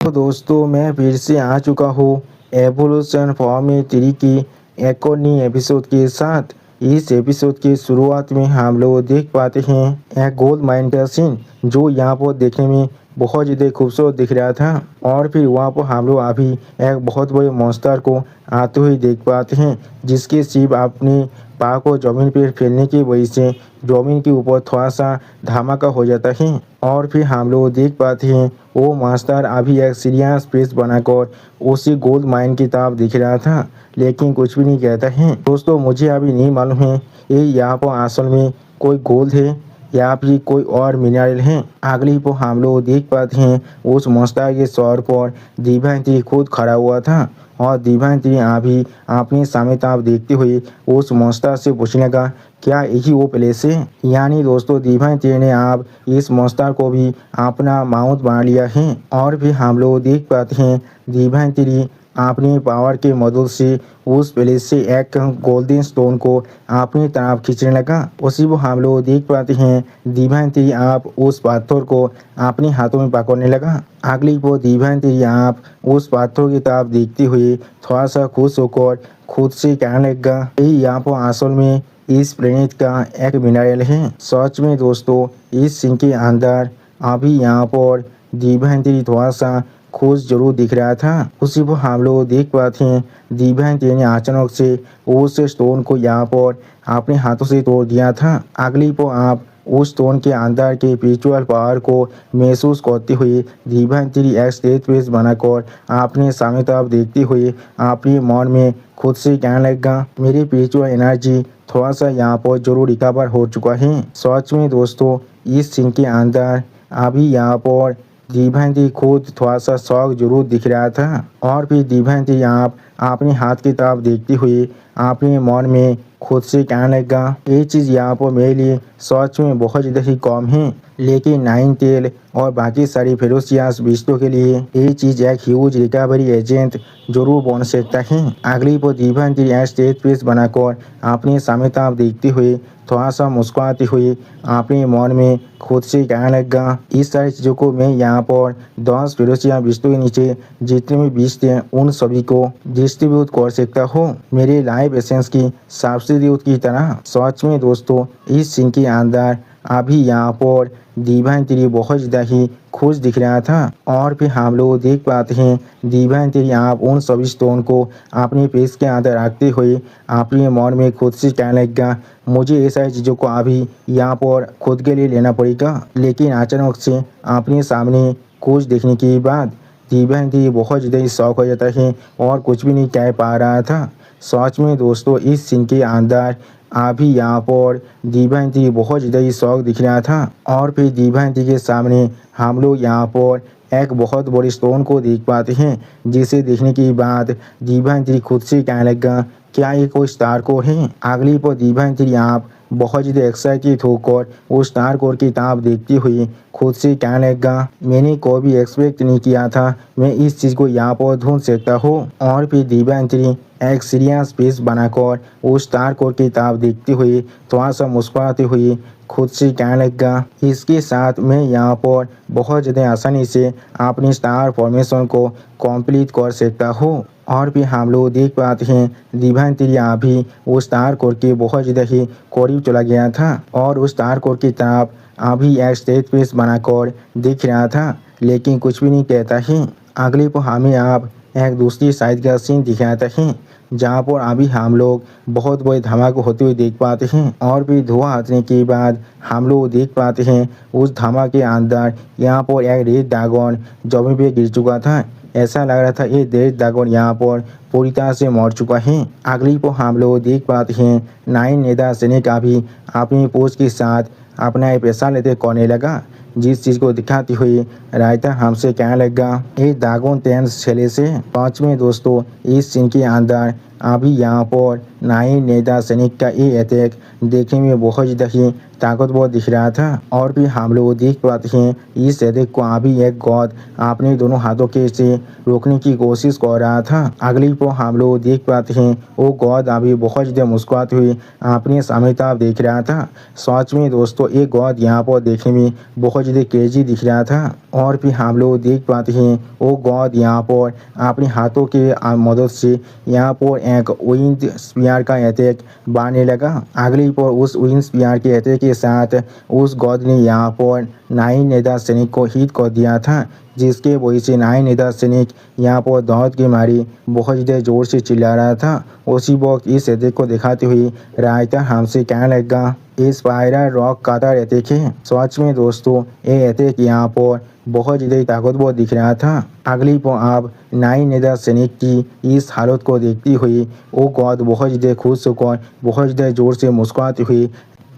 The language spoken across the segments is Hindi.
तो दोस्तों मैं फिर से आ चुका हूँ एवोल्यूशन फॉर्म 3 की एक और नई एपिसोड के साथ। इस एपिसोड की शुरुआत में हम लोग देख पाते हैं एक गोल्ड माइन का सीन, जो यहाँ पर देखने में बहुत ज़्यादा खूबसूरत दिख रहा था। और फिर वहाँ पर हम लोग अभी एक बहुत बड़े मॉन्स्टर को आते हुए देख पाते हैं, जिसके सिर्फ अपने पाँव को जमीन पर फैलने की वजह से जमीन के ऊपर थोड़ा सा धमाका हो जाता है। और फिर हम लोग देख पाते हैं वो मास्टर अभी एक सीरियस फेस बनाकर उसी गोल्ड माइन की तरफ दिख रहा था, लेकिन कुछ भी नहीं कहता है। दोस्तों मुझे अभी नहीं मालूम है ये यहाँ पर असल में कोई गोल्ड है या फिर कोई और मिनरल है। अगली पर हम लोग देख पाते हैं उस मास्टर के सर पर दिव्यांती खुद खड़ा हुआ था, और दिव्यांती अभी अपने सामने तरफ देखते हुए उस मास्टर से पूछने लगा क्या यही वो प्लेस है। यानी दोस्तों दिव्यांती ने आप इस मास्टर को भी अपना माउथ बना लिया है। और भी हम लोग देख पाते हैं दिव्यांती अपनी पावर के मदद से उस प्लेस से एक गोल्डन स्टोन को अपनी तरफ खींचने लगा। उसी को हम लोग देख पाते हैं दिव्यांती आप उस पत्थर को अपने हाथों में पकड़ने लगा। अगली को दिव्यांती आप उस पत्थर की तरफ देखते हुए थोड़ा सा खुश होकर खुद से कहने लगा यहाँ पर असल में इस प्लेनेट का एक मिनरल है। सच में दोस्तों इस सीन के अंदर अभी यहाँ पर दिव्यांती थोड़ा सा खुश जरूर दिख रहा था। उसी पर हम लोग देख पाते हैं दिव्यांती ने अचानक से उस स्टोन को यहाँ पर अपने हाथों से तोड़ दिया था। अगली पर आप उस स्टोन के अंदर के स्पिरिचुअल पावर को महसूस करते हुए दिव्यांती एक स्टेज पेज बनाकर अपने सामने तरफ देखते हुए अपने मन में खुद से कहने लगा मेरी स्पिरिचुअल एनर्जी थोड़ा सा यहाँ पर जरूर रिकवर हो चुका है। सच में दोस्तों इस सीन के अंदर अभी यहाँ पर दिव्यांती खुद थोड़ा सा शौक जरूर दिख रहा था। और फिर दिव्यांती आप अपने हाथ की तरफ देखते हुए अपने मन में खुद से कहने लगा ये चीज़ यहाँ पर मेरे लिए सच में बहुत ज़्यादा ही कम है, लेकिन नाइन टेल और बाकी सारी फेरोसियस बीस्टों के लिए ये चीज़ एक ह्यूज रिकवरी एजेंट जरूर बन सकता है। अगली पर दिव्यांती स्टेज पेज बनाकर अपने सामने तरफ देखते हुए थोड़ा सा मुस्कुराते हुए अपने मन में खुद से कहने लगा इस सारी चीज़ों को मैं यहाँ पर 10 फेरोसियस बीस्टों के नीचे जितने भी बीस्ट हैं उन सभी को डिस्ट्रीब्यूट कर सकता हूँ मेरे लाइफ एसेंस की सब्सिट्यूट की तरह। सच में दोस्तों इस सीन के अंदर अभी यहाँ पर दिव्यांती बहुत ज़्यादा ही खुश दिख रहा था। और फिर हम लोग देख पाते हैं दिव्यांती आप उन सभी स्टोन को अपने पेज के अंदर रखते हुए अपने मन में खुद से कहने लगा मुझे ये सारी चीज़ों को अभी यहाँ पर खुद के लिए लेना पड़ेगा। लेकिन अचानक से अपने सामने कुछ देखने के बाद दिव्यांती बहुत ज़्यादा ही शौक हो जाता है और कुछ भी नहीं कह पा रहा था। सच में दोस्तों इस सीन के अंदर अभी यहाँ पर दिव्यांती बहुत ज़्यादा ही शौक दिख रहा था। और फिर दिव्यांती के सामने हम लोग यहाँ पर एक बहुत बड़ी स्टोन को देख पाते हैं, जिसे देखने के बाद दिव्यांती खुद से कहने लगा क्या ये कोई स्टार कोर है। अगली पर दिव्यांती आप बहुत ज़्यादा एक्साइटेड होकर उस स्टार कोर की तरफ देखती हुई खुद से कहने लगा मैंने कोई भी एक्सपेक्ट नहीं किया था मैं इस चीज़ को यहाँ पर ढूंढ सकता हूँ। और फिर दिव्यांती एक सीरियस फेस बनाकर उस स्टार कोर की तरफ देखते हुए थोड़ा सा मुस्कुराते हुए खुद से कहने लगा इसके साथ मैं यहाँ पर बहुत ज़्यादा आसानी से अपनी स्टार फॉर्मेशन को कंप्लीट कर सकता हूँ। और फिर हम लोग देख पाते हैं दिव्यांती अभी उस स्टार कोर के बहुत ज़्यादा ही करीब चला गया था और उस स्टार कोर की तरफ अभी एक स्टेज पेस बनाकर दिख रहा था, लेकिन कुछ भी नहीं कहता है। अगले पर हमें आप एक दूसरी साइड का सीन दिखाता है, जहाँ पर अभी हम लोग बहुत बड़े धमाके होते हुए देख पाते हैं। और भी धुआं हटने के बाद हम लोग देख पाते हैं उस धमाके के अंदर यहाँ पर एक रेड ड्रैगन जमीन पे गिर चुका था। ऐसा लग रहा था ये रेड ड्रैगन यहाँ पर पूरी तरह से मर चुका है। अगली पर हम लोग देख पाते हैं नाइन नेता सैनिक अभी अपनी पोस्ट के साथ अपना पैसा लेते करने लगा, जिस चीज़ को दिखाती हुई रायता हमसे कहने लगा ये ड्रैगन टेंस छेले से। पाँच में दोस्तों इस सीन के अंदर अभी यहाँ पर नाई नेदा सैनिक का ये अटैक देखने में बहुत ज़्यादा ही ताकतवर दिख रहा था। और भी हम लोग देख पाते हैं इस अटैक को अभी एक गॉड अपने दोनों हाथों के से रोकने की कोशिश कर रहा था। अगली पर हम लोग देख पाते हैं वो गॉड अभी बहुत ज़्यादा मुस्कुराते हुए अपने सामने तरफ देख रहा था। सच में दोस्तों एक गॉड यहाँ पर देखने में बहुत ज़्यादा क्रेजी दिख रहा था। और भी हम लोग देख पाते हैं वो गॉड यहाँ पर अपने हाथों के मदद से यहाँ पर एक विंड स्पीयर का अटैक बारने लगा। अगली पर उस विंड स्पीयर के अटैक के साथ उस गॉड ने यहाँ पर नाई नेदा सैनिक को हिट कर दिया था, जिसके वजह से नाई नेदा सैनिक यहाँ पर दर्द के मारे बहुत ज़्यादा जोर से चिल्ला रहा था। उसी वक्त इस अटैक को दिखाते हुए रायता हमसे कहने लगा ये स्पाइरल रॉक काटर अटैक है। सच में दोस्तों ये अटैक यहाँ पर बहुत ज़्यादा ताकतवर दिख रहा था। अगली पर आप नाई नेदा सैनिक की इस हालत को देखती हुई वो गॉड बहुत ज़्यादा खुश होकर बहुत ज़्यादा जोर से मुस्कुराते हुए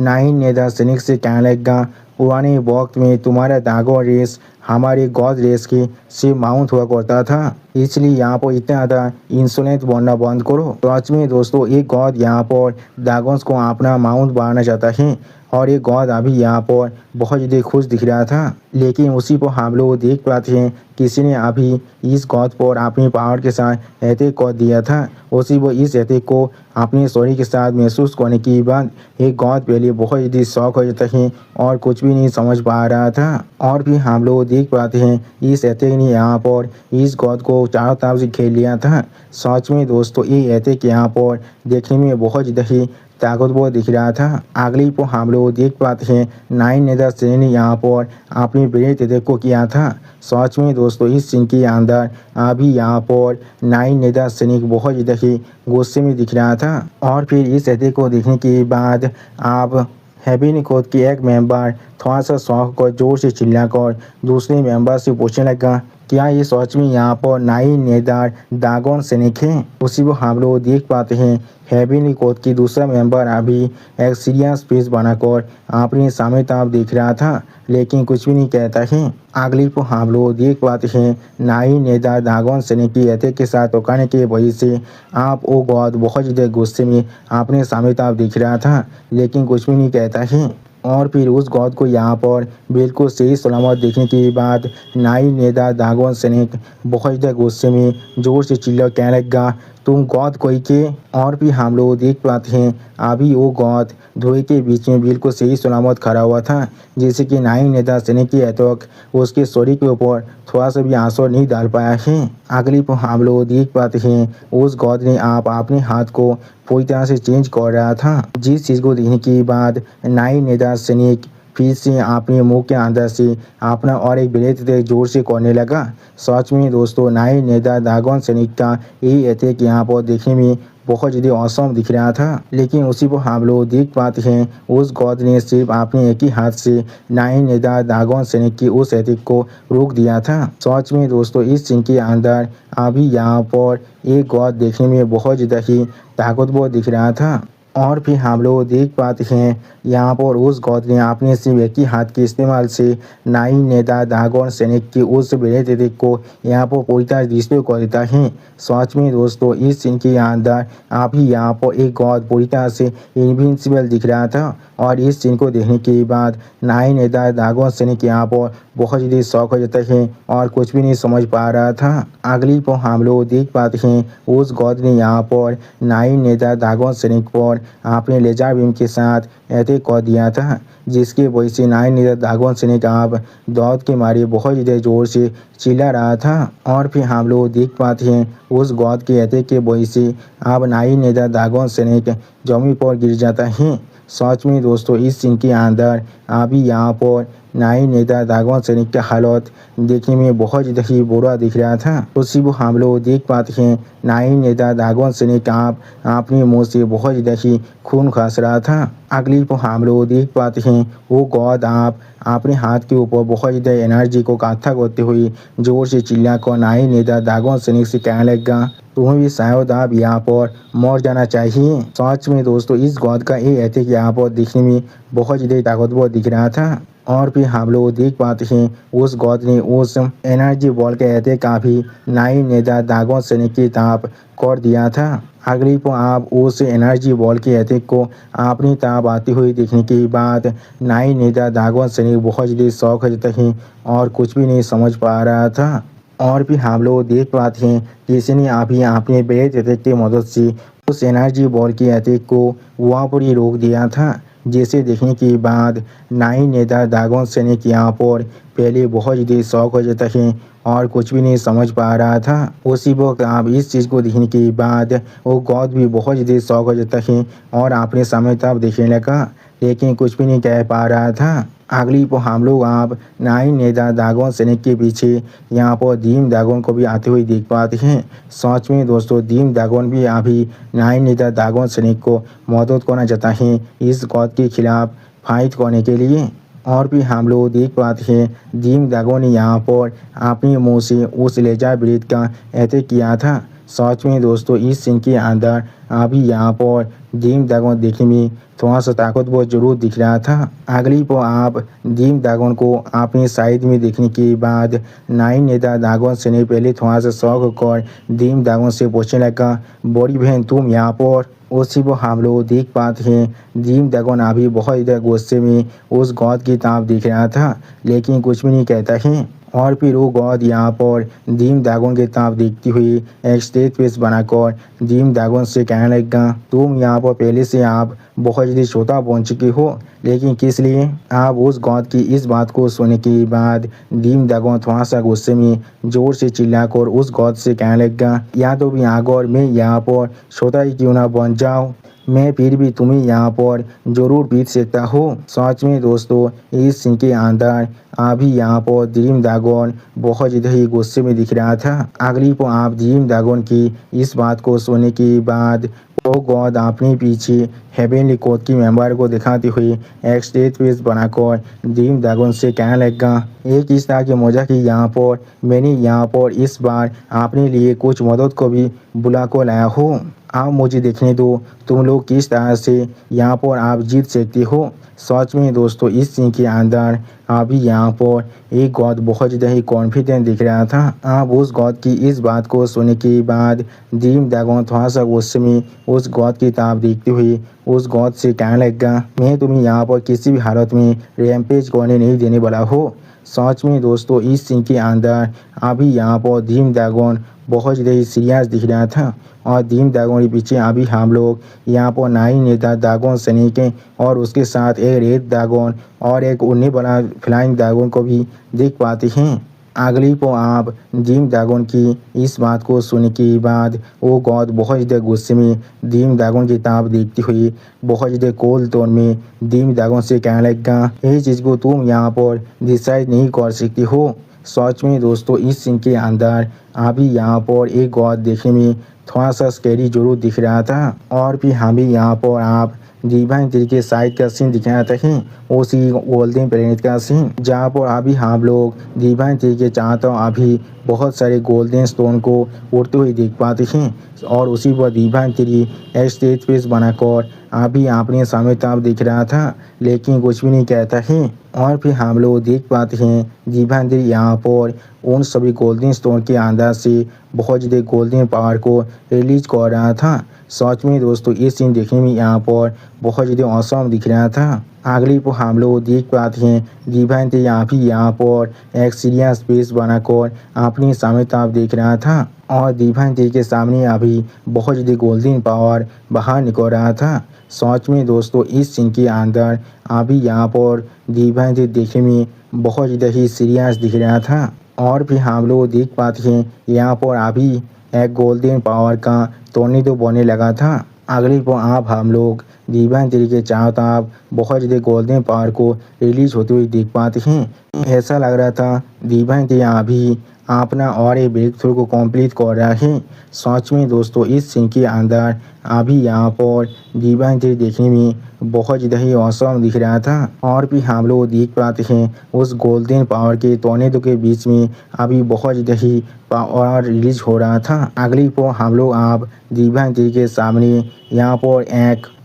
नाई नेदा सैनिक से कहने लगा पुराने वक्त में तुम्हारा ड्रैगन रेस हमारे गॉड रेस के से माउंट हुआ करता था, इसलिए यहाँ पर इतना ज़्यादा इंसोलेंट बनना बंद करो। तो आज में दोस्तों एक गॉड यहाँ पर ड्रैगन्स को अपना माउंट बनाना चाहता है और ये गॉड अभी यहाँ पर बहुत ज़्यादा खुश दिख रहा था। लेकिन उसी पर हम लोग देख पाते हैं किसी ने अभी इस गॉड पर अपनी पावर के साथ अटैक कर दिया था। उसी वो इस अटैक को अपने शरीर के साथ महसूस करने के बाद एक गॉड पहले बहुत ज़्यादा शौक हो जाता है और कुछ भी नहीं समझ पा रहा था। और भी हम लोग देख पाते हैं इस अटैक ने यहाँ पर इस गॉड को चारों तरफ से खेल लिया था। सच में दोस्तों ये अटैक यहाँ पर देखने में बहुत ज़्यादा ही ताकतवर दिख रहा था। अगली पर हम लोग देख पाते हैं नाई नेदा सैनिक ने यहाँ पर अपने ब्रेथ अटैक को किया था। सच में दोस्तों इस सीन के अंदर अभी यहाँ पर नाई नेदा सैनिक बहुत ज़्यादा ही गुस्से में दिख रहा था। और फिर इस अटैक को देखने के बाद आप हेबिन कोड के एक मेंबर थोड़ा सा शौक कर जोर से चिल्लाकर दूसरे मेंबर से पूछने लगा क्या ये सच में यहाँ पर नाई नेदा ड्रैगन सैनिक है। उसी को हम लोग देख पाते हैं हेबिन कोड की दूसरा मेंबर अभी एक सीरियस फेस बनाकर अपने सामने तरफ देख रहा था, लेकिन कुछ भी नहीं कहता है। अगली को हम लोग देख पाते हैं नाई नेदा ड्रैगन सैनिक की अटैक के साथ टोकाने की वजह से आप वो गॉड बहुत ज़्यादा गुस्से में अपने सामने तरफ दिख रहा था, लेकिन कुछ भी नहीं कहता है। और फिर उस गॉड को यहाँ पर बिल्कुल सही सलामत देखने के बाद नाई नेदा ड्रैगन सैनिक बहुत ज़्यादा गुस्से में जोर से चिल्ला कहने लगा तुम गॉड कोई के। और भी हम लोग देख पाते हैं अभी वो गॉड धुएं के बीच में बिल्कुल सही सलामत खड़ा हुआ था, जैसे कि नाई नेदा सैनिक की अटैक उसके शरीर के ऊपर थोड़ा सा भी आंसू नहीं डाल पाया है। अगली पर हम लोग देख पाते हैं उस गॉड ने आप अपने हाथ को पूरी तरह से चेंज कर रहा था, जिस चीज़ को देखने के बाद नाई नेदा सैनिक फिर से अपने मुंह के अंदर से अपना और एक ब्रेथ जोर से करने लगा। सच में दोस्तों नाई नेदा ड्रैगन सैनिक का यही अटैक यहाँ पर देखने में बहुत ज़्यादा औसम दिख रहा था। लेकिन उसी को हम लोग देख पाते हैं उस गॉड ने सिर्फ अपने एक ही हाथ से नाई नेदा ड्रैगन सैनिक की उस अटैक को रोक दिया था। सच में दोस्तों इस सीन के अंदर अभी यहाँ पर एक गॉड देखने में बहुत ज़्यादा ही ताकतवर दिख रहा था। और फिर हम लोग देख पाते हैं यहाँ पर उस गॉड ने अपने सिर्फ एक ही हाथ के इस्तेमाल से नाई नेदा ड्रैगन सैनिक की उस ब्रेथ अटैक को यहाँ पर पूरी तरह डिस्ट्रॉय कर देता है। सच में दोस्तों इस सीन के अंदर अभी यहाँ पर एक गॉड पूरी तरह से इनविंसिबल दिख रहा था। और इस सीन को देखने के बाद नाई नेदा ड्रैगन सैनिक यहाँ पर बहुत ज़्यादा शौक हो जाता है और कुछ भी नहीं समझ पा रहा था। अगली पर हम लोग देख पाते हैं उस गॉड ने यहाँ पर नाई नेदा ड्रैगन सैनिक पर अपने लेजर बीम के साथ अटैक कर दिया था, जिसके वजह से नाई नेदा ड्रैगन सैनिक आप दौड़ के मारे बहुत ज़्यादा जोर से चिल्ला रहा था। और फिर हम लोग देख पाते हैं उस गॉड के अटैक के वजह से अब नाई नेदा ड्रैगन सैनिक जमीन पर गिर जाता है। सच में दोस्तों इस सीन के अंदर अभी यहाँ पर नाई नेदा ड्रैगन सैनिक का हालत देखने में बहुत ज़्यादा ही बुरा दिख रहा था। उसी को हम लोग देख पाते हैं नाई नेदा ड्रैगन सैनिक आप अपने मुंह से बहुत ज़्यादा ही खून खस रहा था। अगली को हम लोग देख पाते हैं वो गॉड आप अपने हाथ के ऊपर बहुत ज़्यादा एनर्जी को इकट्ठा करते हुए जोर से चिल्ला कर नाई नेदा ड्रैगन सैनिक से कहने लगा तुम्हें भी शायद आप यहाँ पर मर जाना चाहिए। सच में दोस्तों इस गॉड का ये अटैक यहाँ पर दिखने में बहुत ज़्यादा ताकतवर दिख रहा था। और फिर हम लोग देख पाते हैं उस गॉड ने उस एनर्जी बॉल के अटैक का भी नाइन नेता दागोन सैनिक की तरफ कर दिया था। अगली को आप उस एनर्जी बॉल के अटैक को अपनी तरफ आती हुई देखने के बाद नाइन नेता दागोन सैनिक बहुत ज़्यादा शौक हो जाते हैं और कुछ भी नहीं समझ पा रहा था। और भी हम लोग देख पाते हैं किसी ने अभी अपने ब्रेथ अटैक की मदद से उस एनर्जी बॉल के अटैक को वहाँ पर ही रोक दिया था। जिसे देखने के बाद नाइन नेता दागोन सैनिक यहाँ पर पहले बहुत ज़्यादा शौक हो जाता है और कुछ भी नहीं समझ पा रहा था। उसी वक्त आप इस चीज़ को देखने के बाद वो गॉड भी बहुत ज़्यादा शौक हो जाता है और अपने समय तक देखने लगा, लेकिन कुछ भी नहीं कह पा रहा था। अगली को हम लोग आप नाइन नेता दागोन सैनिक के पीछे यहाँ पर दीम दागोन को भी आते हुए देख पाते हैं। सच में दोस्तों दीम दागोन भी अभी नाइन नेता दागोन सैनिक को मदद करना चाहता है इस गॉड के खिलाफ फाइट करने के लिए। और भी हम लोग देख पाते हैं दीम दागोन ने यहाँ पर अपने मुंह से उस लेजा ब्रीथ का अटैक किया था। सच में दोस्तों इस सीन के अंदर अभी यहाँ पर दीम दागोन देखने में थोड़ा सा ताकतवर जरूर दिख रहा था। अगली पर आप दीम दागोन को अपनी साइड में देखने के बाद नाइन नेता दागोन से ने पहले थोड़ा सा शौक कर दीम दागोन से पूछने लगा, बड़ी बहन तुम यहाँ पर। उसी को हम लोग देख पाते हैं दीम दागोन अभी बहुत इधर गुस्से में उस गॉड की तरफ देख रहा था, लेकिन कुछ भी नहीं कहता है। और फिर वो गॉड यहाँ पर दीम दागोन के तरफ देखती हुई एक स्टेज पेस बनाकर दीम दागोन से कहने लगा, तुम यहाँ पर पहले से आप बहुत जल्दी छोटा पहुँच चुके हो, लेकिन किस लिए। आप उस गॉड की इस बात को सुनने के बाद दीम दागोन थोड़ा सा गुस्से में जोर से चिल्लाकर उस गॉड से कहने लगा, या तो भी आकर मैं यहाँ पर छोटा ही क्यों ना बन जाऊँ, मैं फिर भी तुम्हें यहाँ पर जरूर पीट सकता हूँ। सच में दोस्तों इस सीन के अंदर अभी यहाँ पर दीम दागोन बहुत ज़्यादा ही गुस्से में दिख रहा था। अगली को आप दीम दागोन की इस बात को सुनने के बाद वो गॉड अपने पीछे हेवेनली कोड की मेंबर को दिखाते हुए एक स्टेज पेस बनाकर दीम दागोन से कहने लगा, एक इस तरह की मजा कि यहाँ पर मैंने यहाँ पर इस बार अपने लिए कुछ मदद को भी बुला कर लाया हूँ। आप मुझे देखने दो तुम लोग किस तरह से यहाँ पर आप जीत सकते हो। सच में दोस्तों इस सीन के अंदर अभी यहाँ पर एक गॉड बहुत ज़्यादा ही कॉन्फिडेंट दिख रहा था। आप उस गॉड की इस बात को सुनने के बाद दीम दागोन थोड़ा सा गुस्से में उस गॉड की तरफ देखते हुए उस गॉड से कहने लगा, मैं तुम्हें यहाँ पर किसी भी हालत में रैम्पेज करने नहीं देने वाला हो। सच में दोस्तों इस सीन के अंदर अभी यहाँ पर दीम दागोन बहुत ज़्यादा ही सीरियस दिख रहा था और दीम दागोन के पीछे अभी हम लोग यहाँ पर नाइन नेता दागोन सैनिक और उसके साथ एक रेड दागोन और एक उड़ने वाला फ्लाइंग दागोन को भी देख पाते हैं। अगली को आप दीम दागोन की इस बात को सुनने के बाद वो गॉड बहुत ज़्यादा गुस्से में दीम दागोन की तरफ देखती हुई बहुत ज़्यादा कोल्ड टोन में दीम दागोन से कहने लगा, यही चीज़ को तुम यहाँ पर डिसाइड नहीं कर सकती हो। सच में दोस्तों इस सीन के अंदर अभी यहाँ पर एक गॉड देखने में थोड़ा सा स्कैरी जरूर दिख रहा था। और फिर हमें यहाँ पर आप डिवाइन ट्री के साइड का सीन दिखाया था है उसी गोल्डन प्लेनेट का सीन, जहाँ पर अभी हम लोग डिवाइन ट्री के चाहता अभी बहुत सारे गोल्डन स्टोन को उड़ते हुए देख पाते हैं और उसी पर डिवाइन ट्री एक स्टेज पेस बनाकर अभी अपने सामने तरफ दिख रहा था, लेकिन कुछ भी नहीं कहता है। और फिर हम लोग देख पाते हैं डिवाइन ट्री यहाँ पर उन सभी गोल्डन स्टोन के अंदर से बहुत ज़्यादा गोल्डन पावर को रिलीज कर रहा था। सच में दोस्तों ये सीन देखने में यहाँ पर बहुत ज़्यादा औसम दिख रहा था। अगली को हम लोग देख पाते हैं डिवाइन ट्री यहाँ पर एक सीरियस स्पेस बनाकर अपनी सामने तरफ देख रहा था और डिवाइन ट्री के सामने अभी बहुत ज़्यादा गोल्डन पावर बाहर निकल रहा था। सच में दोस्तों इस सीन के अंदर अभी यहाँ पर डिवाइन ट्री देखने में बहुत ज़्यादा ही सीरियस दिख रहा था। और भी हम लोग देख पाते हैं यहाँ पर अभी एक गोल्डन पावर का टोर्नेडो बनने लगा था। अगली को आप हम लोग डिवाइन ट्री के चारों तरफ बहुत ज़्यादा गोल्डन पावर को रिलीज होते हुए देख पाते हैं। ऐसा लग रहा था डिवाइन ट्री अभी अपना और एक ब्रेक थ्रू को कंप्लीट कर रहा है। सच में दोस्तों इस सीन के अंदर अभी यहाँ पर डिवाइन ट्री देखने में बहुत ज़्यादा ही औसम दिख रहा था। और भी हम लोग देख पाते हैं उस गोल्डन पावर के टोर्नेडो के बीच में अभी बहुत ज़्यादा ही पावर रिलीज हो रहा था। अगली को हम लोग आप डिवाइन ट्री के सामने यहाँ पर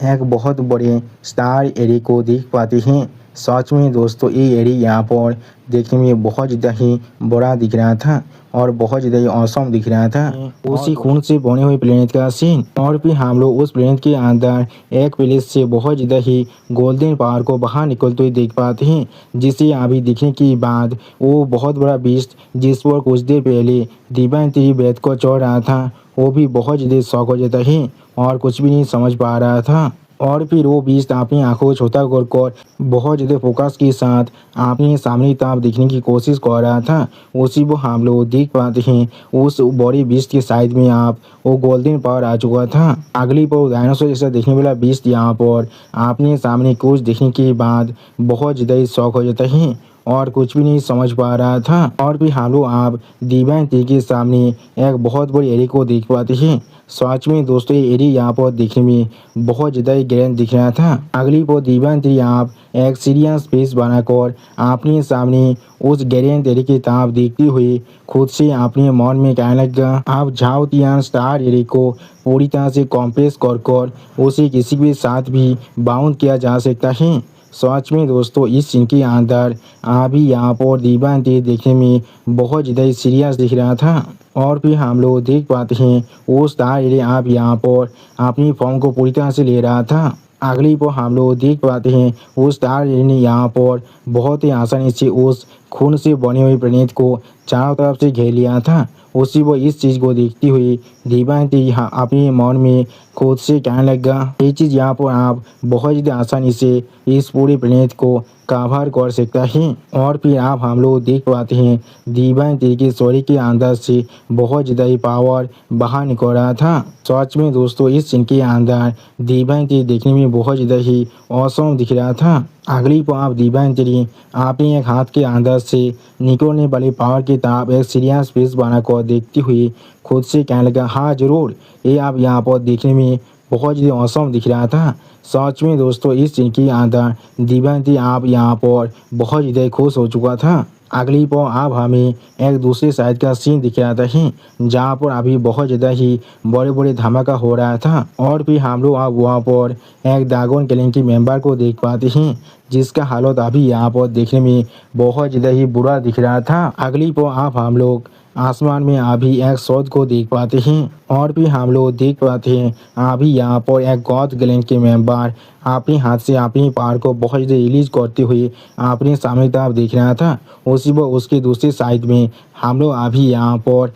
एक बहुत बड़े स्टार एरे को देख पाते हैं। सच में दोस्तों ये एरिया यहाँ पर देखने में बहुत ज़्यादा ही बड़ा दिख रहा था और बहुत ज़्यादा ही औसम दिख रहा था। उसी खून से बने हुए प्लेनेट का सीन और फिर हम लोग उस प्लेनेट के अंदर एक प्लेस से बहुत ज़्यादा ही गोल्डन पावर को बाहर निकलते हुए देख पाते हैं, जिसे अभी दिखने के बाद वो बहुत बड़ा बीस्ट जिस पर कुछ देर पहले डिवाइन थ्री बेद को चढ़ रहा था वो भी बहुत ज़्यादा शौक हो जाता है और कुछ भी नहीं समझ पा रहा था। और फिर वो बीस्ट अपनी आंखों को छोटा कर बहुत ज़्यादा फोकस के साथ अपने सामने तरफ देखने की कोशिश कर रहा था। उसी वो हम लोग देख पाते हैं उस बड़ी बीस्ट के साइड में आप वो गोल्डन पावर आ चुका था। अगली पर डायनासोर जैसा देखने वाला बीस्ट यहाँ पर अपने सामने कुछ देखने के बाद बहुत ज़्यादा ही शौक हो जाता है और कुछ भी नहीं समझ पा रहा था। और भी हम लोग आप डिवाइन थ्री के सामने एक बहुत बड़ी एरिया को देख पाते हैं। सच में दोस्तों ये एरिया यहाँ पर देखने में बहुत ज़्यादा ही ग्रैंड दिख रहा था। अगली पर डिवाइन थ्री आप एक सीरियस स्पेस बनाकर अपने सामने उस ग्रैंड एरिया की तरफ देखते हुए खुद से अपने मन में कहने लगा आप झाओतियान स्टार एरिया को पूरी तरह से कॉम्प्रेस कर उसे किसी के साथ भी बाउंड किया जा सकता है। सच में दोस्तों इस सीन के अंदर अभी यहाँ पर डिवाइन थ्री देखने में बहुत ज़्यादा ही सीरियस दिख रहा था। और फिर हम लोग देख पाते हैं वो स्टार एलियन आप यहाँ पर अपनी फॉर्म को पूरी तरह से ले रहा था। अगली पर हम लोग देख पाते हैं वो स्टार एलियन ने यहाँ पर बहुत ही आसानी से उस खून से बने हुए प्लेनेट को चारों तरफ से घेर लिया था। उसी वो इस चीज़ को देखती हुई डिवाइन थ्री यहाँ अपने मन में खुद से कहने लगा ये चीज़ यहाँ पर आप बहुत ज़्यादा आसानी से इस पूरे प्लेनेट को कवर कर सकता है। और फिर आप हम लोग देख पाते हैं डिवाइन थ्री के शरीर के अंदर से बहुत ज़्यादा ही पावर बाहर निकल रहा था। सच में दोस्तों इस सीन के अंदर डिवाइन थ्री देखने में बहुत ज़्यादा ही औसम दिख रहा था। अगली पर आप डिवाइन थ्री अपने एक हाथ के अंदर से निकलने वाली पावर की तरफ एक सीरियस फेस बनाकर देखती हुई खुद से कहने लगा हाँ ज़रूर ये आप यहाँ पर देखने में बहुत ज़्यादा औसम दिख रहा था। सच में दोस्तों इस सीन के अंदर डिवाइन थ्री आप यहाँ पर बहुत ज़्यादा खुश हो चुका था। अगली पर आप हमें एक दूसरे साइड का सीन दिख रहा था जहाँ पर अभी बहुत ज़्यादा ही बड़े बड़े धमाका हो रहा था। और फिर हम लोग आप वहाँ पर एक ड्रैगन क्लैन की मेंबर को देख पाते हैं जिसका हालत अभी यहाँ पर देखने में बहुत ज़्यादा ही बुरा दिख रहा था। अगली पर आप हम लोग आसमान में अभी एक शोध को देख पाते हैं और भी हम लोग देख पाते हैं अभी यहाँ पर एक गॉड क्लैन के मेंबर अपने हाथ से अपनी पावर को बहुत ज़्यादा रिलीज करते हुए अपने सामने तरफ देख रहा था। उसी पर उसके दूसरी साइड में हम लोग अभी यहाँ पर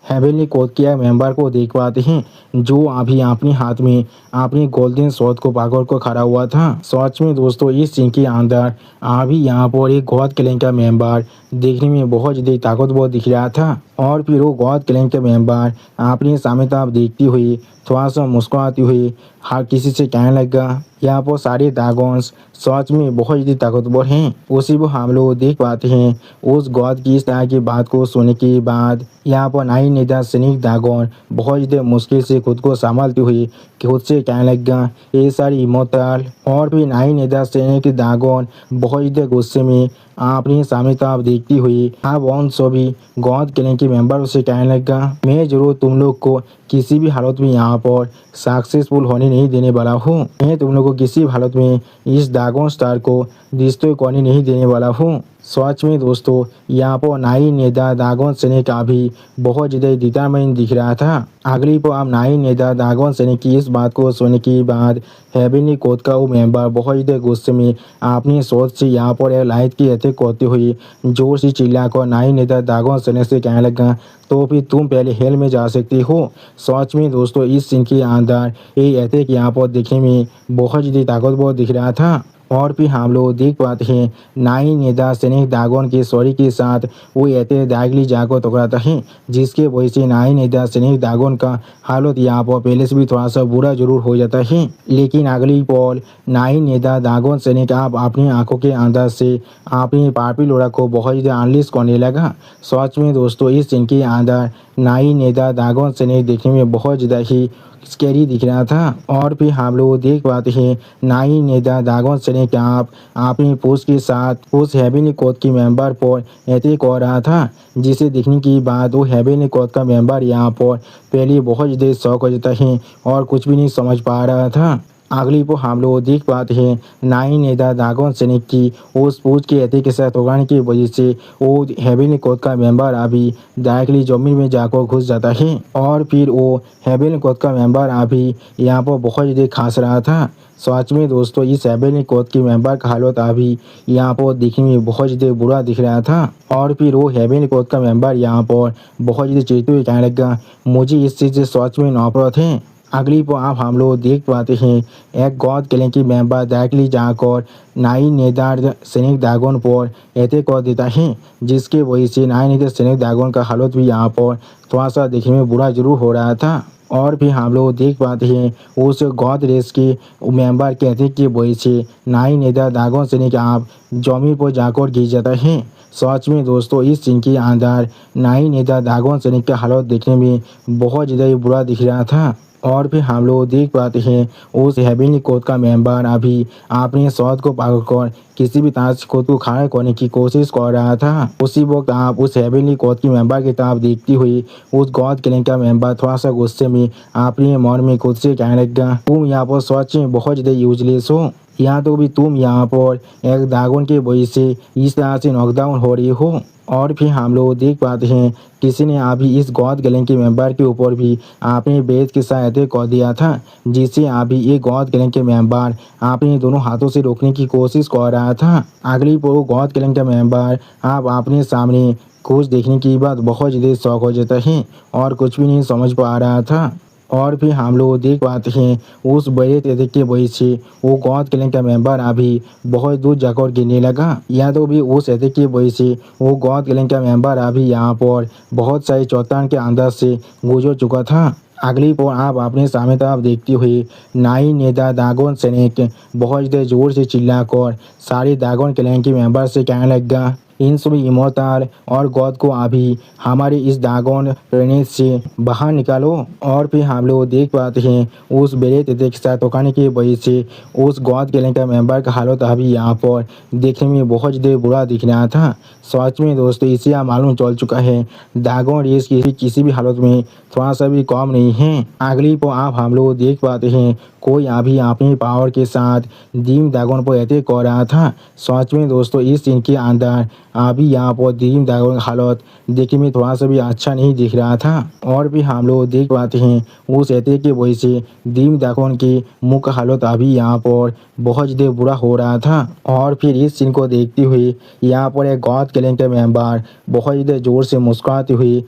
हेवनली कोड के मेंबर को देख पाते हैं जो अभी अपने हाथ में अपनी गोल्डन शॉट को पकड़ कर खड़ा हुआ था। सच में दोस्तों इस सीन के अंदर अभी यहाँ पर एक गॉड क्लैन का मेंबर देखने में बहुत ज़्यादा ताकतवर दिख रहा था। और फिर वो गॉड क्लैन के मेंबर अपने सामने तरफ देखती हुई थोड़ा सा मुस्कुराती हुई हर किसी से कहने लगा यहाँ पर सारे ड्रैगन्स सच में बहुत ज़्यादा ताकतवर हैं। उसी को हम लोग देख पाते हैं उस गॉड की इस तरह की बात को सुनने के बाद यहाँ पर नाई नेता सैनिक ड्रैगन बहुत ज़्यादा मुश्किल से खुद को संभालती हुई खुद से कहने लगा ये सारी इमोर्टल। और फिर नाई नेता सैनिक ड्रैगन बहुत ज़्यादा गुस्से में अपने सामने तरफ देखती हुई आप उन सभी गॉड क्लैन के मेंबर से कहने लगा मैं जरूर तुम लोग को किसी भी हालत में यहाँ पर सक्सेसफुल होने नहीं देने वाला हूँ। मैं तुम लोग को किसी भी हालत में इस ड्रैगन स्टार को डिस्ट्रॉय करने नहीं देने वाला हूँ। सच में दोस्तों यहाँ पर नाई नेता ड्रैगन सैनिक का भी बहुत ज़्यादा डिटरमाइन दिख रहा था। अगली पर आप नाई नेता ड्रैगन सैनिक की इस बात को सुनने के बाद हेवनली कोड का वो मेंबर बहुत ज़्यादा गुस्से में अपनी सोच से यहाँ पर एक लाइट की अटैक करते हुए जोर से चिल्लाकर नाई नेता ड्रैगन सैनिक से कहने लगा तो फिर तुम पहले हेल में जा सकती हो। सच में दोस्तों इस सीन के अंदर ये अटैक यहाँ पर देखने में बहुत ज़्यादा ताकतवर दिख रहा था। और फिर हम लोग देख पाते हैं नाई नेता सैनिक ड्रैगन के शरीर के साथ वो अटैक डायरेक्टली जाकर टकराता है जिसके वजह से नाई नेता सैनिक ड्रैगन का हालत यहाँ पर पहले से भी थोड़ा सा बुरा जरूर हो जाता है। लेकिन अगली पल नाई नेता ड्रैगन सैनिक आप अपनी आंखों के अंदर से अपनी पापी लोड़ा को बहुत ज़्यादा अनलिस्ट करने लगा। सच में दोस्तों इस सीन के अंदर नाई नेता ड्रैगन सैनिक देखने में बहुत ज़्यादा ही स्कैरी दिख रहा था। और फिर हम लोग देख पाते हैं नाई नेता ड्रैगन सैनिक आप अपनी पोस्ट के साथ उस हेवनली कोड की मेंबर पर अटैक कर रहा था जिसे देखने के बाद वो हेवनली कोड का मेंबर यहाँ पर पहले बहुत ज़्यादा शौक हो जाता है और कुछ भी नहीं समझ पा रहा था। अगली पर हम लोग देख पाते हैं नाई नेता दागोन सैनिक की उस पूछ के अति के साथ उगाने की वजह से वो हेवेली कोर्ट का मेंबर अभी डायरेक्टली जमीन में जाकर घुस जाता है और फिर वो हेवेली कोर्ट का मेंबर अभी यहाँ पर बहुत ज़्यादा खांस रहा था। सच में दोस्तों इस हेवेली कोर्ट के मेंबर का हालत अभी यहाँ पर दिखने में बहुत ज़्यादा बुरा दिख रहा था और फिर वो हेवेली कोर्ट का मेंबर यहाँ पर बहुत ज़्यादा चिढ़ते हुए कहने लगा मुझे इस चीज़ से सच में नफरत है। अगली पर आप हम लोग देख पाते हैं एक गॉड किलिंग की मेंबर डायरेक्टली जाकर नाई नेदार सैनिक दागोन पर अटैक कर देता है जिसके वजह से नाई नेदार सैनिक दागोन का हालत भी यहाँ पर थोड़ा सा देखने में बुरा जरूर हो रहा था। और भी हम लोग देख पाते हैं उस गॉड रेस के मेंबर के अटैक की वजह से नाई नेदार दागोन सैनिक आप जमीन पर जाकर गिर जाता है। सच में दोस्तों इस सीन के अंदर नाई नेदार दागोन सैनिक का हालत देखने में बहुत ज़्यादा बुरा दिख रहा था। और फिर हम लोग देख पाते हैं उस हेवेली कोर्ट का मेंबर अभी अपने स्वाद को पकड़कर किसी भी तरह से खुद को खड़ा करने की कोशिश कर रहा था। उसी वक्त आप उस हेवेली कोर्ट की मेंबर की तरफ देखती हुई उस गॉड किलिंग का मेंबर थोड़ा सा गुस्से में अपने मन में खुद से कहने लगा तुम यहाँ पर सच में बहुत ज़्यादा यूजलेस हो। यहाँ तो भी तुम यहाँ पर एक दागोन के वजह से इस तरह से नॉकडाउन हो रही हो। और फिर हम लोग देख पाते हैं किसी ने अभी इस गॉड गैंग के मेंबर के ऊपर भी अपने बेद के साथ अटैक कर दिया था जिससे अभी ये गॉड गैंग के मेंबर अपने दोनों हाथों से रोकने की कोशिश कर रहा था। अगली पर गॉड गैंग का मेंबर आप अपने सामने कुछ देखने की बात बहुत ज़्यादा शौक हो जाता है और कुछ भी नहीं समझ पा रहा था। और फिर हम लोग देख पाते हैं उस बड़े तेजे की वजह से वो गॉड किलिंग का मेंबर अभी बहुत दूर जाकर गिरने लगा। या तो भी उस तेजे की वजह से वो गॉड किलिंग का मेंबर अभी यहाँ पर बहुत सारे चट्टान के अंदर से गुजर चुका था। अगली पर आप अपने सामने तरफ देखते हुए नाई नेता दागोन सैनिक बहुत ज़्यादा जोर से चिल्लाकर सारे दागोन किलिंग के मेंबर से कहने लगा इन सभी इमोर्टल और गॉड को अभी हमारे इस दागोन प्लेनेट से बाहर निकालो। और फिर हम लोग देख पाते हैं उस बेरे तेते के साथ टोकाने की वजह से उस गॉड गैंग का मेंबर का हालत अभी यहाँ पर देखने में बहुत ज़्यादा बुरा दिख रहा था। सच में दोस्तों इसे आप मालूम चल चुका है दागोन रेस किसी भी हालत में थोड़ा सा भी कम नहीं है। अगली पर आप हम लोग देख पाते हैं कोई अभी अपनी पावर के साथ दीम दागोन पर अटैक कर रहा था। सच में दोस्तों इस सीन के अंदर अभी यहाँ पर दीम दागोन का हालत देखने में थोड़ा सा भी अच्छा नहीं दिख रहा था। और भी हम लोग देख पाते हैं उस अटैक की वजह से दीम दागोन के मुंह का हालत अभी यहाँ पर बहुत ज़्यादा बुरा हो रहा था। और फिर इस सीन को देखते हुए यहाँ पर एक गॉड गैंग के मेंबर बहुत ज़्यादा ज़ोर से मुस्कुराते हुए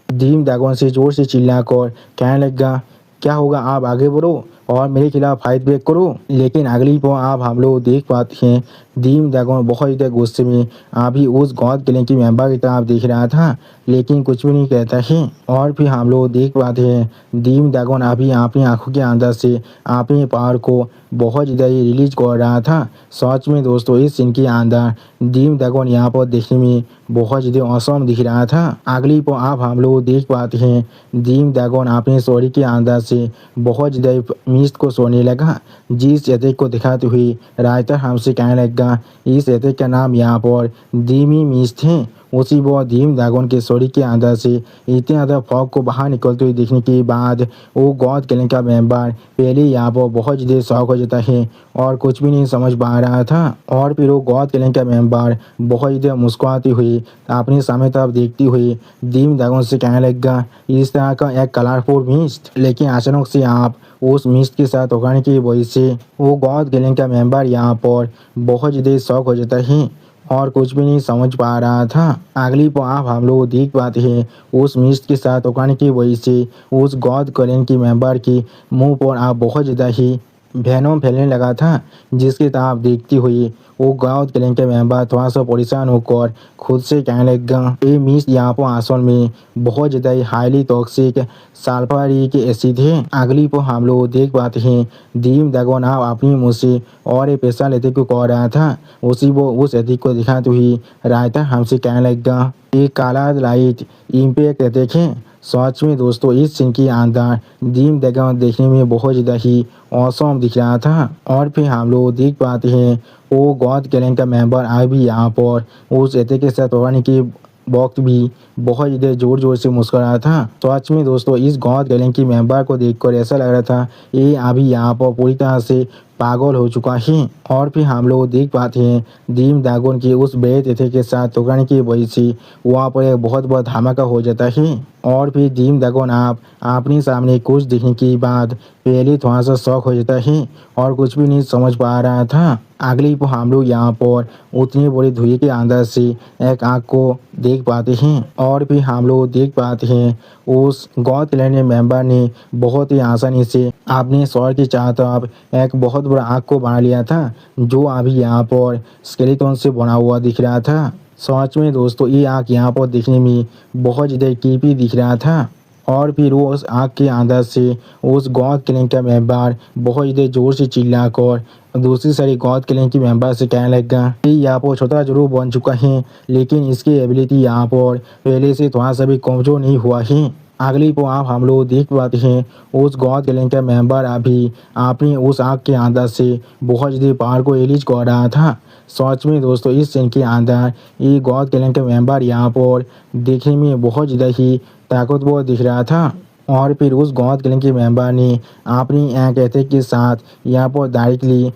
दीम दागोन से ज़ोर से चिल्लाकर कहने लगा क्या होगा आप आगे बढ़ो और मेरे खिलाफ फाइट बैक करो। लेकिन अगली पर आप हम लोग देख पाते हैं दीम दागोन बहुत ज़्यादा गुस्से में अभी उस गॉड गैंग की मेंबर की तरफ देख रहा था लेकिन कुछ भी नहीं कहता है। और फिर हम लोग देख पाते हैं दीम दागोन अभी अपनी आंखों के अंदर से अपने पावर को बहुत ज़्यादा रिलीज कर रहा था। सच में दोस्तों इस सीन के अंदर दीम दागोन यहाँ पर देखने में बहुत ज़्यादा औसम दिख रहा था। अगली पर आप हम लोग देख पाते हैं दीम दागोन अपने शरीर के अंदर से बहुत ज़्यादा मिस्ट को सोने लगा जिस अटैक को दिखाते हुए राइटर हमसे कहने लगा इस अटैक का नाम यहाँ पर दीमी मिस्ट है। उसी वो दीम दागोन के शरीर के अंदर से इतने ज़्यादा फॉग को बाहर निकलते हुए देखने के बाद वो गॉड गैंग का मेंबर पहले यहाँ पर बहुत ज़्यादा शौक हो जाता है और कुछ भी नहीं समझ पा रहा था। और फिर वो गॉड गैंग का मेंबर बहुत ज़्यादा मुस्कुराते हुए अपने सामने तरफ देखते हुए दीम दागोन से कहने लगा इस तरह का एक कलरफुल मिस्ट। लेकिन अचानक से आप उस मिस्ट के साथ उगाने की वजह से वो गॉड गैंग का मेंबर यहाँ पर बहुत ज़्यादा शौक हो जाता है और कुछ भी नहीं समझ पा रहा था। अगली पर आप हम लोग देख पाते हैं उस मिस्ट के साथ उगाने की वजह से उस गॉड गैंग की मेंबर के मुंह पर आप बहुत ज़्यादा ही वेनम फैलने लगा था जिसके तरफ देखती हुई वो गॉड गैंग के मेंबर थोड़ा सा परेशान होकर खुद से कहने लगा ये मिस्ट यहाँ पर असल में बहुत ज़्यादा हाईली टॉक्सिक सल्फ्यूरिक एसिड है। अगली पर हम लोग देख पाते हैं दीम दागोन अपनी मुँह से और एक पैसा लेते को कह रहा था उसी वो उस एथिक को दिखाते हुए रायता हमसे कहने लगा ये काला लाइट इम्पैक्ट देखें। सच में दोस्तों इस सीन के अंदर दीम दागोन देखने में बहुत ज़्यादा ही औसम दिख रहा था। और फिर हम लोग देख पाते हैं वो गॉड गैंग का मेंबर अभी यहाँ पर उस एथिक के साथ होने की वक्त भी बहुत ज़्यादा ज़ोर-ज़ोर से मुस्कुराया था। तो सच में दोस्तों इस गॉड गैंग की मेंबर को देखकर ऐसा लग रहा था ये अभी यहाँ पर पूरी तरह से पागल हो चुका है। और फिर हम लोग देख पाते हैं ड्रीम ड्रैगन की उस बेट एथे के साथ टकराने की वजह से वहाँ पर एक बहुत बड़ा धमाका हो जाता है। और फिर ड्रीम ड्रैगन आप अपने सामने कुछ देखने के बाद पहले थोड़ा सा शॉक हो जाता है और कुछ भी नहीं समझ पा रहा था। अगली पर हम लोग यहाँ पर उतनी बड़ी धुएं के अंदर से एक आग को देख पाते हैं और फिर हम लोग देख पाते हैं उस गॉड क्लैन मेंबर ने बहुत ही आसानी से अपने शहर की चारों तरफ एक बहुत बड़ा आग को बना लिया था जो अभी यहाँ पर स्केलेटन से बना हुआ दिख रहा था। सच में दोस्तों ये आग यहाँ पर देखने में बहुत ज़्यादा क्रीपी दिख रहा था। और फिर वो उस आग के अंदर से उस गॉड क्लैन का मेंबर बहुत ज़्यादा ज़ोर से चिल्लाकर दूसरी सारी गॉड क्लैन की मेंबर से कहने लगा कि यहाँ पर छोटा जरूर बन चुका है लेकिन इसकी एबिलिटी यहाँ पर पहले से थोड़ा सा भी कमज़ोर नहीं हुआ है। अगली को आप हम लोग देख पाते हैं उस गॉड क्लैन का मेंबर अभी अपनी उस आग के अंदर से बहुत ज़्यादा पहाड़ को रिलीज कर रहा था। सच में दोस्तों इस सीन के अंदर ये गॉड क्लैन का मेंबर यहाँ पर देखने में बहुत ज़्यादा ही ताकतवर दिख रहा था। और फिर उस गॉड क्लैन के मेंबर ने अपनी एक एथेक के साथ यहाँ पर डायरेक्टली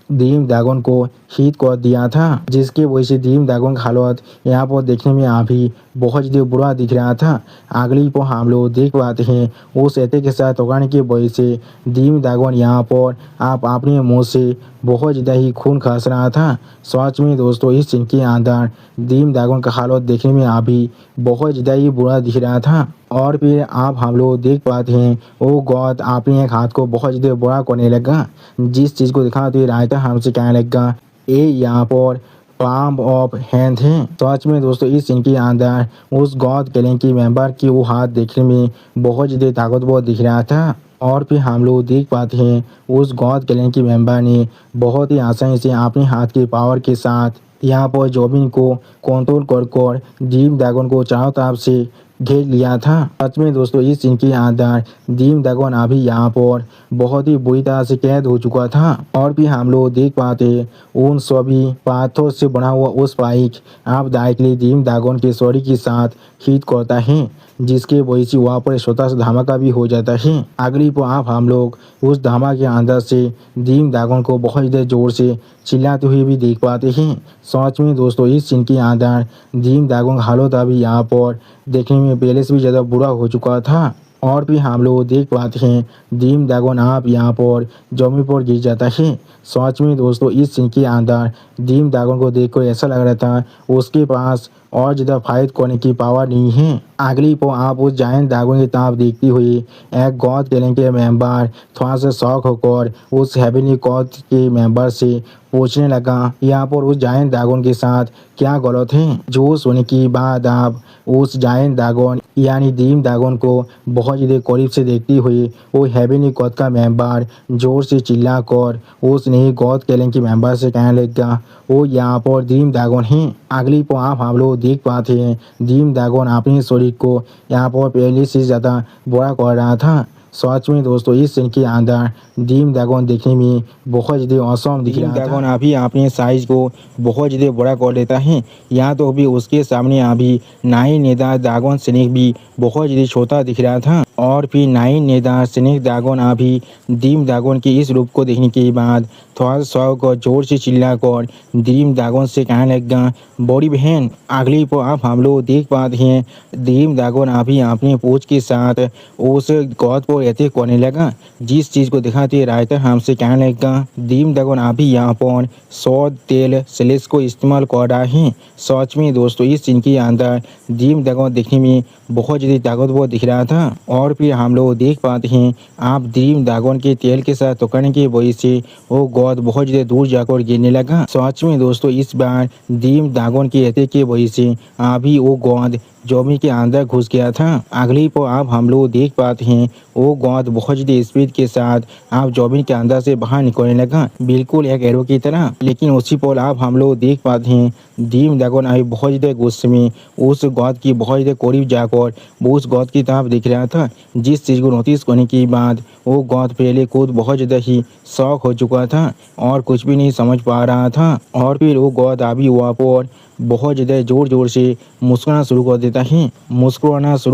ड्रीम ड्रैगन को हिट कर दिया था जिसकी वजह से ड्रीम ड्रैगन का हालत यहाँ पर देखने में अभी बहुत ज़्यादा बुरा दिख रहा था। अगली पर हम लोग देख पाते हैं उस एथे के साथ टकराने की वजह से ड्रीम ड्रैगन यहाँ पर आप अपने मुंह से बहुत ज़्यादा ही खून खस रहा था। सच में दोस्तों इस सीन के अंदर ड्रीम ड्रैगन का हालत देखने में अभी बहुत ज़्यादा ही बुरा दिख रहा था। और फिर आप हम लोग देख पाते हैं वो गॉड अपने एक हाथ को बहुत ज़्यादा बुरा करने लगा जिस चीज़ को दिखा तो रायता हमसे कहने लगा ये यहाँ पर पाम ऑफ हैंड है। सच में दोस्तों इस सीन के अंदर उस गॉड क्लैन की मेंबर की वो हाथ देखने में बहुत ज़्यादा ताकतवर दिख रहा था। और फिर हम लोग देख पाते हैं उस गॉड क्लैन की मेंबर ने बहुत ही आसानी से अपने हाथ के पावर के साथ यहाँ पर जॉबिन को कंट्रोल कर ड्रीम ड्रैगन को चारों तरफ से घेर लिया था। सच में दोस्तों इस सीन के अंदर ड्रीम ड्रैगन अभी यहाँ पर बहुत ही बुरी तरह से कैद हो चुका था। और भी हम लोग देख पाते उन सभी पाथर से बना हुआ उस स्पाइक आप डायरेक्टली ड्रीम ड्रैगन के शरीर के साथ हिट करता है जिसके वजह से वहाँ पर छोटा सा धमाका भी हो जाता है। अगली पर आप हम लोग उस धमाके के अंदर से ड्रीम ड्रैगन को बहुत ज़्यादा जोर से चिल्लाते हुए भी देख पाते हैं। सच में दोस्तों इस सीन के अंदर ड्रीम ड्रैगन का हालत अभी यहाँ पर देखने में पहले से भी ज़्यादा बुरा हो चुका था। और भी हम लोग देख पाते हैं ड्रीम ड्रैगन आप यहाँ पर जमीन पर गिर जाता है। सच में दोस्तों इस सीन के अंदर ड्रीम ड्रैगन को देखकर ऐसा लग रहा था उसके पास और ज़्यादा फाइट करने की पावर नहीं है। अगली पर आप उस जायंट ड्रैगन की तरफ देखती हुई एक गॉड क्लैन के मेंबर थोड़ा सा शॉक होकर उस हेवनली गॉड के मेंबर से पूछने लगा यहाँ पर उस जायंट ड्रैगन के साथ क्या गलत है। जो सुनने के बाद आप उस जायंट ड्रैगन यानी ड्रीम ड्रैगन को बहुत ज़्यादा करीब से देखती हुई वो हेवनली गॉड का मेंबर जोर से चिल्लाकर उस नई गॉड क्लैन के मेंबर से कहने लगा वो यहाँ पर ड्रीम ड्रैगन है। अगली पर आप हम लोग देख पाते हैं ड्रीम ड्रैगन अपने शरीर को यहाँ पर पहले से ज़्यादा बड़ा कर रहा था। सच में दोस्तों इस सीन के अंदर ड्रीम ड्रैगन देखने में बहुत ज़्यादा औसम दिख रहा था। ड्रैगन अभी अपने साइज को बहुत ज़्यादा बड़ा कर देता है। यहाँ तो अभी उसके सामने अभी नाइन नेदा ड्रैगन स्नेक भी बहुत ज़्यादा छोटा दिख रहा था। और फिर नाइन नेदा स्नेक ड्रैगन अभी ड्रीम ड्रैगन के इस रूप को देखने के बाद थोड़ा सा को जोर से चिल्लाकर ड्रीम ड्रैगन से कहने लगा बड़ी बहन। अगली पर आप हम लोग देख पाते हैं ड्रीम ड्रैगन अभी अपने पूछ के साथ उस गॉड को ऐसे करने लगा जिस चीज़ को दिखाते राइटर हमसे कहने लगा ड्रीम ड्रैगन अभी यहाँ पर सौद तेल सेलेस को इस्तेमाल कर रहा है। सच में दोस्तों इस सीन के अंदर ड्रीम ड्रैगन देखने में बहुत ज़्यादा ताकतवर दिख रहा था। और फिर हम लोग देख पाते हैं आप ड्रीम ड्रैगन के तेल के साथ टकराने की वजह से वो गॉड बहुत ज़्यादा दूर जाकर गिरने लगा। सच में दोस्तों इस बार ड्रीम ड्रैगन की अटैक की वजह से अभी वो गॉड जमीन के अंदर घुस गया था। अगली पर आप हम लोग देख पाते हैं वो गॉड बहुत ज़्यादा स्पीड के साथ आप जमीन के अंदर से बाहर निकलने लगा बिल्कुल एक एरो की तरह। लेकिन उसी पर आप हम लोग देख पाते हैं ड्रीम ड्रैगन अभी बहुत ज़्यादा गुस्से में उस गॉड की बहुत ज़्यादा करीब जाकर वो उस गॉड की तरफ दिख रहा था जिस चीज़ को नोटिस करने के बाद वो गॉड पहले खुद बहुत ज़्यादा ही शॉक हो चुका था और कुछ भी नहीं समझ पा रहा था। और फिर वो गॉड अभी वहाँ पर बहुत ज़्यादा ज़ोर ज़ोर से मुस्कुराना शुरू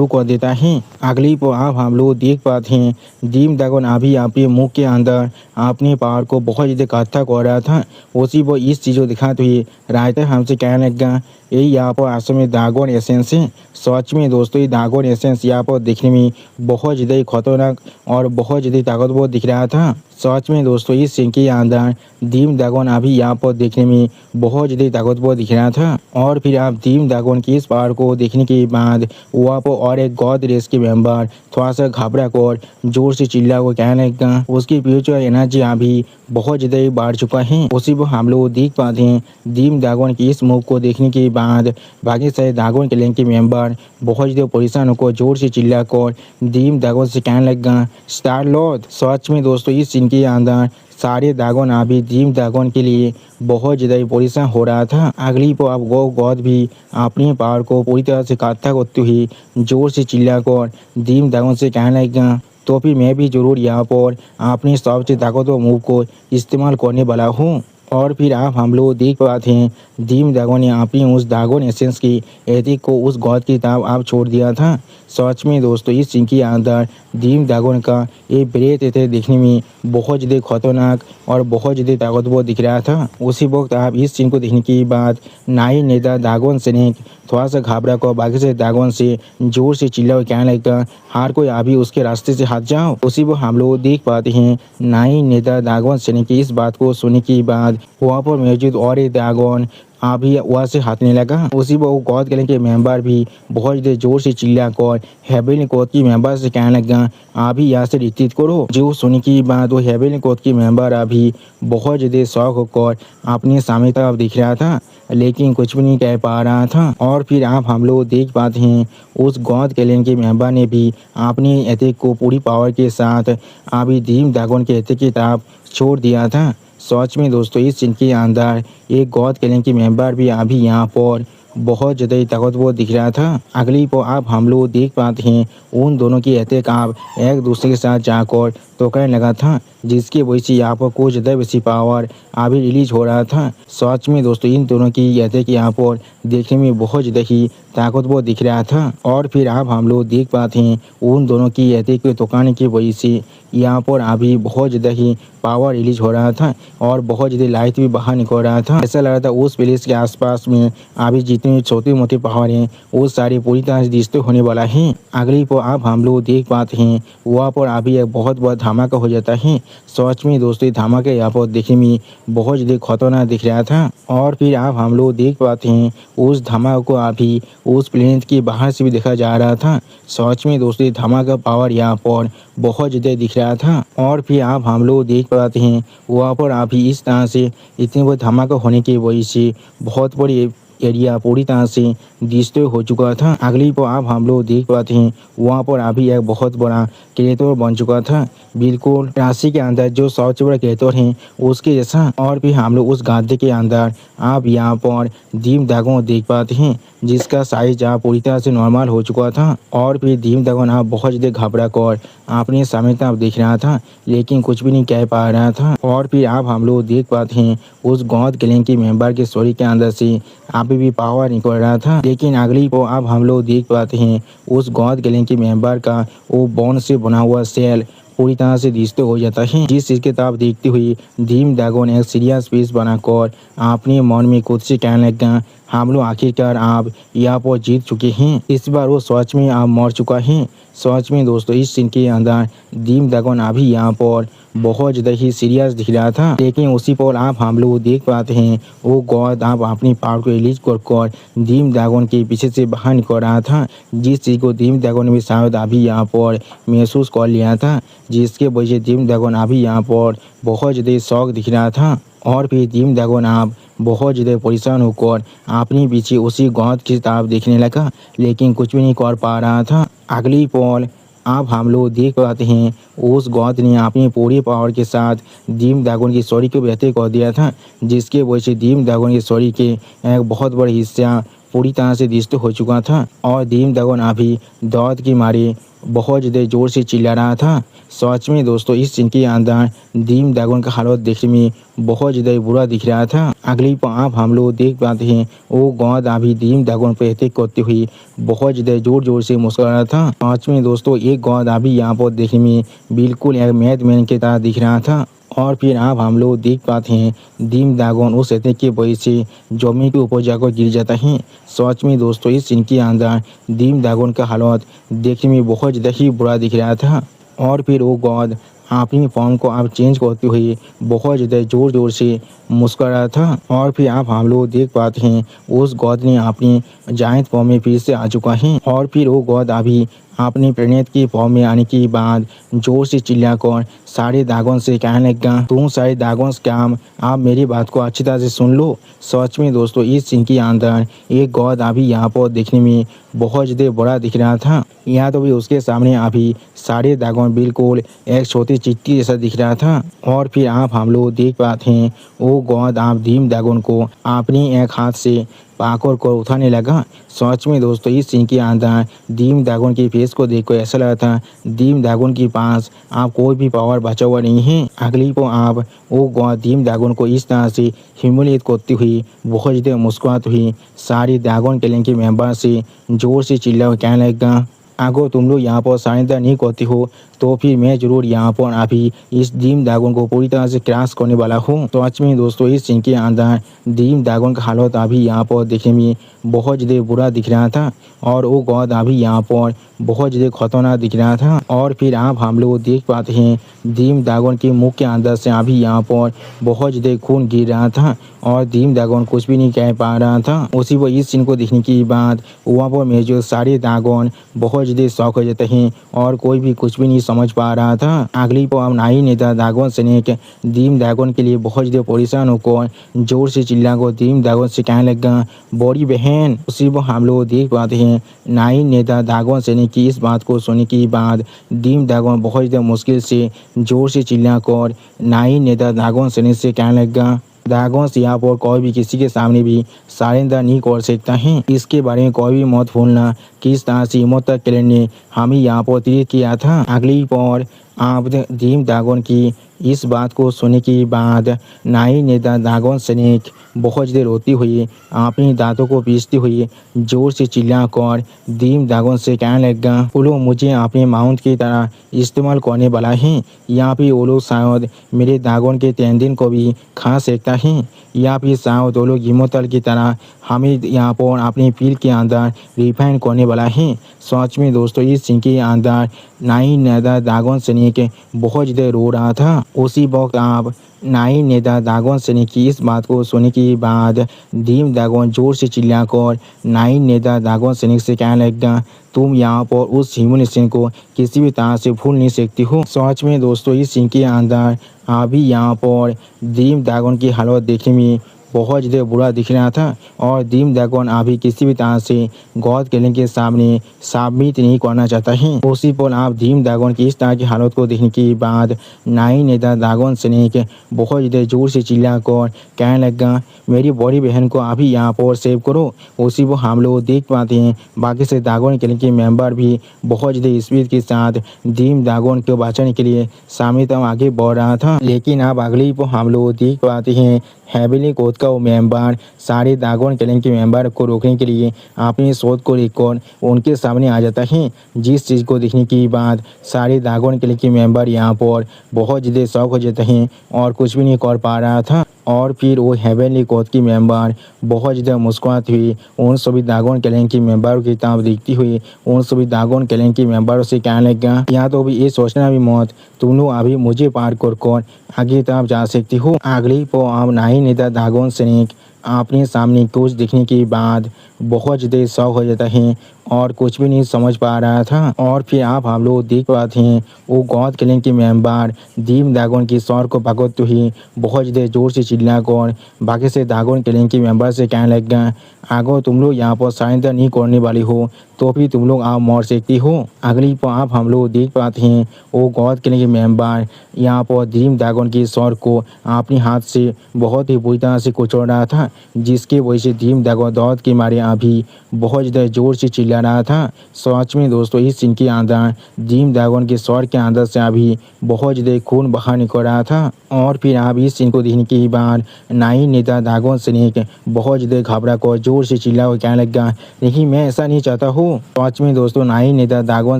कर देता है। अगली पर आप हम लोग देख पाते हैं डीम ड्रैगन अभी अपने मुख के अंदर अपने पावर को बहुत ज़्यादा इकट्ठा कर रहा था। उसी पर इस चीज़ को दिखाते हुए राइटर हमसे कहने लगा ये यहाँ पर असल में ड्रैगन एसेंस है। सच में दोस्तों ये ड्रैगन एसेंस यहाँ पर दिखने में बहुत ज़्यादा खतरनाक और बहुत ज़्यादा ताकतवर दिख रहा था। सच में दोस्तों इस सीन के अंदर डीम ड्रैगन अभी यहाँ पर देखने में बहुत ज़्यादा ताकतवर दिख रहा था। और फिर आप डीम ड्रैगन की इस पावर को देखने के बाद वहाँ पर और एक गॉड रेस के मेंबर थोड़ा सा घबरा कर जोर से चिल्ला को कहने लगा उसकी फ्यूचर एनर्जी अभी बहुत ज़्यादा बढ़ चुका है। उसी पर हम लोग देख पाते हैं डीम ड्रैगन की इस मूव को देखने के बाद बाकी सारे ड्रैगन क्लैन के मेंबर बहुत ज़्यादा परेशान होकर जोर से चिल्ला कर डीम ड्रैगन से कहने लगा स्टार लॉर्ड। सच में दोस्तों इस सीन के अंदर सारे ड्रैगन अभी डीम ड्रैगन के लिए बहुत ज़्यादा परेशान हो रहा था। अगली पर अब वो गॉड भी अपनी पावर को पूरी तरह से इकट्ठा करते हुए जोर से चिल्ला कर डीम ड्रैगन से कहने लगा तो फिर मैं भी ज़रूर यहाँ पर अपनी सबसे ताकतवर मूव को इस्तेमाल करने वाला हूँ। और फिर आप हम लोग देख पाते हैं डीम ड्रैगन ने अपनी उस ड्रैगन एसेंस की एथिक को उस गॉड की तरफ आप छोड़ दिया था। सच में दोस्तों इस सीन के अंदर डीम ड्रैगन का ये ब्रेथ थे देखने में बहुत ज़्यादा खतरनाक और बहुत ज़्यादा ताकतवर दिख रहा था। उसी वक्त आप इस सीन को देखने के बाद नाई नेता ड्रैगन स्नेक थोड़ा सा घबरा कर बाकी से ड्रैगन से जोर से चिल्ला कहने लगा हार कोई अभी उसके रास्ते से हट जाओ। उसी पर हम लोग देख पाते हैं नाई नेता ड्रैगन स्नेक की इस बात को सुनने के बाद वहाँ पर मौजूद और एक ड्रैगन अभी वहाँ से हटने लगा। उसी पर वो गॉड क्लैन के मेंबर भी बहुत ज़्यादा जोर से चिल्ला कर हेवनली कोड की मेंबर से कहने लगा अभी यहाँ से रिट्रीट करो। जो सुनने की बात वो हेवनली कोड की मेंबर अभी बहुत ज़्यादा शौक होकर अपने सामने तरफ दिख रहा था लेकिन कुछ भी नहीं कह पा रहा था। और फिर आप हम लोग देख पाते हैं उस गॉड क्लैन के मेंबर ने भी अपनी अटैक को पूरी पावर के साथ अभी डीम ड्रैगन के अटैक की तरफ छोड़ दिया था। सच में दोस्तों इस सीन के अंदर एक गॉड क्लैन की मेंबर भी अभी यहाँ पर बहुत ज़्यादा ताकतवर दिख रहा था। अगली पर आप हम लोग देख पाते हैं उन दोनों की अटैक आप एक दूसरे के साथ जाकर टकराने लगा था जिसकी वजह से यहाँ पर कुछ ज़्यादा बेसी पावर अभी रिलीज हो रहा था। सच में दोस्तों इन दोनों की अटैक यहाँ पर देखने में बहुत ज़्यादा ही ताकतवर दिख रहा था। और फिर आप हम लोग देख पाते हैं उन दोनों की अटैक को टकराने की वजह से यहाँ पर अभी बहुत ज़्यादा ही पावर रिलीज हो रहा था और बहुत ज़्यादा लाइट भी बाहर निकल रहा था। ऐसा लग रहा था उस प्लेस के आसपास में अभी जितने छोटे मोटे पहाड़ हैं वो सारे पूरी तरह से डिस्ट्रॉय होने वाला है। अगली पर आप हम लोग देख पाते हैं वहाँ पर अभी एक बहुत बड़ा धमाका हो जाता है। सच में दोस्तों धमाका यहाँ पर देखने में बहुत ज़्यादा खतरनाक दिख रहा था। और फिर आप हम लोग देख पाते हैं उस धमाके को अभी उस प्लेनेट के बाहर से भी देखा जा रहा था। सच में दोस्तों धमाका पावर यहाँ पर बहुत ज़्यादा दिख रहा था। और फिर आप हम लोग देख पाते हैं वहाँ पर अभी इस तरह से इतने बड़े धमाका होने की वजह से बहुत बड़ी एरिया पूरी तरह से डिस्ट्रॉय हो चुका था। अगली पर आप हम लोग देख पाते हैं वहाँ पर अभी एक बहुत बड़ा क्रेटर बन चुका था बिल्कुल राशि के अंदर जो सबसे बड़ा क्रेटर है उसके जैसा। और भी हम लोग उस गड्ढे के अंदर आप यहाँ पर डीम ड्रैगन देख पाते हैं जिसका साइज आप पूरी तरह से नॉर्मल हो चुका था। और फिर डीम ड्रैगन आप बहुत ज़्यादा घबरा कर अपने सामने तरफ देख रहा था लेकिन कुछ भी नहीं कह पा रहा था। और फिर आप हम लोग देख पाते हैं उस गॉड क्लैन के मेंबर के स्टोरी के अंदर से अभी भी पावर निकल रहा था। लेकिन अगली को अब हम लोग देख पाते हैं उस गॉड क्लैन के मेंबर का वो बोन से बना हुआ सेल पूरी तरह से डिस्ट्रॉय हो जाता है। जिस चीज़ के तरफ देखते हुए डीम ड्रैगन एक सीरियस पीस बनाकर अपने मन में खुद से कहने लगा हम लोग आखिरकार आप यहाँ पर जीत चुके हैं। इस बार वो सच में आप मर चुका है। सच में दोस्तों इस सीन के अंदर डीम ड्रैगन अभी यहाँ पर बहुत ज़्यादा ही सीरियस दिख रहा था। लेकिन उसी पर आप हम लोग देख पाते हैं वो गॉड आप अपनी पावर को रिलीज कर डीम ड्रैगन के पीछे से बाहर निकल रहा था जिस चीज़ को डीम ड्रैगन ने भी शायद अभी यहाँ पर महसूस कर लिया था जिसके वजह से डीम ड्रैगन अभी यहाँ पर बहुत ज़्यादा शौक दिख रहा था। और फिर डीम ड्रैगन आप बहुत ज़्यादा परेशान होकर अपने पीछे उसी गॉड की तरफ देखने लगा लेकिन कुछ भी नहीं कर पा रहा था। अगली पल आप हम लोग देख पाते हैं उस गॉड ने अपनी पूरी पावर के साथ डीम ड्रैगन की स्टोरी को बेहतर कर दिया था जिसके वजह से डीम ड्रैगन की स्टोरी के एक बहुत बड़ा हिस्सा पूरी तरह से डिस्ट्रॉय हो चुका था। और डीम ड्रैगन अभी दर्द के मारे बहुत ज़्यादा ज़ोर से चिल्ला रहा था। सच में दोस्तों इस सीन के अंदर दीम दागन का हालत देखने में बहुत ज़्यादा बुरा दिख रहा था। अगली आप हम लोग देख पाते हैं वो गौद अभी दीम दागन पर अटैक करते हुए बहुत ज़्यादा ज़ोर से मुस्कुरा रहा था। सच में दोस्तों एक गौद अभी यहाँ पर देखने में बिल्कुल एक मैडमैन की तरह दिख रहा था। और फिर आप हम लोग देख पाते हैं दीम दागन उस अटैक की वजह से जमीन के ऊपर जाकर गिर जाता है। सच में दोस्तों इस सीन के अंदर दीम दागन का हालत देखने में बहुत ज़्यादा ही बुरा दिख रहा था। और फिर वो गॉड अपनी फॉर्म को आप चेंज करते हुए बहुत ज़्यादा ज़ोर से मुस्कुरा रहा था। और फिर आप हम लोग देख पाते हैं उस गॉड ने अपनी जायंट फॉर्म में फिर से आ चुका है। और फिर वो गॉड अभी अपनी प्रेरणत की फॉर्म में आने के बाद जोर से चिल्लाकर सारे दागों से कहने लगा, तुम सारे दागों से काम आप मेरी बात को अच्छी तरह से सुन लो। सच में दोस्तों इस सीन के अंदर एक गॉड अभी यहाँ पर देखने में बहुत ज़्यादा बड़ा दिख रहा था। यहाँ तो भी उसके सामने अभी सारे दागों बिल्कुल एक छोटी चिट्ठी जैसा दिख रहा था। और फिर आप हम लोग देख पाते हैं वो गॉड आप दीम दागों को अपनी एक हाथ से पाकर को उठाने लगा। सच में दोस्तों इस सीन के अंदर दीम दागन की फेस को देखकर ऐसा लगा था दीम दागन के पास आप कोई भी पावर बचा हुआ नहीं है। अगली को आप वो दीम दागन को इस तरह से ह्यूमिलेट करती हुई बहुत ज़्यादा मुस्कुराती हुई सारी दागन क्लैन के मेंबर से जोर से चिल्ला कहने लगा, अगर तुम लोग यहाँ पर सरेंडर नहीं करते हो तो फिर मैं जरूर यहाँ पर अभी इस दीम दागन को पूरी तरह से क्रैश करने वाला हूँ। तो आज में दोस्तों इस सीन के अंदर दीम दागन का हालत अभी यहाँ पर देखने में बहुत ज़्यादा बुरा दिख रहा था। और वो गॉड अभी यहाँ पर बहुत ज़्यादा खतरनाक दिख रहा था। और फिर आप हम लोग देख पाते हैं दीम दागन के मुख के अंदर से अभी यहाँ पर बहुत ज़्यादा खून गिर रहा था और दीम दागन कुछ भी नहीं कह पा रहा था। उसी वो इस सीन को देखने के बाद वहाँ पर मेजर सारे दागन बहुत ज़्यादा शौक हो जाते हैं और कोई भी कुछ भी नहीं समझ पा रहा था। अगली पर अब नाई नेता दागन स्नेक दीम दागन के लिए बहुत ज़्यादा परेशान होकर जोर से चिल्लाकर दीम दागन से कहने लगा, बड़ी बहन। उसी पर हम लोग देख पाते हैं नाई नेता दागन स्नेक की इस बात को सुनने के बाद दीम दागन बहुत ज़्यादा मुश्किल से जोर से चिल्लाकर नाई नेता दागन स्नेक से कहने लगा, दागों से यहाँ पर कोई भी किसी के सामने भी सरेंडर नहीं कर सकता है। इसके बारे में कोई भी मत भूलना किस तरह से इमोटल क्लैन ने हमें यहाँ पर ट्रीट किया था। अगली पर आप दीम दागन की इस बात को सुनने के बाद नाई नेता दागन स्नेक बहुत ज़्यादा रोती हुई अपनी दांतों को पीसती हुई जोर से चिल्लाकर दीम दागन से कहने लगा, वो लोग मुझे अपने माउंट की तरह इस्तेमाल करने वाला है। यहाँ पे वो लोग शायद मेरे दागन के तेंदुन को भी खा सकता है या फिर शायद वो लोग इमोटल की तरह हमें यहाँ पर अपनी पील के अंदर रिफाइन करने वाला है। सच में दोस्तों इस सीन के अंदर नाई नेता दागन स्नेक बहुत ज़्यादा रो रहा था। उसी वक्त आप नाई नेता दागन स्नेक की इस बात को सुनने के बाद दीम दागन जोर से चिल्लाकर नाई नेता दागन स्नेक से कहने लगा, तुम यहाँ पर उस ह्यूमन को किसी भी तरह से भूल नहीं सकती हो। सच में दोस्तों इस सीन के अंदर अभी यहाँ पर दीम दागन की हालत देखने में बहुत ज़्यादा बुरा दिख रहा था और दीम दागन अभी किसी भी तरह से गॉड क्लैन के सामने सबमिट नहीं करना चाहता है। उसी पर आप दीम दागन की इस तरह की हालत को देखने के बाद नाई नेता दागन स्नेक बहुत ज़्यादा जोर से चिल्लाकर कहने लगा, मेरी बड़ी बहन को अभी यहाँ पर सेव करो। उसी पर हम लोग देख पाते हैं बाकी से दागन क्लैन के मेंबर भी बहुत ज़्यादा स्पीड के साथ दीम दागन को बचाने के लिए सामने तक आगे बढ़ रहा था। लेकिन अब अगली पर हम लोग देख पाते हैं हेवनली कोड का वो मेंबर सारे दागन क्लैन के मेंबर को रोकने के लिए अपनी सोच को लेकर उनके सामने आ जाता है। जिस चीज़ को देखने के बाद सारे दागन क्लैन के मेंबर यहाँ पर बहुत ज़्यादा शौक हो जाते हैं और कुछ भी नहीं कर पा रहा था। और फिर वो हेवनली कोड की मेंबर बहुत ज़्यादा मुस्कुराती हुई उन सभी दागन क्लैन के मेंबरों की तरफ देखती हुई उन सभी दागन क्लैन के मेंबरों से कहने लगा, यहाँ तो भी ये सोचना भी मत तुम लोग अभी मुझे पार कर आगे तरफ जा सकती हो। अगली को आप नाई नेता दागन स्नेक अपने सामने कुछ देखने के बाद बहुत ज़्यादा शौक हो जाता है और कुछ भी नहीं समझ पा रहा था। और फिर आप हम लोग देख पाते हैं वो गॉड क्लैन के मेंबर दीम दागन की सर को पकड़ते हुए बहुत ज़्यादा जोर से चिल्लाकर बाकी से दागन क्लैन के मेंबर से कहने लगा, अगर तुम लोग यहाँ पर सरेंडर नहीं करने वाली हो तो फिर तुम लोग आप मर सकती हो। अगली पर आप हम लोग देख पाते हैं वो गॉड क्लैन के मेंबर यहाँ पर दीम दागन की सर को अपने हाथ से बहुत ही बुरी तरह से कुचल रहा था जिसकी वजह से दीम दागन दर्द के मारे अभी बहुत ज़्यादा ज़ोर से चिल्ला रहा था। सच में दोस्तों इस सीन के अंदर जिम ड्रैगन के सर के अंदर से अभी बहुत ज़्यादा खून बाहर निकल रहा था। और फिर आप इस सीन को देखने के बाद नाई नेता ड्रैगन स्नेक बहुत ज़्यादा घबरा कर जोर से चिल्ला कर कहने लगा, नहीं मैं ऐसा नहीं चाहता हूँ। सच में दोस्तों नाई नेता ड्रैगन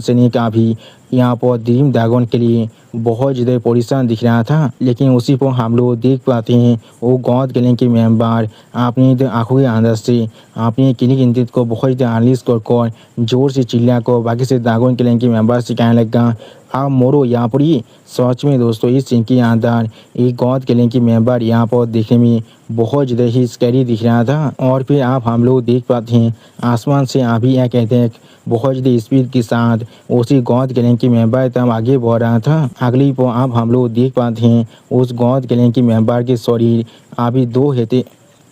स्नेक अभी यहाँ पर ड्रीम ड्रैगन के लिए बहुत ज़्यादा परेशान दिख रहा था। लेकिन उसी पर हम लोग देख पाते हैं वो गॉड गैंग के मेंबर अपनी आंखों के अंदर से अपने क्लिनिक इंटेंट को बहुत ज़्यादा अनलिस्ट कर जोर से चिल्ला कर बाकी से ड्रैगन गैंग के मेंबर से कहने लगा, आप मोरो यहाँ पर ही। सच में दोस्तों इस सीन के अंदर एक गॉड गैंग की मेंबर यहाँ पर देखने में बहुत ज़्यादा ही स्कैरी दिख रहा था। और फिर आप हम लोग देख पाते हैं आसमान से अभी यह कहते हैं बहुत ज़्यादा स्पीड के साथ उसी गॉड गैंग की मेंबर तब आगे बढ़ रहा था। अगली पर आप हम लोग देख पाते हैं उस गॉड गैंग की मेंबर के शरीर अभी दो हेते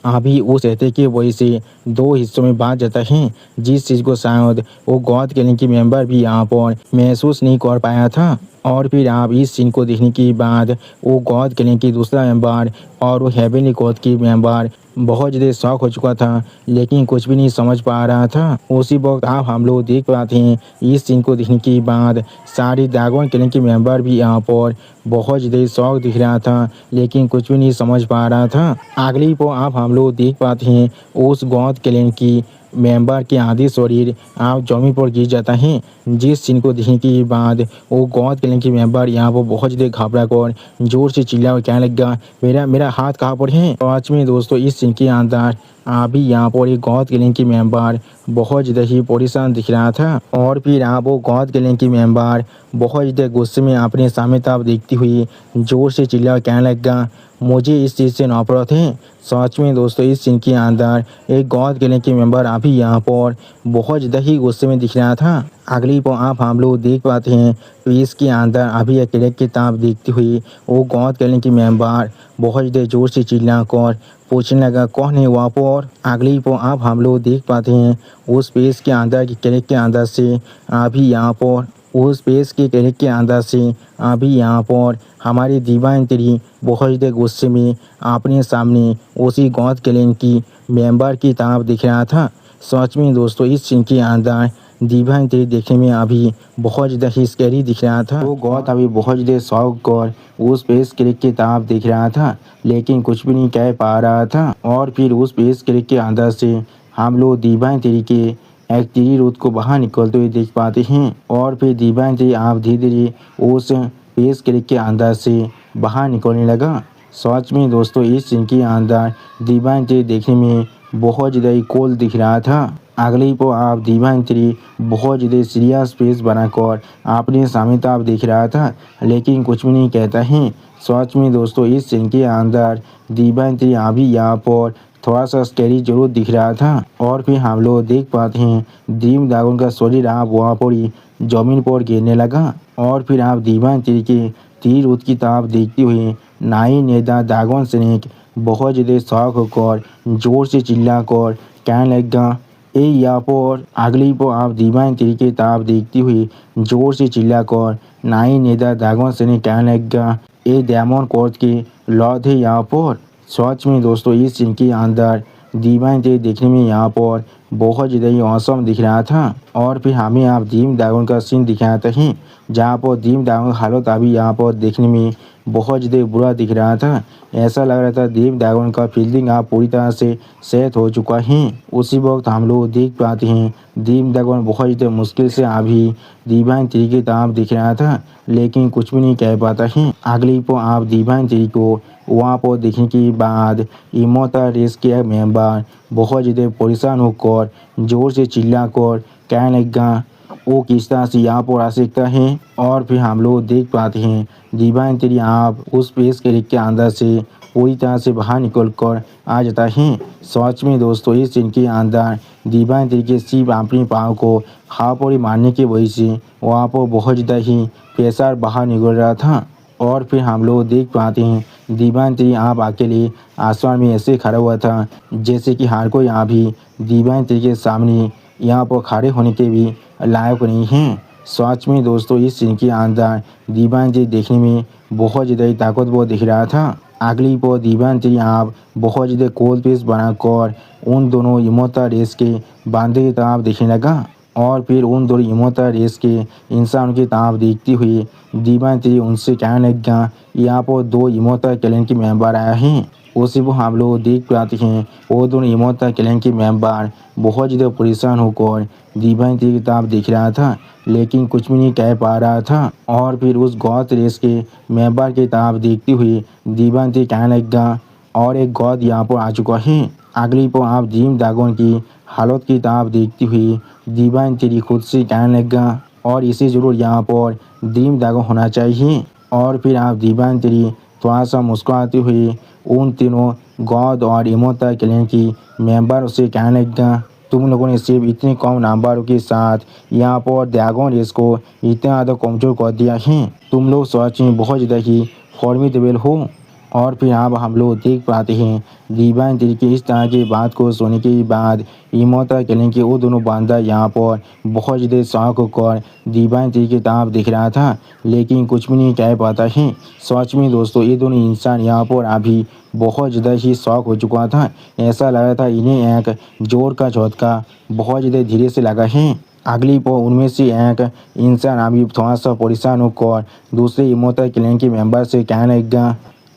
अभी उस रहते की वजह से दो हिस्सों में बांट जाता है, जिस चीज़ को शायद वो गॉड गैंग की मेंबर भी यहाँ पर महसूस नहीं कर पाया था। और फिर आप इस सीन को देखने के बाद वो गॉड गैंग की दूसरा मेंबर और वो हेवनली गॉड की मेंबर बहुत ज़्यादा शौक हो चुका था, लेकिन कुछ भी नहीं समझ पा रहा था। उसी वक्त आप हम लोग देख पाते हैं इस सीन को देखने के बाद सारी ड्रैगन गैंग के मेंबर भी यहाँ पर बहुत ज़्यादा शौक दिख रहा था, लेकिन कुछ भी नहीं समझ पा रहा था। अगली पर आप हम लोग देख पाते हैं उस गॉड गैंग की मेंबर के आधे शरीर आप जमीन पर गिर जाता है, जिस सीन को देखने के बाद वो गॉड गैंग की मेंबर यहाँ पर बहुत ज़्यादा घबरा कर जोर से चिल्ला कर कहने लगा, मेरा मेरा हाथ कहाँ पर है। आज में दोस्तों इस सीन के अंदर अभी यहाँ पर एक गॉड गैंग की मेंबर बहुत ज़्यादा ही परेशान दिख रहा था। और फिर आप वो गॉड गैंग की मेंबर बहुत ज़्यादा गुस्से में अपने सामने ताब देखती हुई जोर से चिल्ला कहने लगा, मुझे इस चीज़ से नफरत है। सच में दोस्तों इस सीन के अंदर एक गॉड गैंग की मेंबर अभी यहाँ पर बहुत ज़्यादा ही गुस्से में दिख रहा था। अगली पर आप हम लोग देख पाते हैं तो इसके अंदर अभी अकेले की ताब देखती हुई वो गॉड गैंग की मेंबर बहुत ज़्यादा जोर से चिल्ला कर पूछने लगा, कौन है वहाँ पर। अगली पर आप हम लोग देख पाते हैं उस पेज के अंदर की क्लिक के अंदर से अभी यहाँ पर उस पेज के क्लिक के अंदर से अभी यहाँ पर हमारी दीवान तेरी बहुत ज़्यादा गुस्से में अपने सामने उसी गॉड गैंग की मेंबर की ताब दिख रहा था। सच में दोस्तों इस सीन के अंदर दीवान तेरी देखने में अभी बहुत ज़्यादा ही स्कैरी दिख रहा था। वो गॉड अभी बहुत ज़्यादा शौक कर उस पेज क्लिक की ताब दिख रहा था, लेकिन कुछ भी नहीं कह पा रहा था। और फिर उस पेज क्लिक के अंदर से हम लोग दीवान तेरी के एक तेरी रूट को बाहर निकलते हुए देख पाते हैं। और फिर दीवान तेरी आप धीरे धीरे उस पेज क्लिक के अंदर से बाहर निकलने लगा। सच में दोस्तों इस सीन के अंदर दीवान तेरी देखने में बहुत ज़्यादा ही कूल दिख रहा था। अगली पर आप दीवान तेरी बहुत ज़्यादा सीरियस फेस बनाकर अपने सामने ताब देख रहा था, लेकिन कुछ भी नहीं कहता है। सच में दोस्तों इस सीन के अंदर दीवान तेरी अभी यहाँ पर थोड़ा सा स्कैरी जरूर दिख रहा था। और फिर हम लोग देख पाते हैं ड्रीम ड्रैगन का शरीर आप वहाँ पर ही जमीन पर गिरने लगा। और फिर आप दीवान तेरी के तीर उत की ताब देखते हुए नाई नेता ड्रैगन स्नेक बहुत ज़्यादा शौक होकर जोर से चिल्ला कर कहने लगा, ए यहाँ पर। अगली पर आप दीवान तेरी के ताब देखती हुई जोर से चिल्ला कर नाई नेता ड्रैगन स्नेक कहने लगा, ए डायमंड कोर्ट के लॉर्ड है यहाँ पर। सच में दोस्तों इस सीन के अंदर दीवान तेरी देखने में यहाँ पर बहुत ज़्यादा ही औसम दिख रहा था। और फिर हमें आप ड्रीम ड्रैगन का सीन दिखाते हैं, जहाँ पर ड्रीम ड्रैगन का हालत अभी यहाँ पर देखने में बहुत ज़्यादा बुरा दिख रहा था। ऐसा लग रहा था ड्रीम ड्रैगन का फील्डिंग आप पूरी तरह से सेट हो चुका है। उसी वक्त हम लोग देख पाते हैं ड्रीम ड्रैगन बहुत ज़्यादा मुश्किल से अभी दीवान तेरी की तरफ दिख रहा था, लेकिन कुछ भी नहीं कह पाता है। अगली पर आप दीवान तेरी को वहाँ पर देखने के बाद इमोटल रेस के मेंबर बहुत ज़्यादा परेशान होकर जोर से चिल्ला कर कहने लगा, वो किस तरह से यहाँ पर आ सकता है। और फिर हम लोग देख पाते हैं दीवान तेरी आप उस पेज के अंदर से पूरी तरह से बाहर निकल कर आ जाता है। सच में दोस्तों इस सीन के अंदर दीवान तेरी के सिर्फ अपने पाँव को हवा पर मारने की वजह से वहाँ पर बहुत ज़्यादा ही प्रेशर बाहर निकल रहा था। और फिर हम लोग देख पाते हैं दीवान तेरी आप अकेले आसमान में ऐसे खड़ा हुआ था जैसे कि हर कोई यहाँ भी दीवान तेरी के सामने यहाँ पर खड़े होने के भी लायक नहीं हैं। सच में दोस्तों इस सीन के अंदर दीवान तेरी देखने में बहुत ज़्यादा ही ताकतवर दिख रहा था। अगली पर दिव्यांती आप बहुत ज़्यादा कोल पीस बनाकर उन दोनों इमोता रेस के बांधे की तरफ देखने लगा और फिर उन दोनों इमोता रेस के इंसान की तरफ देखती हुई दिव्यांती उनसे कहने लगा, यहाँ पर दो इमोता क्लैन के मेंबर आए हैं। उसी को हम लोग देख पाते हैं वो दोनों इमोता क्लैन के मेंबर बहुत ज़्यादा परेशान होकर दिव्यांती की तरफ देख रहा था, लेकिन कुछ भी नहीं कह पा रहा था। और फिर उस गौत रेस के मेंबर की तरफ देखती हुई दिव्यांती कहने लगा, और एक गौद यहाँ पर आ चुका है। अगली पर आप ड्रीम ड्रैगन की हालत की तरफ देखती हुई दिव्यांती खुद से कहने लगा, और इसे जरूर यहाँ पर ड्रीम ड्रैगन होना चाहिए। और फिर आप दिव्यांती थोड़ा सा मुस्कुराते हुए उन तीनों गॉड और इमोता क्लैन की मेंबर से कहने लगा, तुम लोगों ने सिर्फ इतने कम नंबरों के साथ यहाँ पर ड्रैगन रेस को इतना ज़्यादा कमजोर कर दिया है। तुम लोग सच में बहुत ज़्यादा ही फॉर्मिडेबल हो। और फिर अब हम लोग देख पाते हैं दिव्यांती की इस तरह की बात को सुनने के बाद इमोता क्लैन के वो दोनों बंदा यहाँ पर बहुत ज़्यादा शौक होकर दिव्यांती की तरफ दिख रहा था, लेकिन कुछ भी नहीं कह पाता है। सच में दोस्तों ये दोनों इंसान यहाँ पर अभी बहुत ज़्यादा ही शौक हो चुका था। ऐसा लग रहा था इन्हें एक जोर का झटका बहुत ज़्यादा धीरे से लगा है। अगली पर उनमें से एक इंसान अभी थोड़ा सा परेशान होकर दूसरे इमोता क्लैन के मेंबर से कहने लगा,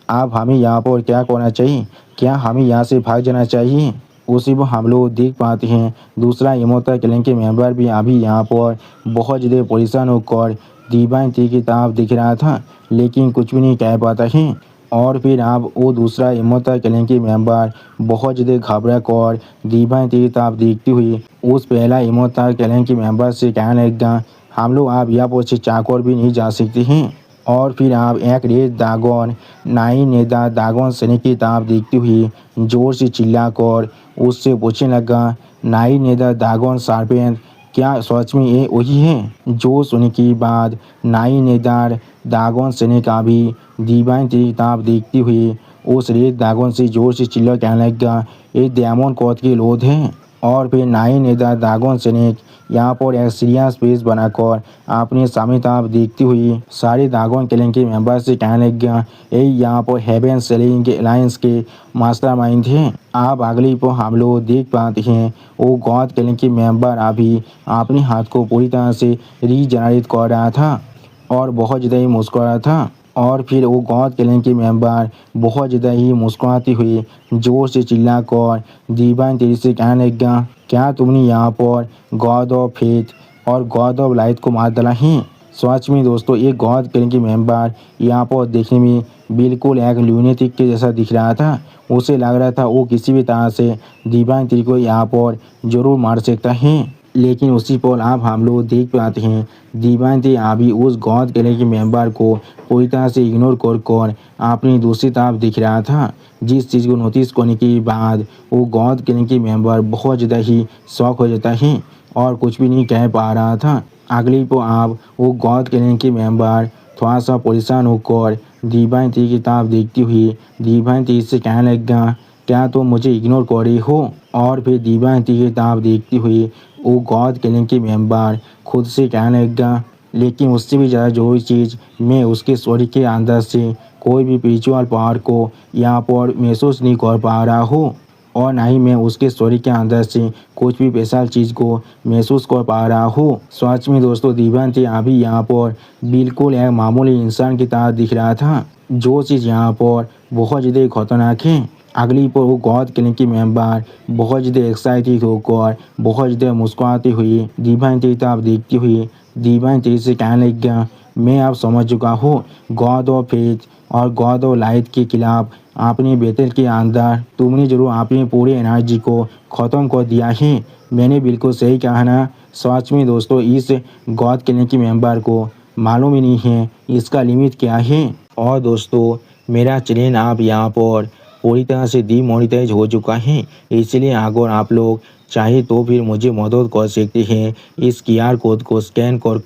अब हमें यहाँ पर क्या करना चाहिए, क्या हमें यहाँ से भाग जाना चाहिए। उसी पर हम लोग देख पाते हैं दूसरा इमोता क्लैन के मेंबर भी अभी यहाँ पर बहुत ज़्यादा परेशान होकर दिव्यांती की तरफ दिख रहा था, लेकिन कुछ भी नहीं कह पाता है। और फिर अब वो दूसरा इमोता क्लैन के मेंबर बहुत ज़्यादा घबरा कर दिव्यांती की तरफ देखती हुई उस पहला इमोता क्लैन के मेंबर से कहने लगा, हम लोग आप यहाँ पर से चाकर भी नहीं जा सकते हैं। और फिर आप एक रेड ड्रैगन नाई नेदा ड्रैगन सैनिक की तरफ देखती हुई जोर से चिल्लाकर उससे पूछने लगा, नाई नेदा ड्रैगन सार्पेंट, क्या सच में ये वही है। जो सुनने के बाद नाई नेदार ड्रैगन सैनिक का भी दिव्यांती की तरफ देखती हुई उस रेड ड्रैगन से जोर से चिल्ला कहने लगा, ये डेमन कोड के लोग हैं। और फिर नाई नेदा ड्रैगन सैनिक यहाँ पर एक सीरियस फेस बनाकर अपने सामने तरफ देखती हुई सारे ड्रैगन क्लैन के मेंबर से कहने लग गया, यही यहाँ पर हेवन सेलिंग के अलायंस के मास्टरमाइंड हैं। आप अगली पर हम लोग देख पाते हैं वो गॉड क्लैन के मेंबर अभी अपने हाथ को पूरी तरह से रीजनरेट कर रहा था और बहुत ज़्यादा ही मुस्कुरा था। और फिर वो गॉड क्लैन के मेंबर बहुत ज़्यादा ही मुस्कुराती हुई जोर से चिल्लाकर दिव्यांती से कहने लगा, क्या तुमने यहाँ पर गॉड ऑफ फेथ और गॉड ऑफ लाइट को मार डाला है। सच में दोस्तों ये गॉड क्लैन के मेंबर यहाँ पर देखने में बिल्कुल एक ल्यूनेटिक के जैसा दिख रहा था। उसे लग रहा था वो किसी भी तरह से दिव्यांती को यहाँ पर जरूर मार सकता है। लेकिन उसी पर आप हम लोग देख पाते हैं दिव्यांती अभी उस गॉड क्लैन के मेंबर को पूरी तरह से इग्नोर कर अपनी दूसरी तरफ दिख रहा था। जिस चीज़ को नोटिस करने के बाद वो गॉड क्लैन के मेंबर बहुत ज़्यादा ही शॉक हो जाता है और कुछ भी नहीं कह पा रहा था। अगली को आप वो गॉड क्लैन के मेंबर थोड़ा सा परेशान होकर दिव्यांती की तरफ देखती हुई दिव्यांती से कहने लगा, क्या तुम मुझे इग्नोर कर रही हो। और फिर दिव्यांती की तरफ देखती हुई वो गॉड क्लैन के मेंबर खुद से कहने लगा, लेकिन उससे भी ज़्यादा जरूरी चीज़ मैं उसके शरीर के अंदर से कोई भी स्पिरिचुअल पावर को यहाँ पर महसूस नहीं कर पा रहा हूँ और ना ही मैं उसके शरीर के अंदर से कुछ भी स्पेशल चीज़ को महसूस कर पा रहा हूँ। सच में दोस्तों दिव्यांती अभी यहाँ पर बिल्कुल एक मामूली इंसान की तरह दिख रहा था। जो चीज़ यहाँ पर बहुत ज़्यादा खतरनाक है। अगली पर वो गॉड क्लैन की मेंबर बहुत ज़्यादा एक्साइटेड होकर बहुत ज़्यादा मुस्कुराती हुई दिव्यांती की तरफ देखती हुई दिव्यांती से कहने लग गया, मैं अब समझ चुका हूँ गॉड ऑफ फेथ और गॉड ऑफ लाइट के खिलाफ अपने बैटल के अंदर तुमने जरूर अपनी पूरी एनर्जी को ख़त्म कर दिया है। मैंने बिल्कुल सही कहा ना। सच में दोस्तों इस गॉड क्लैन के मेंबर को मालूम ही नहीं है इसका लिमिट क्या है। और दोस्तों मेरा चैनल आप यहाँ पर पूरी तरह से डीमोनेटाइज हो चुका है, इसलिए अगर आप लोग चाहे तो फिर मुझे मदद कर सकते हैं इस QR कोड को स्कैन कर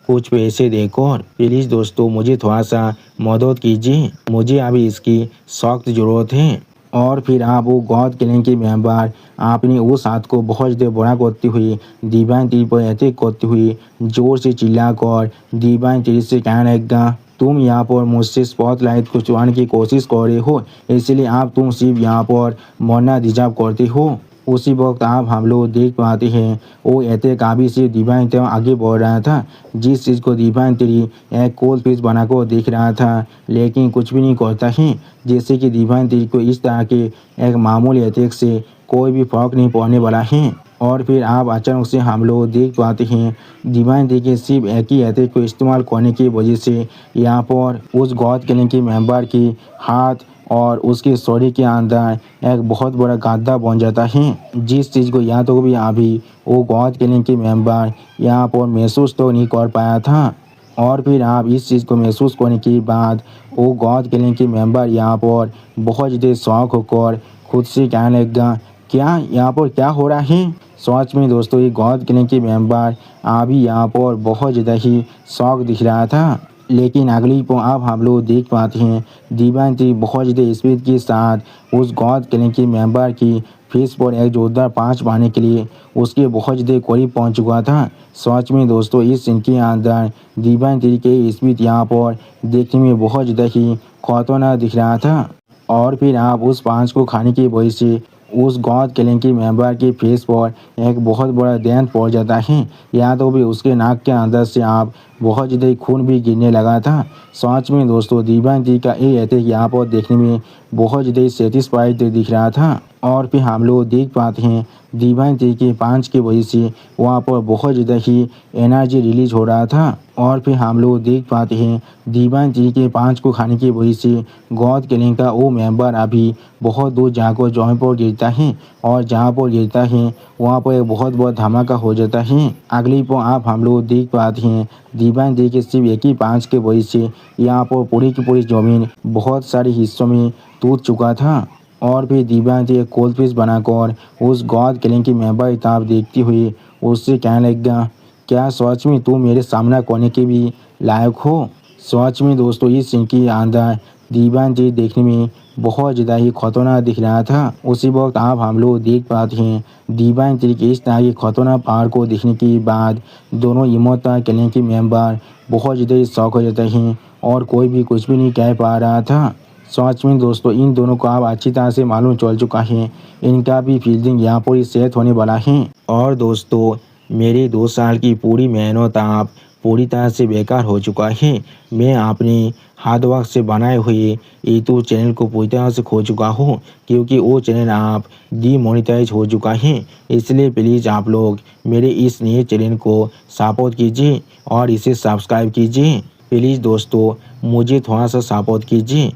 कुछ पैसे देकर। प्लीज़ दोस्तों मुझे थोड़ा सा मदद कीजिए, मुझे अभी इसकी सख्त ज़रूरत है। और फिर आप वो गॉड क्लैन के मेंबर आपने उस हाथ को बहुत देर बड़ा करते हुए डिवाइन टीवी पर अटैक करते हुए जोर से चिल्लाकर डिवाइन टीवी से कहने लगा, तुम यहाँ पर मुझसे स्पॉटलाइट को चुराने की कोशिश कर रहे हो, इसलिए आप तुम सिर्फ यहाँ पर मरना डिजर्व करते हो। उसी वक्त आप हम लोग देख पाते हैं वो अटैक अभी से डिवाइन टीवी आगे बढ़ रहा था, जिस चीज़ को डिवाइन टीवी एक कोल्ड फिश बनाकर देख रहा था, लेकिन कुछ भी नहीं करता है। जैसे कि डिवाइन टीवी को इस तरह के एक मामूली अटैक से कोई भी फर्क नहीं पड़ने वाला है। और फिर आप अचानक से हम लोग देख पाते हैं डिवाइन टी के सिर्फ एक ही अटैक को इस्तेमाल करने की वजह से यहाँ पर उस गॉड क्लैन के मेंबर की हाथ और उसके शरीर के अंदर एक बहुत बड़ा गड्ढा बन जाता है, जिस चीज़ को यहाँ तो भी अभी वो गॉड क्लैन के मेंबर यहाँ पर महसूस तो नहीं कर पाया था। और फिर आप इस चीज़ को महसूस करने के बाद वो गॉड क्लैन के मेंबर यहाँ पर बहुत ज़्यादा शौक होकर खुद से कहने लगा, क्या यहाँ पर क्या हो रहा है। सच में दोस्तों ये गॉड क्लैन के मेंबर अभी यहाँ पर बहुत ज़्यादा ही शौक दिख रहा था। लेकिन अगली को अब हम लोग देख पाते हैं डिवाइन टी बहुत ज़्यादा स्पीड के साथ उस गॉड क्लैन के मेंबर की फेस पर एक जोरदार पाँच मारने के लिए उसके बहुत ज़्यादा करीब पहुंच चुका था। सच में दोस्तों इस सीन के अंदर डिवाइन टी के स्पीड यहाँ पर देखने में बहुत ज़्यादा ही खतरनाक दिख रहा था। और फिर आप उस पाँच को खाने की वजह से उस गॉड क्लैन के मेंबर के फेस पर एक बहुत बड़ा डेंट पड़ जाता है, या तो भी उसके नाक के अंदर से आप बहुत ज़्यादा खून भी गिरने लगा था। सच में दोस्तों डिवाइन टी का ये अटैक यहाँ पर देखने में बहुत ज़्यादा सेटिस्फाइड दिख रहा था। और फिर हम लोग देख पाते हैं डिवाइन टी के पाँच की वजह से वहाँ पर बहुत ज़्यादा ही एनर्जी रिलीज हो रहा था। और फिर हम लोग देख पाते हैं डिवाइन टी के पाँच को खाने की वजह से गॉड क्लैन का वो मेंबर अभी बहुत दूर जाकर जमीन पर गिरता है, और जहाँ पर गिरता है वहाँ पर एक बहुत बड़ा धमाका हो जाता है। अगली पर आप हम लोग देख पाते हैं डिवाइन टी के सिर्फ एक ही पाँच के वजह से यहाँ पर पूरी की पूरी ज़मीन बहुत सारे हिस्सों में टूट चुका था। और फिर डिवाइन टी एक कोल्ड फिश बनाकर उस गॉड क्लैन की मेंबर किताब देखती हुई उससे कहने लगा, क्या सच में तुम मेरे सामना करने के भी लायक हो। सच में दोस्तों इस सीन के अंदर डिवाइन टी देखने में बहुत ज़्यादा ही खतरनाक दिख रहा था। उसी वक्त आप हम लोग देख पाते हैं डिवाइन टी के इस तरह की खतरनाक पावर को देखने के बाद दोनों इमोर्टल क्लैन के मेंबर बहुत ज़्यादा शौक हो जाते हैं और कोई भी कुछ भी नहीं कह पा रहा था। सच में दोस्तों इन दोनों को अब अच्छी तरह से मालूम चल चुका है इनका भी फील्डिंग यहाँ पर ही सेट होने वाला है। और दोस्तों मेरे 2 साल की पूरी मेहनत आप पूरी तरह से बेकार हो चुका है। मैं अपने हार्ड वर्क से बनाए हुए यूट्यूब चैनल को पूरी तरह से खो चुका हूँ, क्योंकि वो चैनल आप डीमोनेटाइज हो चुका है। इसलिए प्लीज़ आप लोग मेरे इस नए चैनल को सपोर्ट कीजिए और इसे सब्सक्राइब कीजिए। प्लीज़ दोस्तों मुझे थोड़ा सा सपोर्ट कीजिए।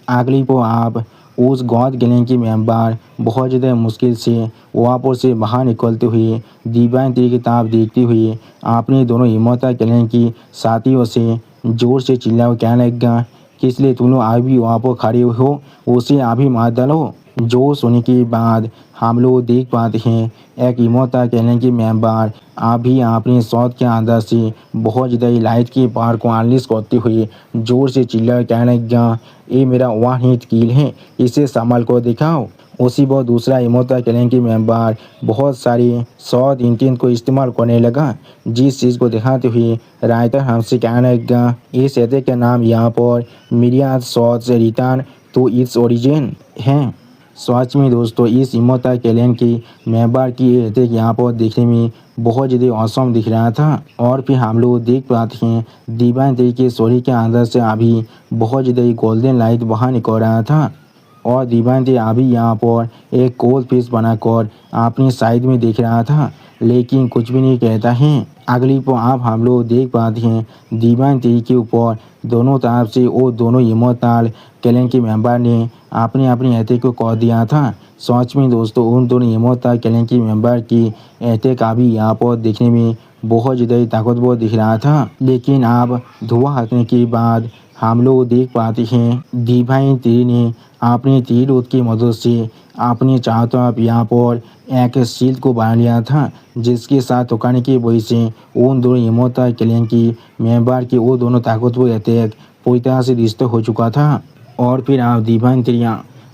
अगली को आप उस गॉड क्लैन की मेंबर बहुत ज़्यादा मुश्किल से वहाँ पर से बाहर निकलते हुए डिवाइन टी की किताब देखते हुए आपने दोनों इमोर्टल क्लैन की साथियों से जोर से चिल्ला कहने लगा कि इसलिए तुम लोग अभी वहाँ पर खड़े हो, उसे अभी मार डालो। जो सुनने के बाद हम लोग देख पाते हैं एक इमोर्टल क्लैन की मेंबर अभी अपने शॉट के अंदर से बहुत ज़्यादा लाइट की पावर को अनलीश करते हुए जोर से चिल्ला कहने लगा, ये मेरा वन हिट किल है, इसे संभाल कर दिखाओ। उसी पर दूसरा इमोर्टल क्लैन की मेंबर बहुत सारी शॉट इंटेंट को इस्तेमाल करने लगा, जिस चीज़ को दिखाते हुए राइटर हमसे कहने लगा, इस अटैक का नाम यहाँ पर million shots return to its origin है। सच में दोस्तों इस इमोर्टल क्लैन की मेंबर की ये अटैक यहाँ पर देखने में बहुत ज़्यादा औसम दिख रहा था। और फिर हम लोग देख पाते हैं डिवाइन टी के शरीर के अंदर से अभी बहुत ज़्यादा गोल्डन लाइट बाहर निकल रहा था, और डिवाइन टी अभी यहाँ पर एक कोल्ड फिश बनाकर अपनी साइड में देख रहा था, लेकिन कुछ भी नहीं कहता है। अगली पर आप हम लोग देख पाते हैं डिवाइन टी के ऊपर दोनों तरफ से वो दोनों इमोर्टल क्लैन के मेंबर ने अपने अपने अटैक को कर दिया था। सच में दोस्तों उन दोनों इमोर्टल क्लैन की मेंबर की अटैक अभी यहाँ पर देखने में बहुत ज़्यादा ताकतवर दिख रहा था। लेकिन अब धुआं हटने के बाद हम लोग देख पाते हैं डिवाइन टी ने अपने तीर रोध की मदद से अपने चारों तरफ यहाँ पर एक शील्ड को बना लिया था, जिसके साथ टकराने की वजह से उन दोनों इमोर्टल क्लैन की मेंबर की वो दोनों ताकतवर अटैक पूरी तरह से डिस्ट्रॉय हो चुका था। और फिर आप डिवाइन टी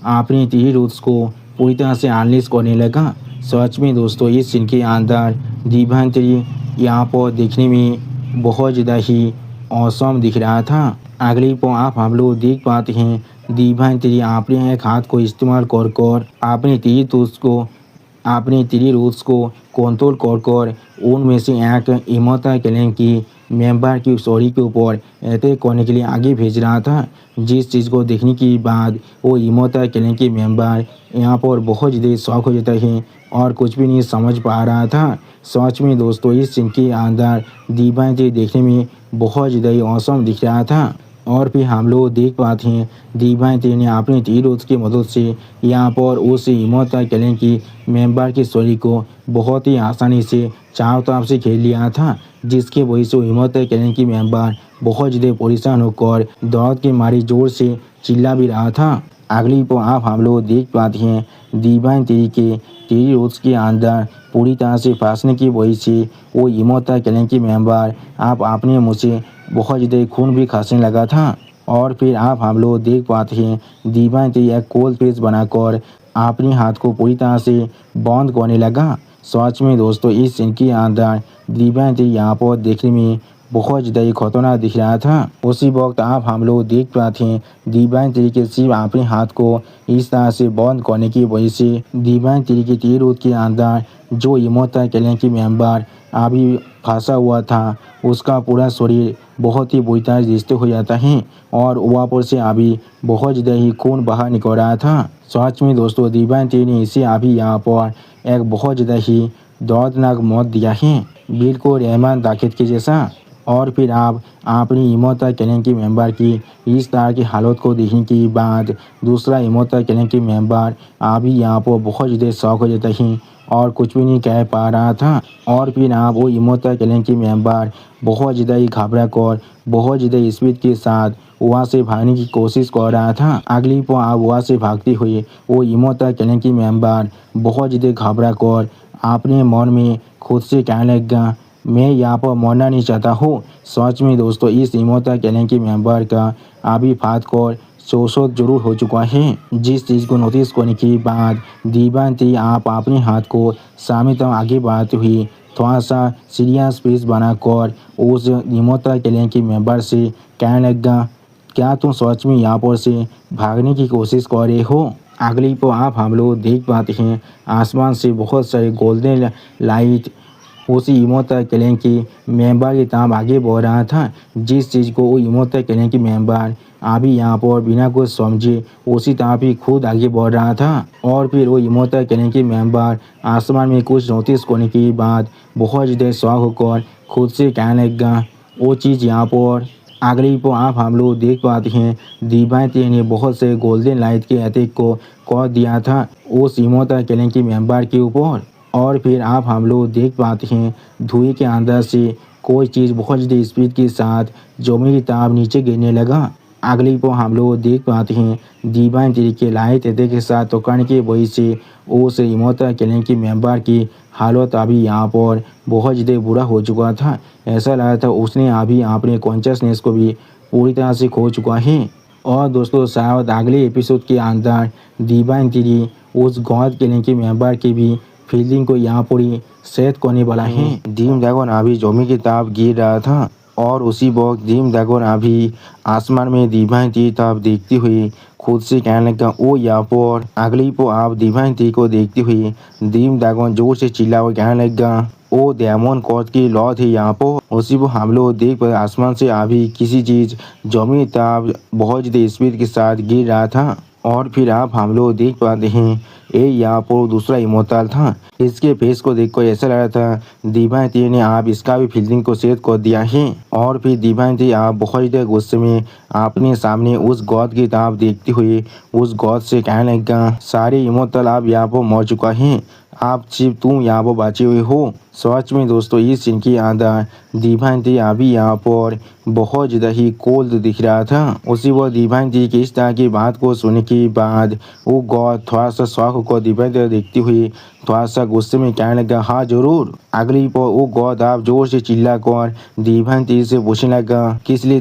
अपनी 3 रूट्स को पूरी तरह से अनलीश करने लगा। सच में दोस्तों इस सीन के अंदर दिव्यांतरी यहाँ पर देखने में बहुत ज़्यादा ही औसम दिख रहा था। अगली पर आप हम लोग देख पाते हैं दिव्यांतरी अपने एक हाथ को इस्तेमाल कर अपने 3 रूट्स को कंट्रोल कर उनमें से एक इमोता गैंग की मेंबर की स्टोरी के ऊपर अटैक करने के लिए आगे भेज रहा था। जिस चीज़ को देखने के बाद वो इमोता गैंग के मेंबर यहाँ पर बहुत ज़्यादा शौक हो जाता है और कुछ भी नहीं समझ पा रहा था। सच में दोस्तों इस सीन के अंदर दिव्यांतरी देखने में बहुत ज़्यादा ही औसम दिख रहा था। और फिर हम लोग देख पाते हैं दिव्यांतरी ने अपने 3 रूट्स की मदद से यहाँ पर उस इमोता गैंग की मेंबर की स्टोरी को बहुत ही आसानी से चारों तरफ से खेल लिया था, जिसकी वजह से इमोता गैंग की मेंबर बहुत ज़्यादा परेशान होकर दर्द के मारे जोर से चिल्ला भी रहा था। अगली पर आप हम लोग देख पाते हैं दिव्यांतरी के 3 रूट्स के अंदर पूरी तरह से फंसने की वजह से वो इमोता गैंग की मेंबर आप अपने मुँह से बहुत ज़्यादा खून भी खसने लगा था। और फिर आप हम लोग देख पाते हैं दिव्यांतरी एक कोल्ड पेस्ट बनाकर अपने हाथ को पूरी तरह से बंद करने लगा। सच में दोस्तों इस सीन के अंदर दिव्यांतरी यहाँ पर देखने में बहुत ज़्यादा ही खतरनाक दिख रहा था। उसी वक्त आप हम लोग देख पाते हैं दिव्यांतरी के सिर्फ अपने हाथ को इस तरह से बंद करने की वजह से दिव्यांतरी के 3 रूट के अंदर जो इमोता गैंग की मेंबर अभी फंसा हुआ था उसका पूरा शरीर बहुत ही बुरी तरह रिश्ते हो जाता है और वहाँ पर से अभी बहुत ज़्यादा ही खून बाहर निकल रहा था। सच में दोस्तों दिव्यांतरी ने इसे अभी यहाँ पर एक बहुत ज़्यादा ही दर्दनाक मौत दिया है, बिल्कुल रहमान दाखिद के जैसा। और फिर आप अपनी इमोता गैंग की मेंबर की इस तरह की हालत को देखने के बाद दूसरा इमोता गैंग की मेंबर अभी यहाँ पर बहुत ज़्यादा शौक हो जाता है और कुछ भी नहीं कह पा रहा था। और फिर आप वो इमोता गैंग की मेंबर बहुत ज़्यादा ही घबरा कर बहुत ज़्यादा स्पीड के साथ वहाँ से भागने की कोशिश कर रहा था। अगली पर आप वहाँ से भागते हुए वो इमोता गैंग की मेंबर बहुत ज़्यादा घबरा कर अपने मन में खुद से कहने लगा मैं यहाँ पर मरना नहीं चाहता हूँ। सच में दोस्तों इस इमोता गैंग की मेंबर का अभी फात कर शोषण जरूर हो चुका है। जिस चीज़ को नोटिस करने के बाद दिव्यांतरी आप अपने हाथ को सामने तक आगे बढ़ाते हुए थोड़ा सा सीरियस फेस बनाकर उस इमोता गैंग की मेंबर से कहने लगा क्या तुम सच में यहाँ पर से भागने की कोशिश कर रहे हो। अगली पर आप हम लोग देख पाते हैं आसमान से बहुत सारे गोल्डन लाइट उसी इमोता गैंग की मेंबर की तरफ आगे बढ़ रहा था। जिस चीज़ को वो इमोता गैंग की मेंबर अभी यहाँ पर बिना कुछ समझे उसी तरफ ही खुद आगे बढ़ रहा था। और फिर वो इमोता गैंग की मेंबर आसमान में कुछ नोटिस करने के बाद बहुत ज़्यादा शौक होकर खुद से कहने लगा वो चीज़ यहाँ पर। अगली पर आप हम लोग देख पाते हैं दिव्यांतरी ने बहुत से गोल्डन लाइट के अटैक को कर दिया था उस इमोता गैंग की मेंबर के ऊपर। और फिर आप हम लोग देख पाते हैं धुएं के अंदर से कोई चीज़ बहुत ज़्यादा स्पीड के साथ जमीन की तरफ नीचे गिरने लगा। अगली पर हम लोग देख पाते हैं दिव्यांतरी के लाइट अटैक के साथ टकराने की वजह से उस इमोता गैंग की मेंबर की हालत अभी यहाँ पर बहुत ज़्यादा बुरा हो चुका था। ऐसा लगा था उसने अभी अपने कॉन्शियसनेस को भी पूरी तरह से खो चुका है। और दोस्तों शायद अगले एपिसोड के अंदर दिव्यांतरी उस गॉड गैंग की मेंबर की भी फील्डिंग को यहाँ पर ही सेट करने वाला है। डीम ड्रैगन अभी जमीन की तरफ गिर रहा था और उसी वक्त डीम ड्रैगन अभी आसमान में दिव्यांतरी तरफ देखती हुई खुद से कहने लगा वो यहाँ पर। अगली पर आप दिव्यांतरी को देखते हुए डीम ड्रैगन जोर से चिल्ला हुआ कहने लगा वो डायमंड कॉर्ड की लॉट है यहाँ पर। उसी पर हम लोग देख पाए आसमान से अभी किसी चीज़ जमीन तरफ बहुत ज़्यादा स्पीड के साथ गिर रहा था। और फिर आप हम लोग देख पाते हैं ये यहाँ पर दूसरा इमोर्टल था। इसके फेस को देखकर ऐसा लग रहा था दिव्यांतरी ने आप इसका भी फील्डिंग को सेट कर दिया है। और फिर दिव्यांतरी आप बहुत ज़्यादा गुस्से में अपने सामने उस गॉड की तरफ देखते हुए उस गॉड से कहने लगा सारे इमोर्टल आप यहाँ पर मर चुका है, आप सिर्फ तुम यहाँ पर बचे हुए हो। सच में दोस्तों इस सीन के अंदर दिव्यांतरी अभी यहाँ पर बहुत ज़्यादा ही कोल्ड दिख रहा था। उसी वो दिव्यांतरी की इस तरह की बात को सुनने के बाद वो गॉड थोड़ा सा शॉक होकर दिव्यांती देखती हुई थोड़ा सा गुस्से में कहने लगा, हाँ जरूर। अगली पर वो गौद आप जोर से चिल्ला कर दिव्यांती से पूछने लगा, किस लिए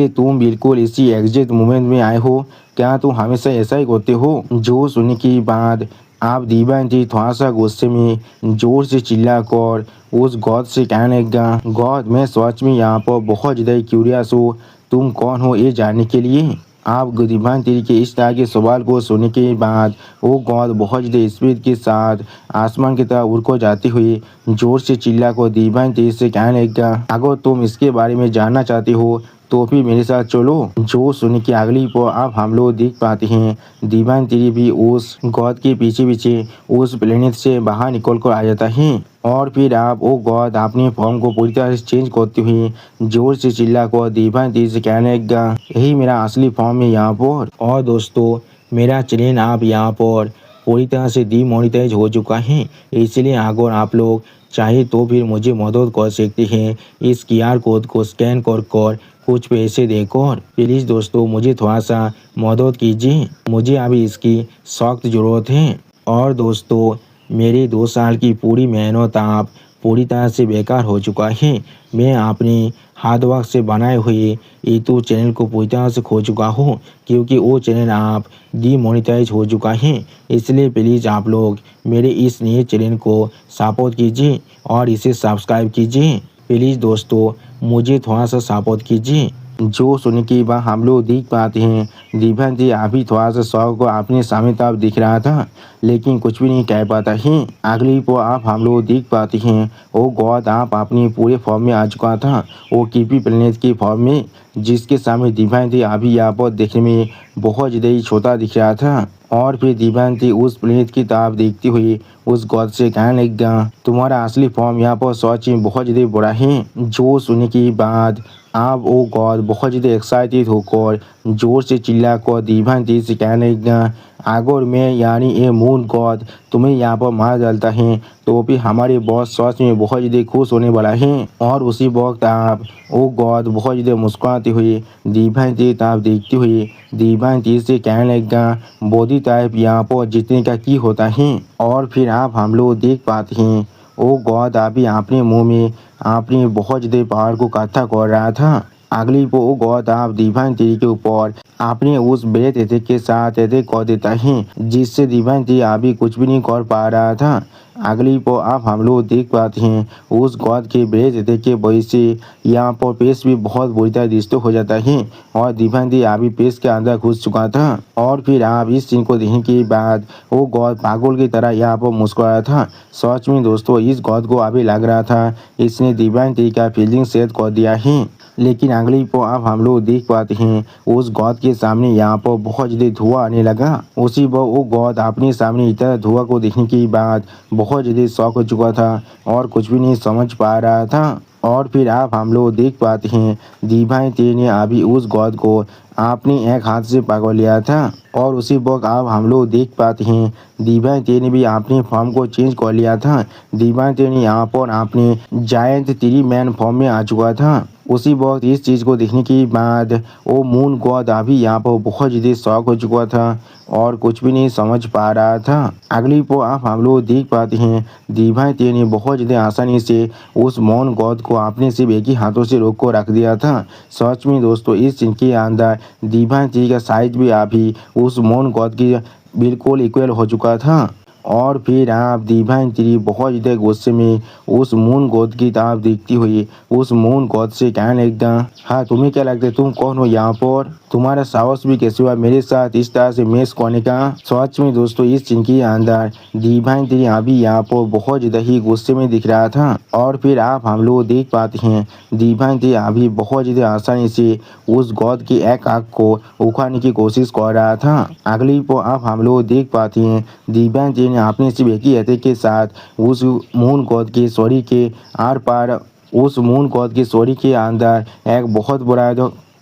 तुम बिल्कुल इसी एग्जैक्ट मोमेंट में आए हो? क्या तुम हमेशा ऐसा ही करते हो? जो सुनने के बाद आप दिव्यांती थोड़ा सा गुस्से में जोर से चिल्ला कर उस गॉड से कहने लगा, गॉड मैं सच में यहाँ पर बहुत ज़्यादा क्यूरियस हूँ, तुम कौन हो ये जानने के लिए। आप दिव्यांती के इस तरह के सवाल को सुनने के बाद वो गॉड बहुत ज़्यादा स्पीड के साथ आसमान की तरफ उड़ को जाते हुए जोर से चिल्ला कर दिव्यांती से कहने लगा, अगर तुम इसके बारे में जानना चाहते हो तो फिर मेरे साथ चलो। जो सुन के अगली पर आप हम लोग देख पाते हैं दिव्यांती भी उस गॉड के पीछे पीछे उस प्लेनेट से बाहर निकल कर आ जाता है और फिर आप वो गॉड अपने फॉर्म को पूरी तरह से चेंज करते हुए जोर से चिल्ला कर दिव्यांती से कहने लगा, यही मेरा असली फॉर्म है यहाँ पर। और दोस्तों मेरा चैनल आप यहाँ पर पूरी तरह से डीमोनेटाइज हो चुका है, इसलिए अगर आप लोग चाहे तो फिर मुझे मदद कर सकते हैं इस QR कोड को स्कैन कर कुछ पैसे देकर। प्लीज़ दोस्तों मुझे थोड़ा सा मदद कीजिए, मुझे अभी इसकी सख्त ज़रूरत है। और दोस्तों मेरी 2 साल की पूरी मेहनत आप पूरी तरह से बेकार हो चुका है। मैं अपने हार्ड वर्क से बनाए हुए यूट्यूब चैनल को पूरी तरह से खो चुका हूँ क्योंकि वो चैनल आप डीमोनेटाइज हो चुका है। इसलिए प्लीज़ आप लोग मेरे इस नए चैनल को सपोर्ट कीजिए और इसे सब्सक्राइब कीजिए। प्लीज़ दोस्तों मुझे थोड़ा सा सपोर्ट कीजिए। जो सुनने के बाद हम लोग देख पाते हैं दिव्यांती अभी थोड़ा सा शौक को अपने सामने तरफ दिख रहा था लेकिन कुछ भी नहीं कह पाता है। अगली को आप हम लोग देख पाते हैं वो गॉड आप अपने पूरे फॉर्म में आ चुका था, वो कीपी प्लेनेट की फॉर्म में, जिसके सामने दिव्यांती अभी यहाँ पर देखने में बहुत ज़्यादा ही छोटा दिख रहा था। और फिर दिव्यांती उस प्लेनेट की तरफ देखती हुई उस गॉड से कहने लगा, तुम्हारा असली फॉर्म यहाँ पर सच में बहुत ज़्यादा बड़ा है। जो सुनने के बाद आप वो गॉड बहुत ज़्यादा एक्साइटेड होकर जोर से चिल्ला कर दिव्यांती से कहने लगा, अगर मैं यानी ये मून गॉड तुम्हें यहाँ पर मार डालता है तो फिर हमारे बॉस सच में बहुत ज़्यादा खुश होने वाला है। और उसी वक्त आप वो गॉड बहुत ज़्यादा मुस्कुराते हुए दिव्यांती तरफ देखते हुए दिव्यांती से कहने लगा, बॉडी टाइप यहाँ पर जीतने का की होता है। और फिर आप हम लोग देख पाते हैं वो गॉड अभी अपने मुंह में अपनी बहुत ज़्यादा पावर को इकट्ठा कर रहा था। अगली को वो गॉड आप दिव्यांती के ऊपर अपने उस ब्रेथ अटैक के साथ अटैक कर देता है जिससे दिव्यांती अभी कुछ भी नहीं कर पा रहा था। अगली को आप हम लोग देख पाते हैं उस गॉड के ब्रेथ अटैक के वजह से यहाँ पर पेस भी बहुत बुरी तरह डिस्टर्ब हो जाता है और दिव्यांती अभी पेस के अंदर घुस चुका था। और फिर आप इस सीन को देखने के बाद वो गॉड पागल की तरह यहाँ पर मुस्कुराया था। सच में दोस्तों इस गॉड को अभी लग रहा था इसने दिव्यांती का फीलिंग सेट कर दिया है। लेकिन अगली को अब हम लोग देख पाते हैं उस गॉड के सामने यहाँ पर बहुत ज़्यादा धुआं आने लगा। उसी पर वो गॉड अपने सामने इतना धुआं को देखने के बाद बहुत ज़्यादा शॉक हो चुका था और कुछ भी नहीं समझ पा रहा था। और फिर आप हम लोग देख पाते हैं दिव्यांती ने अभी उस गॉड को अपने एक हाथ से पकड़ लिया था। और उसी वक्त आप हम लोग देख पाते हैं दिव्यांती ने भी अपने फॉर्म को चेंज कर लिया था। दिव्यांती ने यहाँ पर अपने जायंट 3 मैन फॉर्म में आ चुका था। उसी वक्त इस चीज़ को देखने के बाद वो मून गॉड अभी यहाँ पर बहुत ज़्यादा शॉक हो चुका था और कुछ भी नहीं समझ पा रहा था। अगली को आप हम लोग देख पाते हैं दिव्यांती ने बहुत ज़्यादा आसानी से उस मून गॉड को अपने सिर्फ एक ही हाथों से रोक कर रख दिया था। सच में दोस्तों इस सीन के अंदर दिव्यांती का साइज भी अभी उस मून गॉड की बिल्कुल इक्वल हो चुका था। और फिर आप दिव्यांती बहुत ज़्यादा गुस्से में उस मून गॉड की तरफ देखती हुई उस मून गॉड से कहने लगा, हाँ तुम्हें क्या लगता है तुम कौन हो यहाँ पर, तुम्हारा साहस भी कैसे हुआ मेरे साथ इस तरह से मैच करने का। सच में दोस्तों इस सीन के अंदर दिव्यांती अभी यहाँ पर बहुत ज़्यादा ही गुस्से में दिख रहा था। और फिर आप हम लोग देख पाते हैं दिव्यांती अभी बहुत ज़्यादा आसानी से उस गॉड की एक आँख को उखाड़ने की कोशिश कर रहा था। अगली को आप हम लोग देख पाते हैं दिव्यांती ने अपने सिर्फ एक ही हथियार के साथ उस मून गॉड के शरीर के आर पार उस मून गॉड के शरीर के अंदर एक बहुत बड़ा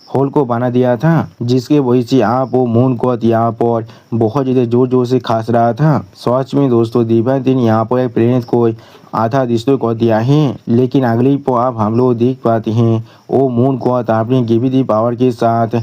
होल को बना दिया था जिसके वजह से आप वो मून गॉड यहाँ पर बहुत ज़्यादा जोर जोर से खास रहा था। सच में दोस्तों दिव्यांती ने यहाँ पर एक प्लेनेट को आधा डिस्ट्रॉय कर दिया है। लेकिन अगली को आप हम लोग देख पाते हैं वो मून गॉड अपनी ग्रेविटी पावर के साथ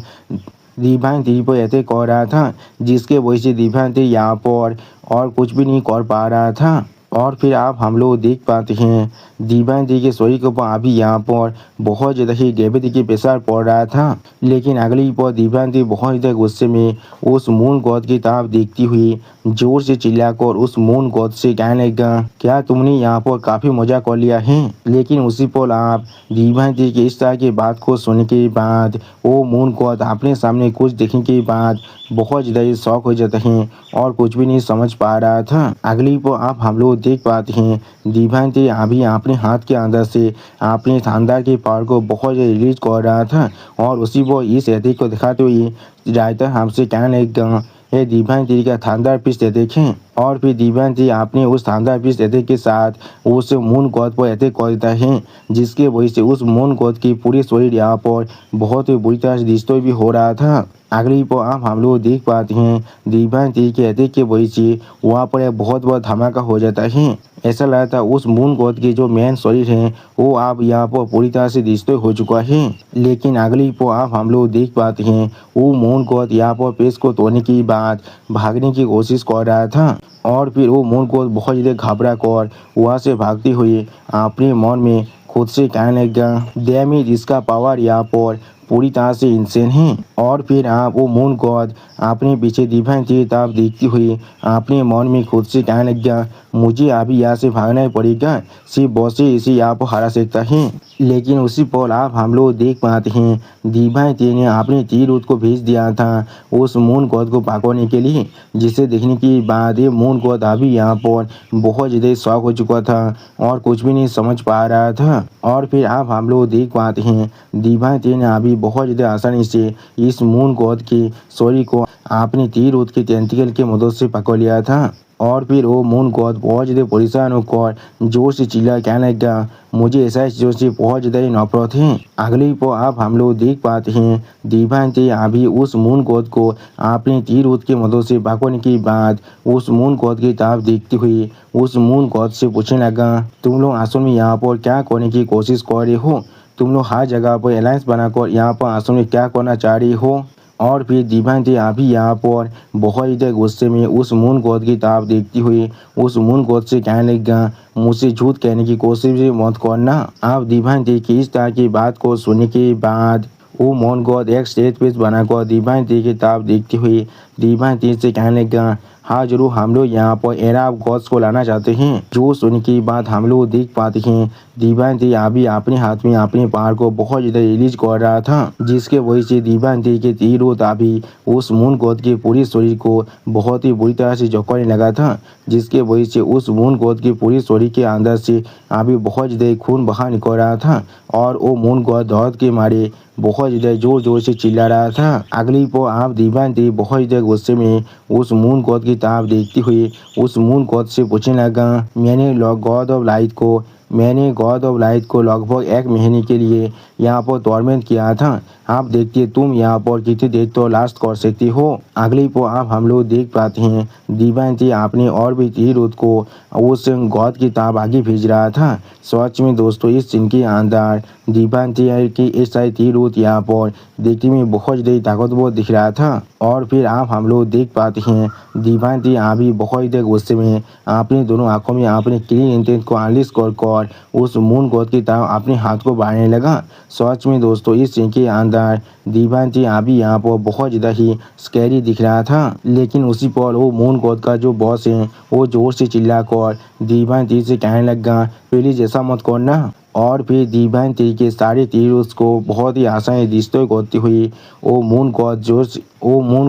दिव्यांती पर ऐसे कह रहा था, जिसके वजह से दिव्यांती यहाँ पर और कुछ भी नहीं कर पा रहा था। और फिर आप हम लोग देख पाते हैं दिव्यांती के शरीर के ऊपर अभी यहाँ पर बहुत ज़्यादा ही ग्रेविटी की प्रेशर पड़ रहा था। लेकिन अगली पर दिव्यांती बहुत ज़्यादा गुस्से में उस मून गॉड की तरफ देखती हुई जोर से चिल्लाकर उस मून गॉड से कहने लगा, क्या तुमने यहाँ पर काफ़ी मजा कर लिया है। लेकिन उसी पर आप दिव्यांती की इस तरह की बात को सुनने के बाद वो मून गॉड अपने सामने कुछ देखने के बाद बहुत ज़्यादा ही शौक हो जाते हैं और कुछ भी नहीं समझ पा रहा था। अगली पर आप हम लोग देख पाते हैं दिव्यांती अभी अपने हाथ के अंदर से अपने शानदार के पावर को बहुत ज़्यादा रिलीज कर रहा था और उसी को इस एथिक को दिखाते हुए राइटर हमसे कहने लगा, ये दिव्यांती का शानदार पीस देखें। और फिर दिव्यांती अपने उस शानदार पीस एथिक के साथ उस मून गॉड पर अटैक कर देता है, जिसके वजह से उस मून गॉड की पूरी शरीर यहाँ पर बहुत ही बुरी तरह से डिस्ट्रॉय भी हो रहा था। अगली पर आप हम लोग देख पाते हैं दिव्यांती के अटैक के वजह से वहाँ पर एक बहुत बड़ा धमाका हो जाता है। ऐसा लगता है उस मून गॉड के जो मेन शरीर है वो आप यहाँ पर पूरी तरह से डिस्ट्रॉय हो चुका है। लेकिन अगली पर आप हम लोग देख पाते हैं वो मून गॉड यहाँ पर पेश को तोड़ने के बाद भागने की कोशिश कर रहा था। और फिर वो मून गॉड बहुत ज़्यादा घबरा कर वहाँ से भागती हुई अपने मन में खुद से कहने लगा, डैमेज इसका पावर यहाँ पर पूरी तरह से इंसेन है। और फिर आप वो मून गॉड अपने पीछे दिव्यांती की तरफ देखती हुई अपने मन में खुद से कहने लगा, मुझे अभी यहाँ से भागना ही पड़ेगा, सिर्फ बॉस से इसे यहाँ पर हरा सकता है। लेकिन उसी पल आप हम लोग देख पाते हैं दिव्यांती ने अपने तीर को भेज दिया था उस मून गॉड को पकड़ने के लिए, जिसे देखने के बाद ये मून गॉड अभी यहाँ पर बहुत ज़्यादा शॉक हो चुका था और कुछ भी नहीं समझ पा रहा था। और फिर आप हम लोग देख पाते हैं दिव्यांती ने अभी बहुत ज़्यादा आसानी से इस मून गॉड के शरीर को अपने तीर के टेंटिकल की मदद से पकड़ लिया था। और फिर वो मून गॉड बहुत ज़्यादा परेशान होकर जोर से चिल्ला कहने लगा, मुझे ऐसा चीज़ों से बहुत ज़्यादा ही नफरत है। अगली पर आप हम लोग देख पाते हैं दिव्यांती अभी उस मून गॉड को अपने तीर की मदद से पकड़ने के बाद उस मून गॉड की तरफ देखती हुई उस मून गॉड से पूछने लगा, तुम लोग असल में यहाँ पर क्या करने की कोशिश कर रहे हो, तुम लोग हर जगह पर अलायंस बनाकर यहाँ पर असल में क्या करना चाह रही हो। और फिर दिव्यांती अभी यहाँ पर बहुत ज़्यादा गुस्से में उस मून गॉड की तरफ देखती हुई उस मून गॉड से कहने लगा, मुझसे झूठ कहने की कोशिश भी मत करना। आप दिव्यांती की इस तरह की बात को सुनने के बाद वो मून गॉड एक स्टेज पेज बनाकर दिव्यांती की तरफ देखती हुई दिव्यांती से कहने लगा, हाँ जरूर, हम लोग यहाँ पर एरा ऑफ गॉड्स को लाना चाहते हैं। जो सुनने की बात हम लोग देख पाते हैं दिव्यांती अभी अपने हाथ में अपने पावर को बहुत ज़्यादा रिलीज कर रहा था, जिसके वजह से दिव्यांती के तीरों अभी उस मून गॉड के पूरे शरीर को बहुत ही बुरी तरह से जकड़ने लगा था, जिसके वजह से उस मून गॉड के पूरे शरीर के अंदर से अभी बहुत ज़्यादा खून बाहर निकल रहा था और वो मून गॉड दर्द के मारे बहुत ज़्यादा जोर जोर से चिल्ला रहा था। अगली पर आप दिव्यांती बहुत ज़्यादा गुस्से में उस मून गॉड की तरफ देखती हुई उस मून गॉड से पूछने लगा, मैंने गॉड ऑफ लाइट को लगभग 1 महीने के लिए यहाँ पर टॉर्मेंट किया था, आप देखिए तुम यहाँ पर कितनी देर तो लास्ट कर सकती हो। अगली पर आप हम लोग देख पाते हैं दिव्यांती आपने और भी तीर को उस गॉड की तरफ आगे भेज रहा था। सच में दोस्तों इस सीन के अंदर दिव्यांती की इस सारी तीर यहाँ पर देखने में बहुत ज़्यादा ताकतवर दिख रहा था। और फिर आप हम लोग देख पाते हैं दिव्यांती अभी बहुत ज़्यादा गुस्से में अपनी दोनों आंखों में अपने क्लीन इंटेंट को अनलिश कर उस मून गॉड की तरफ अपने हाथ को बढ़ाने लगा। सच में दोस्तों इस सीन के अंदर दिव्यांती अभी यहाँ पर बहुत ज़्यादा ही स्कैरी दिख रहा था। लेकिन उसी पर वो मून गॉड का जो बॉस है वो जोर से चिल्ला कर दिव्यांती से कहने लगा, प्लीज ऐसा मत करना। और फिर दिव्यांती के सारे तीर उसको बहुत ही आसानी डिस्ट्रॉय करती हुई वो मून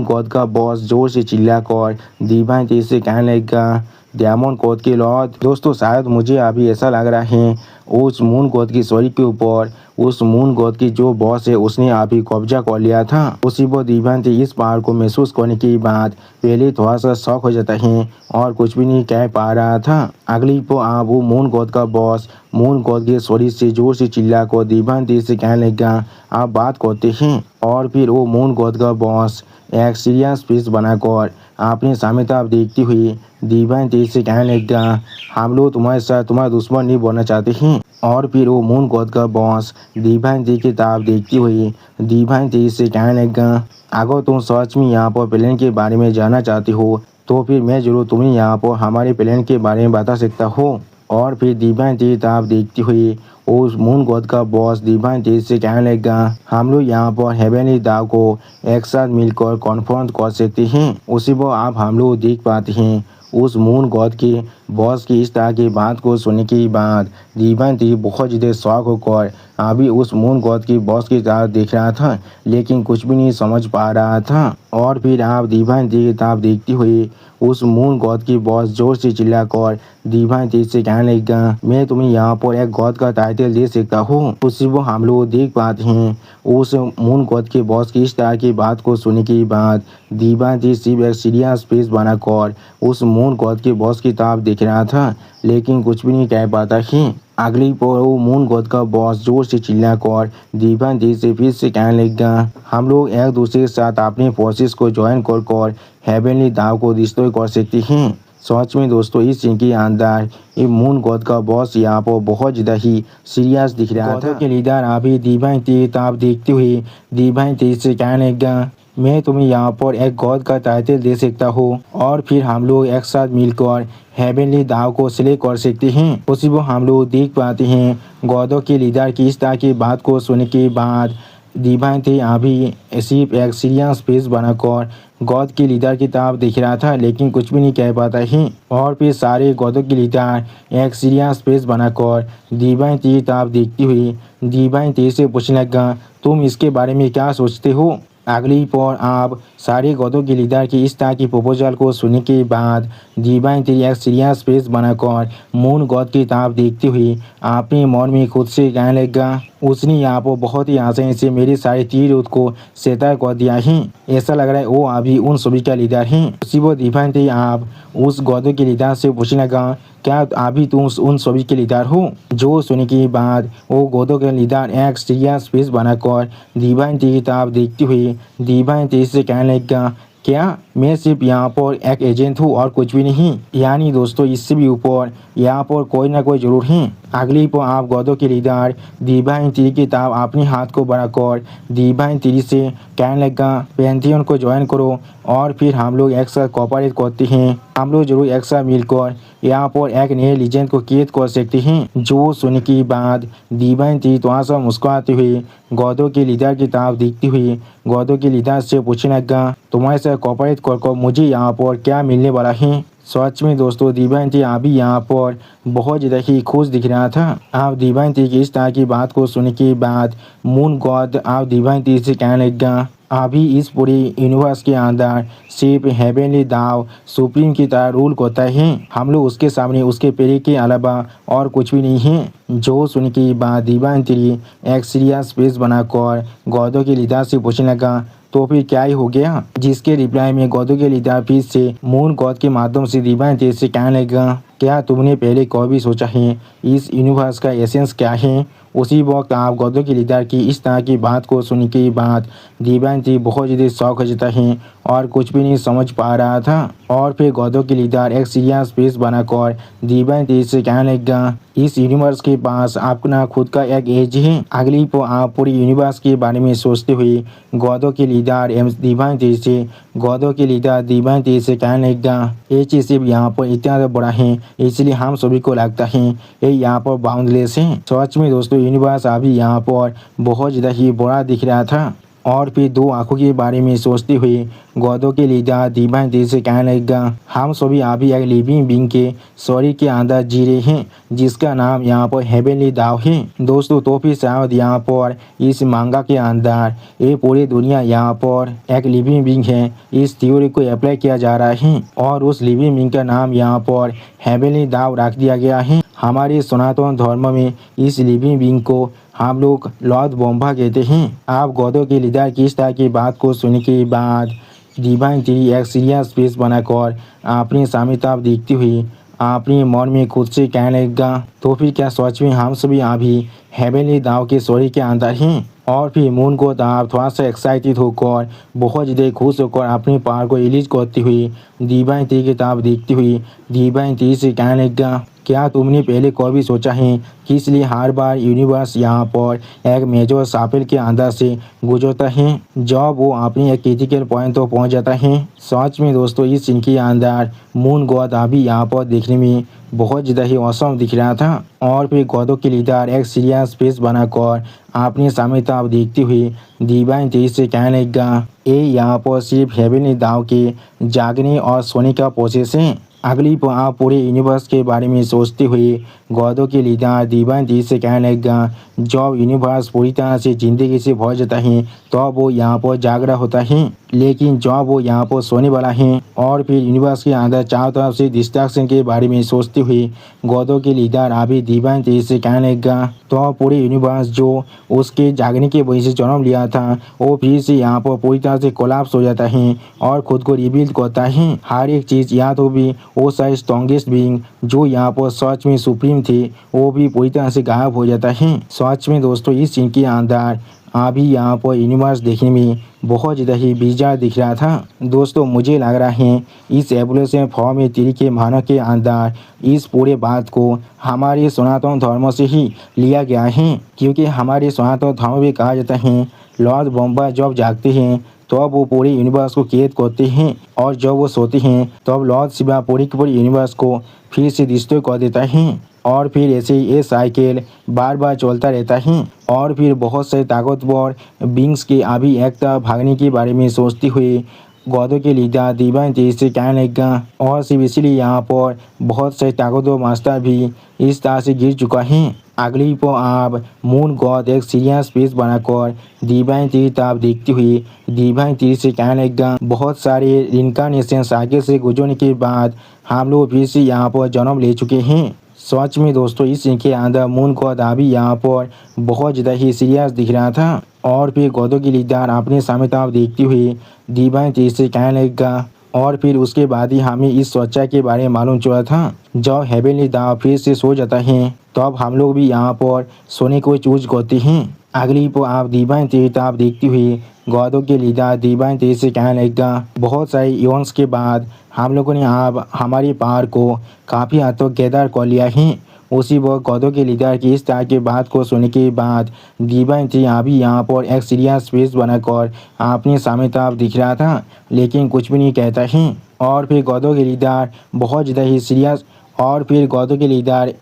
गॉड का बॉस जोर से चिल्ला कर दिव्यांती से कहने लगा, डायमंड गॉड के लॉर्ड। दोस्तों शायद मुझे अभी ऐसा लग रहा है उस मून गॉड की शरीर के ऊपर उस मून गॉड की जो बॉस है उसने अभी कब्जा कर लिया था। उसी पर दिव्यांती इस पावर को महसूस करने के बाद पहले थोड़ा सा शॉक हो जाता है और कुछ भी नहीं कह पा रहा था। अगली पर आप वो मून गॉड का बॉस मून गॉड के शरीर से जोर से चिल्ला कर दिव्यांती से कहने लगा, आप बात करते हैं। और फिर वो मून गॉड का बॉस एक सीरियस फेस बनाकर अपने सामने तरफ देखती हुई दिव्यांती से कहने लगा, हम लोग तुम्हारे साथ तुम्हारा दुश्मन नहीं बनना चाहते हैं। और फिर वो मून गॉड का बॉस डिवाइन टी की किताब देखती हुई डिवाइन टी से कहने लगा, अगर तुम सच में यहाँ पर प्लान के बारे में जानना चाहती हो तो फिर मैं जरूर तुम्हें यहाँ पर हमारे प्लान के बारे में बता सकता हूँ। और फिर डिवाइन टी किताब देखती हुई उस मून गॉड का बॉस डिवाइन टी से कहने लगा, हम लोग यहाँ पर हेवनली दाव को एक साथ मिलकर कॉन्फ्रंट कर सकते हैं। उसी पर आप हम लोग देख पाते हैं उस मून गॉड के बॉस की इस तरह की बात को सुनने के बाद डिवाइन टी बहुत ज़्यादा शौक होकर अभी उस मून गॉड की बॉस की तरफ देख रहा था, लेकिन कुछ भी नहीं समझ पा रहा था। और फिर आप डिवाइन टी की तरफ देखती हुई उस मून गॉड की बॉस जोर से चिल्लाकर डिवाइन टी से कहने लगा, मैं तुम्हें यहाँ पर एक गॉड का टाइटल दे सकता हूँ। उसी वो हम लोग देख पाते हैं उस मून गॉड के बॉस की इस तरह की बात को सुनने के बाद डिवाइन टी सिर्फ एक सीरियस फेस बनाकर उस मून गॉड के बॉस की तरफ देख रहा था, लेकिन कुछ भी नहीं कह पाता है। अगली पर वो मून गॉड का बॉस जोर से चिल्लाकर डिवाइन टी से फिर से कहने लगा, हम लोग एक दूसरे के साथ अपने फोर्सेस को ज्वाइन कर हेवनली दाव को डिस्ट्रॉय कर सकते हैं। सच में दोस्तों इस सीन के अंदर ये मून गॉड का बॉस यहाँ पर बहुत ज़्यादा ही सीरियस दिख रहा था। के लीडर अभी डिवाइन टी किताब देखते हुए डिवाइन टी से कहने लगा, मैं तुम्हें यहाँ पर एक गॉड का टाइटल दे सकता हूँ और फिर हम लोग एक साथ मिलकर हेवनली दाव को सिलेक्ट कर सकते हैं। उसी वो हम लोग देख पाते हैं गॉडों के लीडर की इस तरह की बात को सुनने के बाद डिवाइन टी अभी सिर्फ एक सीरियस फेस बनाकर गॉड के लीडर की तरफ देख रहा था, लेकिन कुछ भी नहीं कह पाता है। और फिर सारे गॉडों के लीडर एक सीरियस फेस बनाकर डिवाइन टी की तरफ देखती हुई डिवाइन टी से पूछने लगा, तुम इसके बारे में क्या सोचते हो। अगली पर आप सारे गॉडों के लीडर की इस तरह की प्रपोजल को सुनने के बाद डिवाइन टी एक सीरियस फेस बनाकर मून गॉड की तरफ देखती हुई अपने मन में खुद से कहने लगा, उसने यहाँ पर बहुत ही आसानी से मेरे सारे तीर को सेतर कर दिया है। ऐसा लग रहा है वो अभी उन सभी का लीडर है। उसी वो डिवाइन टी आप उस गॉडों के लीडर से पूछने लगा, क्या अभी तुम उन सभी के लीडर हो। जो सुनने के बाद वो गॉडों के लीडर एक सीरियस फेस बनाकर डिवाइन टी की तरफ देखती हुई डिवाइन टी से कहने लगा, क्या मैं सिर्फ यहाँ पर एक एजेंट हूँ और कुछ भी नहीं। यानी दोस्तों इससे भी ऊपर यहाँ पर कोई ना कोई जरूर है। अगली पर आप गॉडों के लीडर डिवाइन टी की तरफ अपने हाथ को बढ़ाकर डिवाइन टी से कहने लगा, पैंथियन को ज्वाइन करो और फिर हम लोग एक साथ कोऑपरेट करते हैं। हम लोग जरूर एक साथ मिलकर यहाँ पर एक नए लीजेंड को कैद कर सकते हैं। जो सुनने के बाद डिवाइन टी थोड़ा सा मुस्कुराते हुए गॉडों के लीडर की तरफ देखती हुई गॉडों के लीडर से पूछने लगा, तुम्हारे साथ कोऑपरेट कर मुझे यहाँ पर क्या मिलने वाला है। सच में दोस्तों डिवाइन टी अभी यहाँ पर बहुत ज़्यादा ही खुश दिख रहा था। आप डिवाइन टी की इस तरह की बात को सुनने के बाद मून गॉड आप डिवाइन टी से कहने लगा, अभी इस पूरे यूनिवर्स के अंदर सिर्फ हेवनली दाव सुप्रीम की तरह रूल करता है। हम लोग उसके सामने उसके पेरे के अलावा और कुछ भी नहीं है। जो सुन के बाद डिवाइन टी एक सीरियस फेस बनाकर गॉडों के लीडर से पूछने लगा, तो फिर क्या ही हो गया। जिसके रिप्लाई में गॉडों के लीडर फिर से मून गॉड के माध्यम से डिवाइन टी से कहने लगा, क्या तुमने पहले कभी सोचा है इस यूनिवर्स का एसेंस क्या है। उसी वक्त आप गॉडों के लीडर की इस तरह की बात को सुनने के बाद डिवाइन टी बहुत ज़्यादा शौक हो जाता है और कुछ भी नहीं समझ पा रहा था। और फिर गॉडों के लीडर एक सीरियस फेस बनाकर डिवाइन टी से कहने लगा, इस यूनिवर्स के पास अपना खुद का एक एज है। अगली पर आप पूरी यूनिवर्स के बारे में सोचते हुए गॉडों के लीडर डिवाइन टी से गॉडों के लीडर डिवाइन टी से कहने लगा, ये चीज़ सिर्फ यहाँ पर इतना बड़ा है इसलिए हम सभी को लगता है ये यहाँ पर बाउंडलेस है। सच में दोस्तों यूनिवर्स अभी यहाँ पर बहुत ज़्यादा ही बड़ा दिख रहा था। और फिर दो आंखों के बारे में सोचते हुए गॉडों के लीडर डिवाइन टी से कहने लगा, हम सभी अभी एक लिविंग बीइंग के शरीर के अंदर जी रहे हैं जिसका नाम यहाँ पर हेवनली दाव है। दोस्तों तो फिर शायद यहाँ पर इस मांगा के अंदर ये पूरी दुनिया यहाँ पर एक लिविंग बीइंग है। इस थ्योरी को अप्लाई किया जा रहा है और उस लिविंग बीइंग का नाम यहाँ पर हेवनली दाव रख दिया गया है। हमारे सनातन धर्म में इस लिविंग बीइंग को हम लोग लॉर्ड ब्रह्मा कहते हैं। आप गॉडों के लीडर की इस तरह की बात को सुनने के बाद डिवाइन टी एक सीरियस फेस बनाकर अपनी सामने तरफ देखती हुई अपने मन में खुद से कहने लगा, तो फिर क्या सच में हम सभी अभी हेवनली दाव के शरीर के अंदर हैं। और फिर मून को आप थोड़ा सा एक्साइटेड होकर बहुत ज़्यादा खुश होकर अपने पार को रिलीज करती हुई डिवाइन टी की तरफ देखती हुई डिवाइन टी से कहने लगा, क्या तुमने पहले कभी सोचा है कि इसलिए हर बार यूनिवर्स यहाँ पर एक मेजर सर्कल के अंदर से गुजरता है जब वो अपनी एक क्रिटिकल पॉइंट तो पहुँच जाता है। सच में दोस्तों इस सीन के अंदर मून गॉड अभी यहाँ पर देखने में बहुत ज़्यादा ही औसम दिख रहा था और फिर गॉडों के लीडर एक सीरियस फेस बनाकर अपने सामने तब देखते हुए डिवाइन तेज से कहने लगा, ये यहाँ पर सिर्फ हेवनली दाव के जागने और सोने का प्रोसेस है। अगली आप पूरे यूनिवर्स के बारे में सोचते हुए गॉडों के लीडर डिवाइन तेज से कहने लगा, जब यूनिवर्स पूरी तरह से जिंदगी से भर जाता है तो वो यहाँ पर जाग रहा होता है, लेकिन जब वो यहाँ पर सोने वाला है और फिर यूनिवर्स के अंदर चारों तरफ से डिस्ट्रैक्शन के बारे में सोचते हुए गॉडों के लीडर अभी डिवाइन तेज से कहने लगा, तो पूरे यूनिवर्स जो उसके जागने की वजह से जन्म लिया था वो फिर से यहाँ पर पूरी तरह से कोलैप्स हो जाता है और खुद को रिबिल्ड करता है। हर एक चीज़ या तो भी वो सारे स्ट्रॉन्गेस्ट बीइंग जो यहाँ पर सच में सुप्रीम थे वो भी पूरी तरह से गायब हो जाता है। सच में दोस्तों इस सीन के अंदर अभी यहाँ पर यूनिवर्स देखने में बहुत ज़्यादा ही बिजार दिख रहा था। दोस्तों मुझे लग रहा है इस एवोल्यूशन फॉर्म में तिरी के मानव के अंदर इस पूरे बात को हमारे सनातन धर्म से ही लिया गया है, क्योंकि हमारे सनातन धर्म में कहा जाता है लॉर्ड ब्रह्मा जब जागते हैं तो वो पूरे यूनिवर्स को कैद करते हैं और जब वो सोते हैं तब लॉर्ड शिवा पूरी के पूरे यूनिवर्स को फिर से डिस्ट्रॉय कर देता है और फिर ऐसे ही ये साइकिल बार बार चलता रहता है। और फिर बहुत से ताकतवर बींग्स के अभी एक तरफ भागने के बारे में सोचते हुए गॉडों के लीडर डिवाइन तेज से कहने लगा, और सिर्फ इसलिए यहाँ पर बहुत से ताकतवर मास्टर भी इस तरह से गिर चुका है। अगली पर आप मून गॉड एक सीरियस फेस बनाकर डिवाइन तेज तरफ देखते हुए डिवाइन तेज से कहने लगा, बहुत सारे इनकारनेशन साइकिल से गुजरने के बाद हम लोग फिर से यहाँ पर जन्म ले चुके हैं। सच में दोस्तों इस सीन के अंदर मून गॉड अभी यहाँ पर बहुत ज़्यादा ही सीरियस दिख रहा था और फिर गॉडों के लीडर अपने सामने तरफ देखते हुए डिवाइन तेज से कहने लगा, और फिर उसके बाद ही हमें इस सच्चाई के बारे में मालूम चला था, जब हेवनली दाव फिर से सो जाता है तब हम लोग भी यहाँ पर सोने को चूज करते हैं। अगली पर आप डिवाइन तेज आप देखते हुए गॉडों के लीडर डिवाइन तेज से कहने लगा, बहुत सारे इवेंट्स के बाद हम लोगों ने अब हमारी पावर को काफ़ी हद तक गैदर कर लिया है। उसी वक्त गॉडों के लीडर की इस तरह की बात को सुनने के बाद डिवाइन तेज अभी यहाँ पर एक सीरियस फेस बनाकर अपने सामने तरफ दिख रहा था, लेकिन कुछ भी नहीं कहता है। और फिर गॉडों के लीडर बहुत ज़्यादा ही सीरियस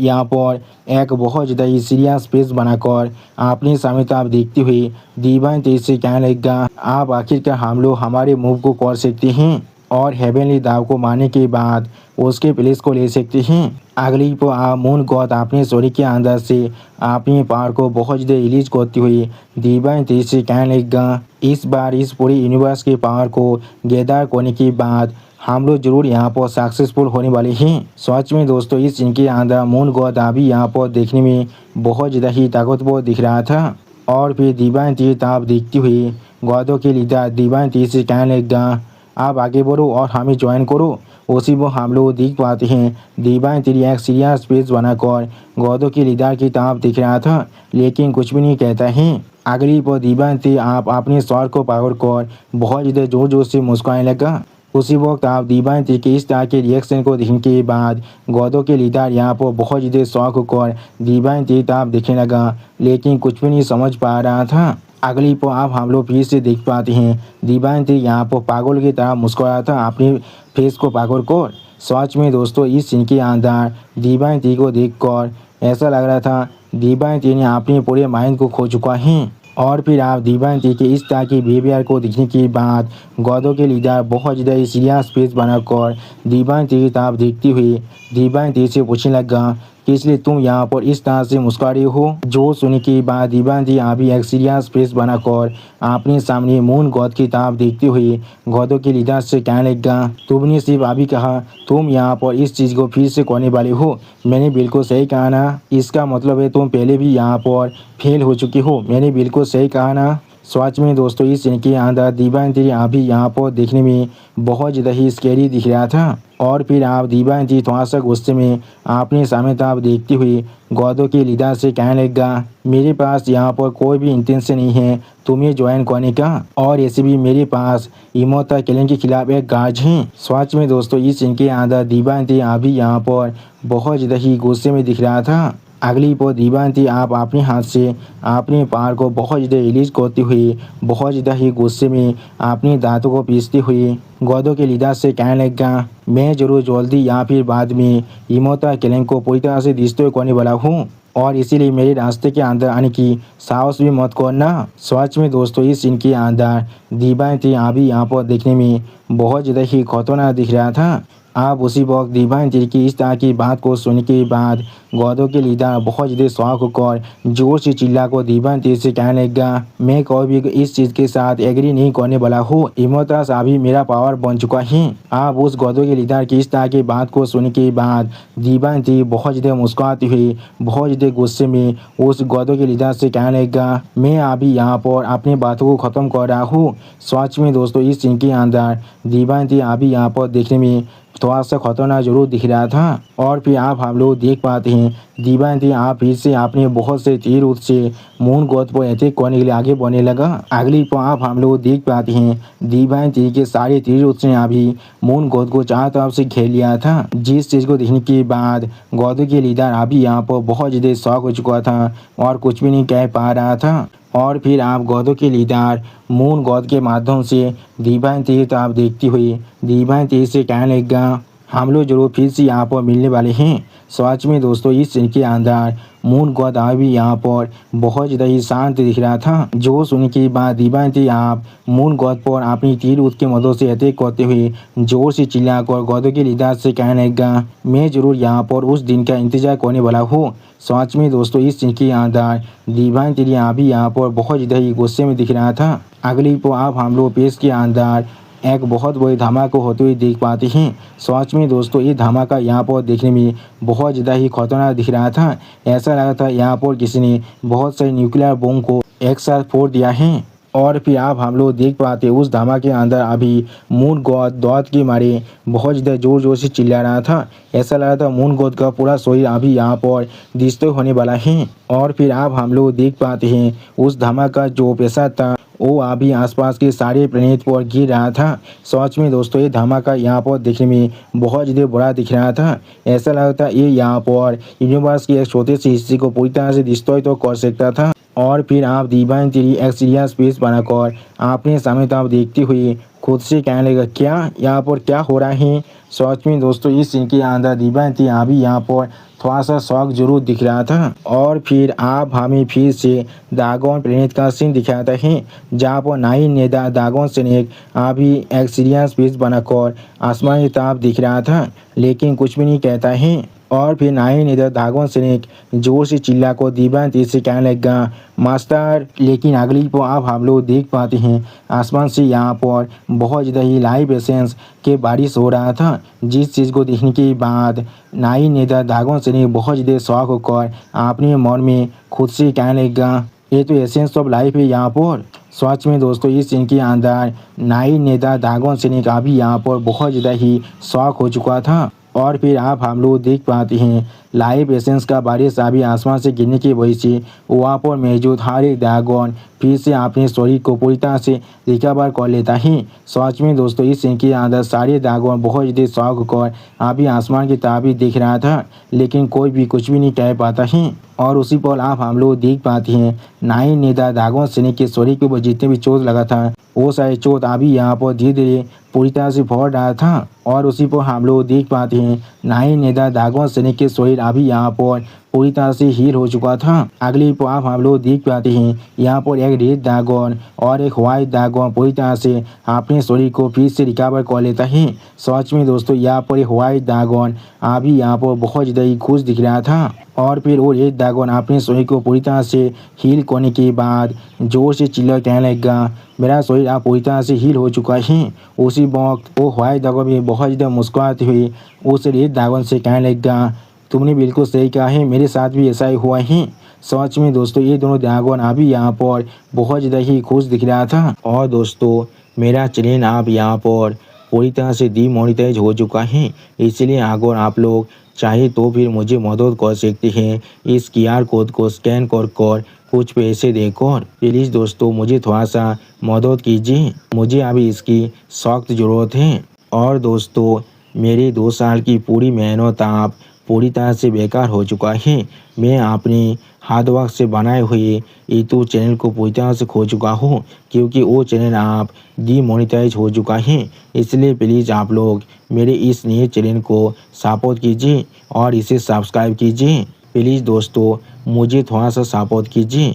यहाँ पर एक बहुत ज़्यादा ही सीरियस फेस बनाकर अपने सामने तरफ देखते हुए डिवाइन तेज से कहने लगा, आप आखिरकार हम लोग हमारे मूव को कर सकते हैं और हेवनली दाव को मारने के बाद उसके प्लेस को ले सकते हैं। अगली पर आप मून गॉड अपने शरीर के अंदर से अपनी पावर को बहुत ज़्यादा रिलीज करते हुए डिवाइन तेज से कहने लगा, इस बार इस पूरे यूनिवर्स के पावर को गैदर करने के बाद हम लोग जरूर यहाँ पर सक्सेसफुल होने वाले हैं। सच में दोस्तों इस सीन के अंदर मून गॉड अभी यहाँ पर देखने में बहुत ज़्यादा ही ताकतवर दिख रहा था और फिर डिवाइन तेज आप देखते हुए गॉडों के लीडर डिवाइन तेज से कहने लगा, आप आगे बढ़ो और हमें ज्वाइन करो। उसी वो हम लोग देख पाते हैं डिवाइन तेज एक सीरियस फेस बनाकर गॉडों के लीडर की तरफ दिख रहा था, लेकिन कुछ भी नहीं कहता है। अगली पर डिवाइन तेज आप अपने स्वर को पकड़ कर बहुत ज़्यादा जोर जोर से मुस्कुराने लगा। उसी वक्त आप डिवाइन तेज के इस तरह के रिएक्शन को देखने के बाद गॉडों के लीडर यहाँ पर बहुत ज़्यादा शौक होकर डिवाइन तेज आप देखने लगा, लेकिन कुछ भी नहीं समझ पा रहा था। अगली पर आप हम लोग फिर से देख पाते हैं डिवाइन तेज यहाँ पर पागल की तरह मुस्कुरा था अपने फेस को पकड़ कर। सच में दोस्तों इस सीन के अंदर डिवाइन तेज को देखकर ऐसा लग रहा था डिवाइन तेज ने अपने पूरे माइंड को खो चुका है। और फिर आप डिवाइन तेज के इस तरह की बिहेवियर को देखने के बाद गॉडों के लीडर बहुत ज़्यादा सीरियस फेस बनाकर डिवाइन तेज आप देखते हुए डिवाइन तेज से पूछने लगा कि इसलिए तुम यहाँ पर इस तरह से मुस्कुरा रही हो। जो सुनने के बाद डिवाइन तेज अभी एक सीरियस फेस बनाकर अपने सामने मून गॉड की तरफ देखते हुए गॉडों के लीडर से कहने लगा, तुमने सिर्फ अभी कहा तुम यहाँ पर इस चीज़ को फिर से करने वाले हो, मैंने बिल्कुल सही कहा ना? इसका मतलब है तुम पहले भी यहाँ पर फेल हो चुके हो, मैंने बिल्कुल सही कहा ना? सच में दोस्तों इस सीन के अंदर डिवाइन तेज अभी यहाँ पर देखने में बहुत ज़्यादा ही स्कैरी दिख रहा था। और फिर आप दीवानती थोड़ा सा गुस्से में अपने सामने ताब देखती हुई गौदो के लीडर से कहने लगा, मेरे पास यहाँ पर कोई भी इंटेंशन नहीं है तुम्हें ज्वाइन करने का, और ऐसे भी मेरे पास इमोता किलिंग के खिलाफ एक गाज है। सच में दोस्तों इस सीन के अंदर दीवानती अभी यहाँ पर बहुत ज़्यादा ही गुस्से में दिख रहा था। अगली पर दीवानती आप अपने हाथ से अपने पैर को बहुत ज़्यादा रिलीज करते हुए बहुत ज़्यादा ही गुस्से में अपने दांतों को पीसते हुए गौदो के लीडर से कहने लगा, मैं जरूर जल्दी या फिर बाद में इमोता किलिंग को पूरी तरह से डिस्ट्रॉय करने वाला हूँ, और इसीलिए मेरे रास्ते के अंदर आने की साहस भी मत करना। सच में दोस्तों इस सीन के अंदर दीवानती अभी यहाँ पर देखने में बहुत ज़्यादा ही खतरनाक दिख रहा था। आप उसी वक्त दीवानती की इस तरह की बात को सुनने के बाद गौदो के लीडर बहुत ज़्यादा शौक होकर जोर से चिल्ला को दीवानती से कहने लगा, मैं कभी भी इस चीज़ के साथ एग्री नहीं करने वाला हूँ, इमोतास अभी मेरा पावर बन चुका है। आप उस गौदो के लीडर की इस तरह की बात को सुनने के बाद दीवानती बहुत ज़्यादा मुस्कुराती हुई बहुत ज़्यादा गुस्से में उस गौदो के लीडर से कहने लगा, मैं अभी यहाँ पर अपनी बातों को ख़त्म कर रहा हूँ। सच में दोस्तों इस सीन के अंदर दीवानती अभी यहाँ पर देखने में थोड़ा सा खतरनाक जरूर दिख रहा था। और फिर आप हम लोग देख पाते हैं दीवानती आप फिर से आपने बहुत से तीर से मून गॉड पर अटैक करने के लिए आगे बढ़ने लगा। अगली पर आप हम लोग देख पाते हैं दीवानती के सारे तीर ने अभी मून गॉड को चारों तरफ से घेर लिया था, जिस चीज़ को देखने के बाद गौदो के लीडर अभी यहाँ पर बहुत ज़्यादा शौक हो चुका था और कुछ भी नहीं कह पा रहा था। और फिर आप गौदो के लीडर मून गॉड के माध्यम से दीवानती तो आप देखती हुई दीवानती से कहने लगा, हम लोग जरूर फिर से यहाँ पर मिलने वाले हैं। सच में दोस्तों इस सीन के अंदर मून गॉड अभी यहाँ पर बहुत ज़्यादा ही शांत दिख रहा था, जो सुनने के बाद दीवानती आप मून गॉड पर अपनी तीर की मदद से अटैक करते हुए जोर से चिल्लाकर गौदो के लीडर से कहने लगा, मैं जरूर यहाँ पर उस दिन का इंतजार करने वाला हूँ। सच में दोस्तों इस सीन के अंदर दीवानती अभी यहाँ पर बहुत ज़्यादा ही गुस्से में दिख रहा था। अगली पर आप हम लोग पेश के अंदर एक बहुत बड़ी धमाका होते हुए देख पाते हैं। सच में दोस्तों ये धमाका यहाँ पर देखने में बहुत ज़्यादा ही खतरनाक दिख रहा था। ऐसा लगा था यहाँ पर किसी ने बहुत सारे न्यूक्लियर बम को एक साथ फोड़ दिया है। और फिर आप हम लोग देख पाते उस धमाके के अंदर अभी मून गॉड दौड़ के मारे बहुत ज़्यादा जोर जोर से चिल्ला रहा था। ऐसा लगा था मून गॉड का पूरा शरीर अभी यहाँ पर डिस्ट्रॉय होने वाला है। और फिर आप हम लोग देख पाते हैं उस धमाका जो पैसा था वो अभी आसपास के सारे प्लेनेट पर गिर रहा था। सच में दोस्तों ये धमाका यहाँ पर देखने में बहुत ज़्यादा बड़ा दिख रहा था। ऐसा लगता है ये यहाँ पर यूनिवर्स के एक छोटे से हिस्से को पूरी तरह से डिस्ट्रॉय तो कर सकता था। और फिर आप दीवानती एक सीरियस स्पेस बनाकर आपने सामने तरफ देखती हुई खुद से कहने लगा, क्या यहाँ पर क्या हो रहा है। सच में दोस्तों इस सीन के अंदर दीवानती अभी यहाँ पर थोड़ा सा शौक जरूर दिख रहा था। और फिर आप हमें फिर से दागोन प्लेनेट का सीन दिखाता है, जहाँ पर नाइन ने दागोन स्नेक अभी एक सीरियस स्पेस बनाकर आसमान की तरफ दिख रहा था, लेकिन कुछ भी नहीं कहता है। और फिर नाइन इधर दागोन स्नेक जोर से चिल्ला को दीवानती से कहने लगा, मास्टर। लेकिन अगली पर आप हम लोग देख पाते हैं आसमान से यहाँ पर बहुत ज़्यादा ही लाइव एसेंस के बारिश हो रहा था, जिस चीज़ को देखने के बाद नाइन इधर दागोन स्नेक बहुत ज़्यादा शौक होकर अपने मन में खुद से कहने लगा, ये तो एसेंस ऑफ लाइफ है यहाँ पर। सच में दोस्तों इस सीन के अंदर नाइन नेता दागोन स्नेक अभी यहाँ पर बहुत ज़्यादा ही शौक हो चुका था। और फिर आप हम लोग देख पाते हैं लाइव एसेंस का बारिश अभी आसमान से गिरने की वजह से वहाँ पर मौजूद हर एक ड्रैगन फिर से अपने शरीर को पूरी तरह से रिकवर कर लेता है। सच में दोस्तों इस सीन के अंदर सारे ड्रैगन बहुत ज़्यादा शौक कर अभी आसमान की तरफ ही देख रहा था, लेकिन कोई भी कुछ भी नहीं कह पाता है। और उसी पर आप हम लोग देख पाते हैं नाइन नेता दागोन स्नेक के शरीर के ऊपर जितने भी चोट लगा था वो सारे चोट अभी यहाँ पर धीरे धीरे पूरी तरह से फट रहा था। और उसी पर हम लोग देख पाते हैं नाइन नेता दागोन स्नेक के शरीर अभी यहाँ पर पूरी तरह से हील हो चुका था। अगली पर आप हम लोग देख पाते हैं यहाँ पर एक रेड ड्रैगन और एक व्हाइट ड्रैगन पूरी तरह से अपने शरीर को फिर से रिकवर कर लेता है। सच में दोस्तों यहाँ पर एक व्हाइट ड्रैगन अभी यहाँ पर बहुत ज़्यादा ही खुश दिख रहा था। और फिर वो रेड ड्रैगन अपने शरीर को पूरी तरह से हील करने के बाद जोर से चिल्ला कहने लगा, मेरा शरीर आप पूरी तरह से हील हो चुका है। उसी वक्त वो व्हाइट ड्रैगन भी बहुत ज़्यादा मुस्कुराते हुए उस रेड ड्रैगन से कहने लगा, तुमने बिल्कुल सही कहा है, मेरे साथ भी ऐसा ही हुआ है। सच में दोस्तों ये दोनों ड्रैगन अभी यहाँ पर बहुत ज़्यादा ही खुश दिख रहा था। और दोस्तों मेरा चैनल आप यहाँ पर पूरी तरह से डीमोनेटाइज हो चुका है। इसलिए अगर आप लोग चाहे तो फिर मुझे मदद कर सकते हैं, इस QR कोड को स्कैन कर कुछ पैसे देकर। प्लीज़ दोस्तों मुझे थोड़ा सा मदद कीजिए, मुझे अभी इसकी सख्त ज़रूरत है। और दोस्तों मेरी 2 साल की पूरी मेहनत आप पूरी तरह से बेकार हो चुका है। मैं अपनी हार्ड वर्क से बनाए हुए यूट्यूब चैनल को पूरी तरह से खो चुका हूँ, क्योंकि वो चैनल आप डीमोनेटाइज हो चुका है। इसलिए प्लीज़ आप लोग मेरे इस नए चैनल को सपोर्ट कीजिए और इसे सब्सक्राइब कीजिए। प्लीज़ दोस्तों मुझे थोड़ा सा सपोर्ट कीजिए।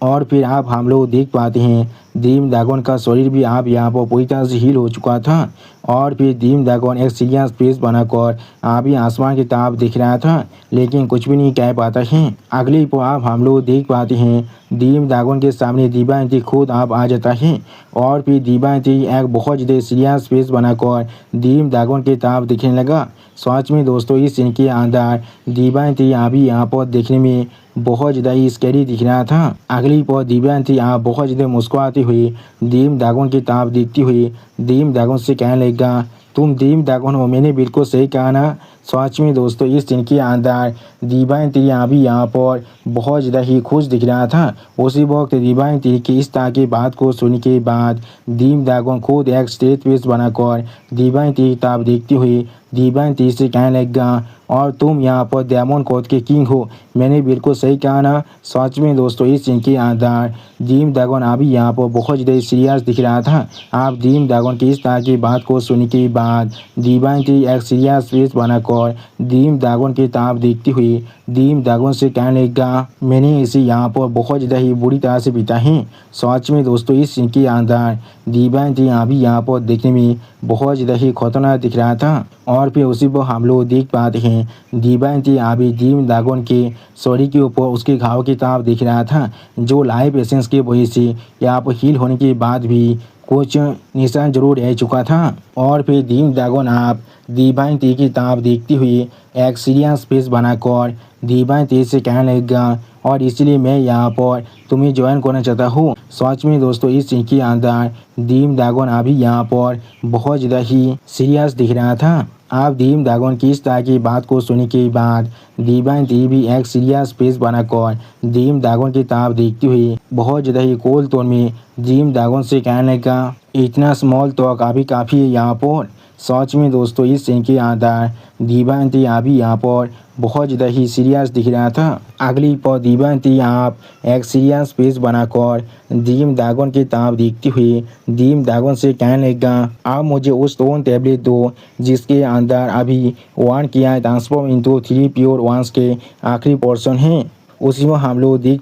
और फिर आप हम लोग देख पाते हैं ड्रीम ड्रैगन का शरीर भी आप यहाँ पर पूरी तरह से हील हो चुका था। और फिर ड्रीम ड्रैगन एक सीरियस फेस बनाकर अभी आसमान की तरफ दिख रहा था, लेकिन कुछ भी नहीं कह पाता है। अगली पर आप हम लोग देख पाते हैं ड्रीम ड्रैगन के सामने दिव्यांती खुद आप आ जाता है। और फिर दिव्यांती एक बहुत ज़्यादा सीरियस फेस बनाकर ड्रीम ड्रैगन की तरफ दिखने लगा। सच में दोस्तों इस सीन के अंदर दिव्यांती अभी यहाँ पर देखने में बहुत ज़्यादा ही स्कैरी दिख रहा था। अगली पर दिव्यांती आप बहुत ज़्यादा मुस्कुराती हुई ड्रीम ड्रैगन की तरफ देखती हुई ड्रीम ड्रैगन से कहने लगा, तुम ड्रीम ड्रैगन हो, मैंने बिल्कुल सही कहा ना। सच में दोस्तों इस सीन के अंदर दिव्यांती अभी यहाँ पर बहुत ज़्यादा ही खुश दिख रहा था। उसी वक्त दिव्यांती की इस तरह की बात को सुनने के बाद ड्रीम ड्रैगन खुद एक स्टेज पेस बनाकर दिव्यांती की तरफ देखती हुई दिव्यांती से कहने लगा, और तुम यहाँ पर डायमंड कोड के किंग हो, मैंने बिल्कुल सही कहा ना। सच में दोस्तों इस सीन के अंदर ड्रीम ड्रैगन अभी यहाँ पर बहुत ज़्यादा सीरियस दिख रहा था। आप ड्रीम ड्रैगन की इस तरह की बात को सुनने के बाद दिव्यांती एक सीरियस फेस बनाकर ड्रीम ड्रैगन की तरफ देखती हुई ड्रीम ड्रैगन से कहने लगा, मैंने इसे यहाँ पर बहुत ज़्यादा ही बुरी तरह से बीता है। सच में दोस्तों इस सीन के अंदर दिव्यांती अभी यहाँ पर देखने में बहुत ज़्यादा ही खतरनाक दिख रहा था। और फिर उसी पर हम लोग देख पाते हैं दिव्यांती अभी ड्रीम ड्रैगन के शरीर के ऊपर उसके घाव की तरफ दिख रहा था, जो लाइफ एसेंस की वजह से यहाँ पर हील होने के बाद भी कुछ निशान जरूर रह चुका था। और फिर ड्रीम ड्रैगन आप दिव्यांती की तरफ देखती हुई एक सीरियस फेस बनाकर दिव्यांती से कहने लगा, और इसलिए मैं यहाँ पर तुम्हें ज्वाइन करना चाहता हूँ। सच में दोस्तों इस सीन के अंदर ड्रीम ड्रैगन अभी यहाँ पर बहुत ज़्यादा ही सीरियस दिख रहा था। आप ड्रीम ड्रैगन की इस तरह की बात को सुनने के बाद दिव्यांती भी एक सीरियस फेस बनाकर ड्रीम ड्रैगन की तरफ देखती हुई बहुत ज़्यादा ही कोल टोन में ड्रीम ड्रैगन से कहने लगा, इतना स्मॉल तो अभी काफ़ी है यहाँ पर। सच में दोस्तों इस सीन के अंदर दिव्यांती अभी यहाँ पर बहुत ज़्यादा ही सीरियस दिख रहा था। अगली पर दिव्यांती आप एक सीरियस फेस बनाकर ड्रीम ड्रैगन की तरफ देखती हुई ड्रीम ड्रैगन से कहने लगा, आप मुझे उस स्टोन टैबलेट दो जिसके अंदर अभी वन किया ट्रांसफॉर्म इंटू 3 प्योर वंस के आखिरी पोर्शन है। उसी में हम लोग देख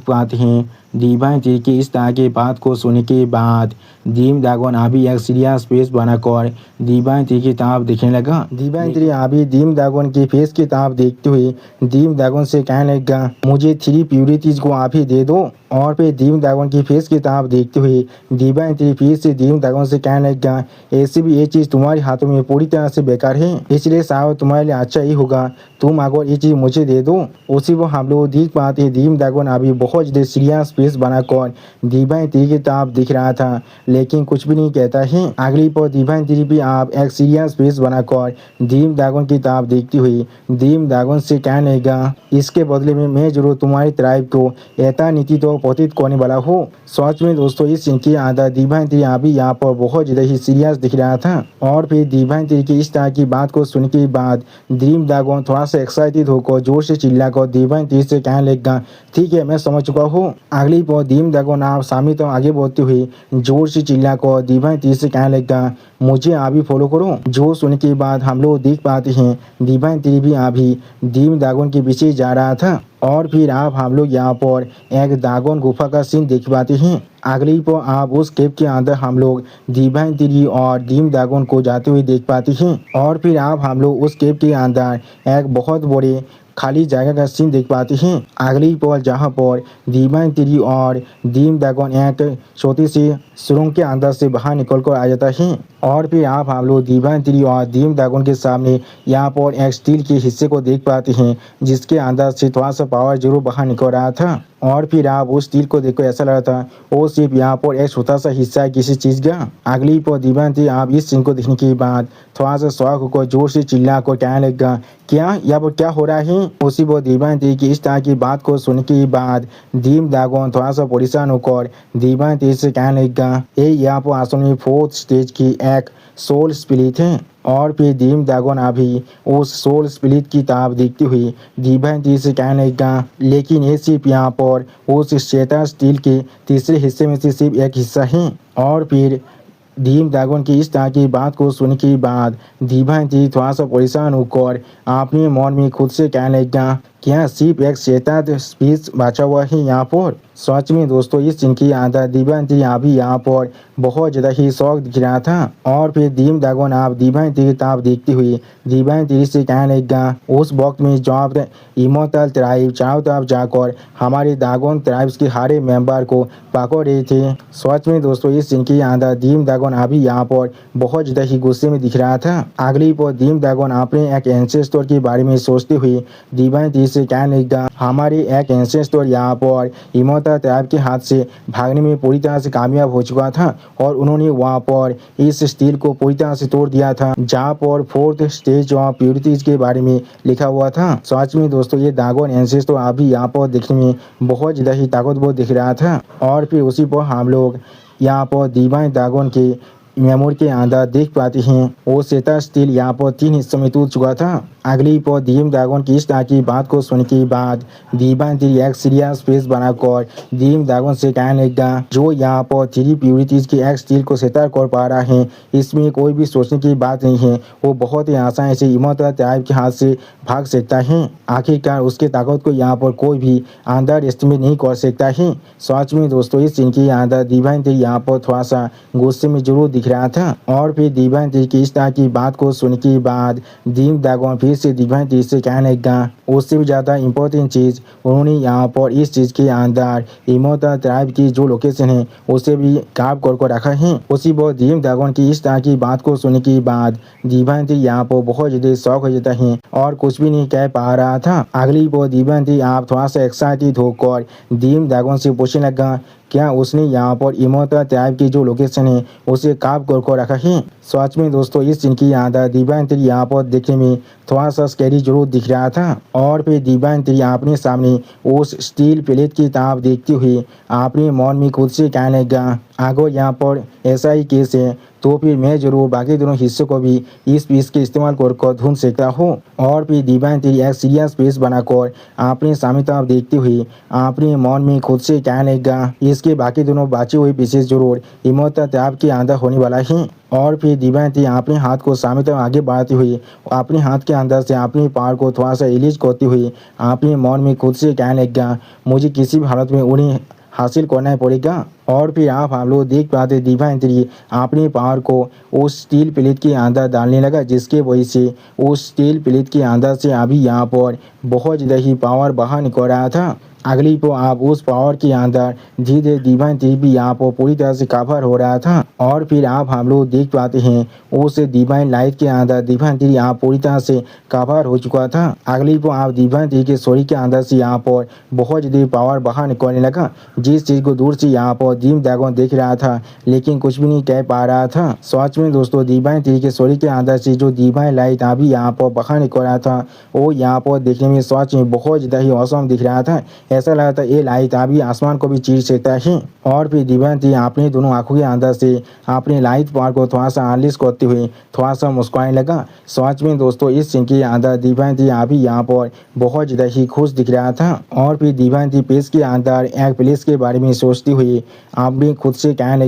पाते हैं दिव्यांती की इस तरह की बात को सुनने के बाद ड्रीम ड्रैगन अभी एक सीरियस फेस बनाकर दिव्यांती की तरफ दिखने लगा। दिव्यांती अभी ड्रीम ड्रैगन की फेस की तरफ देखते हुए ड्रीम ड्रैगन से कहने लगा, मुझे 3 प्यूरिटीज को आप ही दे दो। और फिर ड्रीम ड्रैगन की फेस की तरफ देखते हुए दिव्यांती फिर से ड्रीम ड्रैगन से कहने लगा, ऐसी भी ये चीज़ तुम्हारे हाथों में पूरी तरह से बेकार है, इसलिए शायद तुम्हारे लिए अच्छा ही होगा तुम अगर ये चीज़ मुझे दे दो। उसी वो हम लोग देख पाते हैं ड्रीम ड्रैगन अभी बहुत ज़्यादा सीरियस फेस बनाकर दिव्यांती की तरफ दिख रहा था, लेकिन कुछ भी नहीं कहता है। अगली पर दिव्यांती भी आप एक सीरियस फेस बनाकर ड्रीम ड्रैगन की तरफ देखती हुई ड्रीम ड्रैगन से कहने लगा, इसके बदले में मैं जरूर तुम्हारी ट्राइब को ऐसा नीति तो पतित करने वाला हूँ। सच में दोस्तों इस सीन के अंदर दिव्यांती अभी यहाँ पर बहुत ज़्यादा ही सीरियस दिख रहा था। और फिर दिव्यांती की इस तरह की बात को सुनने के बाद ड्रीम ड्रैगन थोड़ा सा एक्साइटेड होकर जोर से चिल्लाकर दिव्यांती से कहने लगा, ठीक है मैं समझ चुका हूँ। अगली पर ड्रीम ड्रैगन आप सामने तो आगे बढ़ते हुए जोर से चिल्लाकर दिव्यांती से कहने लगा, मुझे अभी फॉलो करो। जो सुनने के बाद हम लोग देख पाते हैं दिव्यांती भी अभी ड्रीम ड्रैगन के पीछे जा रहा था। और फिर आप हम लोग यहाँ पर एक ड्रैगन गुफा का सीन देख पाते हैं। अगली पर आप उस केव के अंदर हम लोग दिव्यांती और ड्रीम ड्रैगन को जाते हुए देख पाते हैं। और फिर आप हम लोग उस केव के अंदर एक बहुत बड़े खाली जगह का सीन देख पाते हैं। अगली पर जहाँ पर दिव्यांती और ड्रीम ड्रैगन एक छोटी सी सुरंग के अंदर से बाहर निकल कर आ जाता है। और फिर आप हम लोग दिव्यांती और ड्रीम ड्रैगन के सामने यहाँ पर एक स्टील के हिस्से को देख पाते हैं, जिसके अंदर से थोड़ा सा पावर जरूर बाहर निकल रहा था। और फिर आप उस स्टील को देखो ऐसा लगा था वो सिर्फ यहाँ पर एक छोटा सा हिस्सा है किसी चीज का। अगली पर दिव्यांती आप इस सीन को देखने के बाद थोड़ा सा शौक को जोर से चिल्ला कर कहने लगा क्या यहाँ पर क्या हो रहा है। उसी वो दिव्यांती की इस तरह की बात को सुनने के बाद दीम दागोन थोड़ा सा परेशान होकर दिव्यांती से कहने लगा ये यहाँ पर आसमान में 4th स्टेज की एक सोल स्पिरिट है। और फिर दीम दागोन अभी उस सोल स्पिरिट की ताब देखती हुई दिव्यांती से कहने लगा लेकिन ये सिर्फ यहाँ पर उस श्वेता स्टील के तीसरे हिस्से में से सिर्फ एक हिस्सा है। और फिर दीम दागोन की इस तरह की बात को सुनने के बाद दिव्यांती थोड़ा सा परेशान होकर अपने मन में खुद से कहने लगा क्या सिर्फ एक श्वेता स्पीच बचा हुआ है यहाँ पर। सच में दोस्तों इस सीन की आदत दिव्यांती अभी यहाँ पर बहुत ज़्यादा ही शौक दिख रहा था। और फिर दीम दागोन आप दिव्यांती की ताब देखती हुई दिव्यांती से कहने लगा उस वक्त में जब इमोटल ट्राइब चारों तरफ जाकर हमारे दागोन ट्राइब्स के हर मेंबर को पकड़ रहे थे। सच में दोस्तों इस सीन की आदत दीम दागोन अभी यहाँ पर बहुत ज़्यादा ही गुस्से में दिख रहा था। अगली पर दीम दागोन अपने एक एंसेस्टर के बारे में सोचते हुए दिव्यांती से कहने लगा हमारे एक एंसेस्टर यहाँ पर इमोटल ट्राइब के हाथ से भागने में पूरी तरह से कामयाब हो चुका था और उन्होंने वहाँ पर इस स्टील को पूरी तरह से तोड़ दिया था जहाँ पर 4th स्टेज ऑफ प्योरिटीज के बारे में लिखा हुआ था। सच में दोस्तों ये दागोन एंसेस्टर तो अभी यहाँ पर देखने में बहुत ज़्यादा ही ताकतवर दिख रहा था। और फिर उसी पर हम लोग यहाँ पर डिवाइन दागोन के मेमोरी के अंदर देख पाते हैं वो श्वेता स्टील यहाँ पर 3 हिस्सों में टूट चुका था। अगली पर दीम दागोन की इस तरह की बात को सुनने के बाद दिव्यांती एक सीरियस फेस बनाकर दीम दागोन से कहने लगा जो यहाँ पर 3 प्योरिटीज की एक स्टील को सेटल कर पा रहा है इसमें कोई भी सोचने की बात नहीं है वो बहुत ही आसानी से इमोटल ट्राइब के हाथ से भाग सकता है। आखिरकार उसके ताकत को यहाँ पर कोई भी अंडर एस्टिमेट नहीं कर सकता है। सच में दोस्तों इस सीन के अंदर दिव्यांती यहाँ पर थोड़ा सा गुस्से में जरूर दिख रहा था। और फिर दिव्यांती की इस तरह की बात को सुनने के बाद दीम दागोन फिर से दिव्यांती से कहने लगा उससे भी ज़्यादा इम्पोर्टेंट चीज़ उन्होंने यहाँ पर इस चीज़ के अंदर इमोटल ट्राइब की जो लोकेशन है उसे भी काप कर रखा है। उसी पर दीम दागोन की इस तरह की बात को सुनने के बाद दिव्यांती यहाँ पर बहुत ज़्यादा शौक हो जाता है और कुछ भी नहीं कह पा रहा था। अगली पर दिव्यांती आप थोड़ा सा एक्साइटेड होकर दीम दागोन से पूछने लगा क्या उसने यहाँ पर इमोटल ट्राइब की जो लोकेशन है उसे काप कर रखा है। सच में दोस्तों इस सीन की आदत दिव्यांती यहाँ पर देखने में थोड़ा सा स्कैरी जरूर दिख रहा था। और फिर दिव्यांती अपने सामने उस स्टील प्लेट की ताब देखते हुए अपने मन में खुद से कहने लगा अगर यहाँ पर ऐसा ही केस है तो फिर मैं जरूर बाकी दोनों हिस्सों को भी इस पीस के इस्तेमाल कर ढूंढ सकता हूँ। और फिर दिव्यांती एक सीरियस पीस बनाकर अपने सामने तरफ देखते हुए अपने मन में खुद से कहने लगा इसके बाकी दोनों बचे हुए पीसेस जरूर इमोटल ट्राइब के अंदर होने वाला है। और फिर दिव्यांती अपने हाथ को सामने तरफ आगे बढ़ाते हुए अपने हाथ के अंदर से अपने पावर को थोड़ा सा रिलीज करते हुए अपने मन में खुद से कहने लगा मुझे किसी भी हालत में उन्हें हासिल करना पड़ेगा। और फिर आप हम लोग देख पाते दिव्यांती अपने पावर को उस स्टील प्लेट के अंदर डालने लगा जिसके वजह से उस स्टील प्लेट के अंदर से अभी यहाँ पर बहुत ज़्यादा ही पावर बाहर निकल रहा था। अगली को आप उस पावर के अंदर धीरे धीरे दिव्यांती भी यहाँ पर पूरी तरह से कवर हो रहा था। और फिर आप हम लोग देख पाते हैं उस डिवाइन लाइट के अंदर दिव्यांती यहाँ पूरी तरह से कवर हो चुका था। अगली को आप दिव्यांती के शरीर के अंदर से यहाँ पर बहुत ज़्यादा पावर बाहर निकलने लगा जिस चीज़ को दूर से यहाँ पर दीम दागोन देख रहा था लेकिन कुछ भी नहीं कह पा रहा था। सच में दोस्तों दिव्यांती के शरीर के अंदर से जो डिवाइन लाइट अभी यहाँ पर बाहर निकल रहा था वो यहाँ पर देखने में सच में बहुत ज़्यादा ही औसम दिख रहा था। ऐसा लगा था ये लाइट अभी आसमान को भी चीर सकता है। और फिर दिव्यांती अपने दोनों आंखों के अंदर से अपने लाइट पावर को थोड़ा सा अनलिश करते हुए थोड़ा सा मुस्कुराने लगा। सच में दोस्तों इस सीन के अंदर दिव्यांती अभी यहाँ पर बहुत ज़्यादा ही खुश दिख रहा था। और फिर दिव्यांती पेज के अंदर एक प्लेस के बारे में सोचते हुए अपने खुद से कहने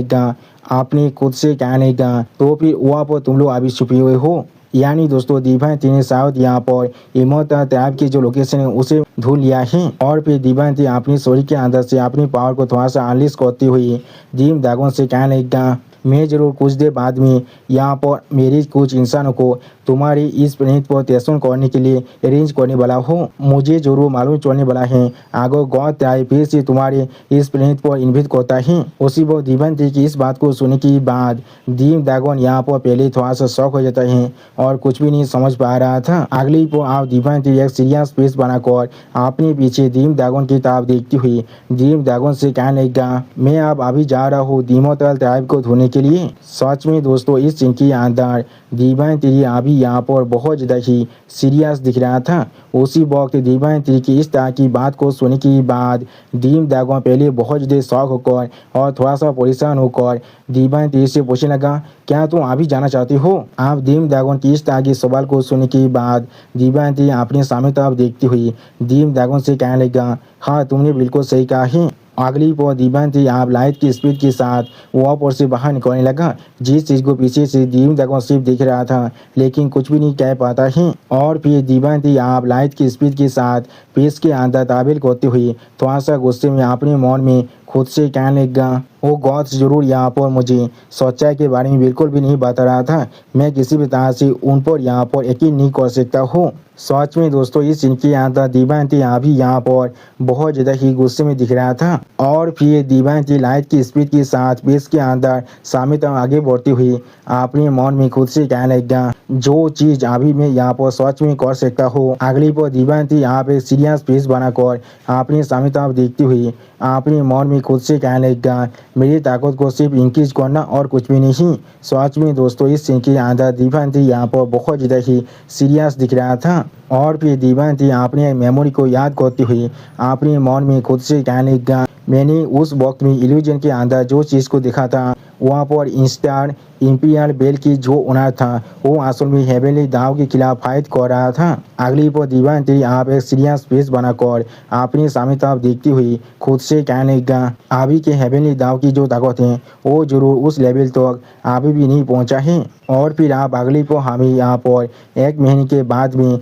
लगा तो फिर वहाँ पर तुम लोग अभी छुपे हुए हो। यानी दोस्तों दिव्यांती ने शायद यहाँ पर इमोटल ट्राइब की जो लोकेशन है उसे ढूंढ लिया है। और फिर दिव्यांती अपनी शरीर के अंदर से अपनी पावर को थोड़ा सा अनलिश करते हुए दीम दागोन से कहने लगा मैं ज़रूर कुछ देर बाद में यहाँ पर मेरे कुछ इंसानों को तुम्हारी इस प्लेनेट पर टेस्ट करने के लिए अरेंज करने वाला हूँ। मुझे जरूर मालूम चलने वाला है अगर गॉड ट्राइब फिर से तुम्हारे इस प्लेनेट पर इन्वाइट करता है। उसी वक्त दिव्यांती की इस बात को सुनने के बाद दीम ड्रैगन यहाँ पर पहले थोड़ा सा शॉक हो जाता है और कुछ भी नहीं समझ पा रहा था। अगली पर आप दिव्यांती एक सीरियस फेस बनाकर अपने पीछे दीम ड्रैगन की तरफ देखती हुई दीम ड्रैगन से कहने लगा, मैं अब अभी जा रहा हूँ दीमोतल ट्राइब को धोने के लिए। सच में दोस्तों इस सीन के अंदर दिव्यांती अभी यहाँ पर बहुत ज़्यादा ही सीरियस दिख रहा था। उसी वक्त दिव्यांती की इस तरह की बात को सुनने के बाद दीम ड्रैगन पहले बहुत ज़्यादा शॉक होकर और थोड़ा सा परेशान होकर दिव्यांती से पूछने लगा, क्या तुम अभी जाना चाहती हो? आप दीम ड्रैगन की इस तरह के सवाल को सुनने के बाद दिव्यांती अपने सामने तरफ देखती हुई दीम ड्रैगन से कहने लगा, हाँ तुमने बिल्कुल सही कहा है। अगली पर दिव्यांती आप लाइट की स्पीड के साथ वहाँ पर से बाहर निकलने लगा। जिस चीज़ को पीछे से दीम ड्रैगन सिर्फ देख रहा था लेकिन कुछ भी नहीं कह पाता है। और फिर दिव्यांती आप लाइट की स्पीड के साथ पेश के अंदर ताबेल करते हुए थोड़ा सा गुस्से में अपने मन में खुद से कहने लगा, वो गॉड्स जरूर यहाँ पर मुझे सच्चाई के बारे में बिल्कुल भी नहीं बता रहा था। मैं किसी भी तरह से उन पर यहाँ पर यकीन नहीं कर सकता हूँ। सच में दोस्तों इस सीन के अंदर दिव्यांती अभी यहाँ पर बहुत ज़्यादा ही गुस्से में दिख रहा था। और फिर दिव्यांती लाइट की स्पीड के साथ पेश के अंदर सामने तक आगे बढ़ती हुई अपने मन में खुद से कहने लगा, जो चीज़ अभी मैं यहाँ पर सच में कर सकता हूँ। अगली पर दिव्यांती यहाँ पे सीरियस फेस बनाकर अपने सामने तरफ देखती हुई अपने मन में खुद से कहने लगा, मेरी ताकत को सिर्फ इंक्रीज करना और कुछ भी नहीं। सच में दोस्तों इस सीन के अंदर दिव्यांती यहाँ पर बहुत ज़्यादा ही सीरियस दिख रहा था। और फिर दिव्यांती अपने मेमोरी को याद करती हुई अपने मन में खुद से कहने लगा, मैंने उस वक्त में इल्यूजन के अंदर जो चीज़ को देखा था वहाँ पर इंस्टार इंपीरियल बेल की जो ओनर था वो असल में हेवनली दाव के खिलाफ फाइट कर रहा था। अगली पर दिव्यांती आप एक सीरियस फेस बनाकर अपने सामने तरफ देखती हुई खुद से कहने लगा, अभी के हेवनली दाव की जो ताकत है वो जरूर उस लेवल तक अभी भी नहीं पहुँचा है। और फिर आप अगली पर हमें यहाँ पर 1 महीने के बाद में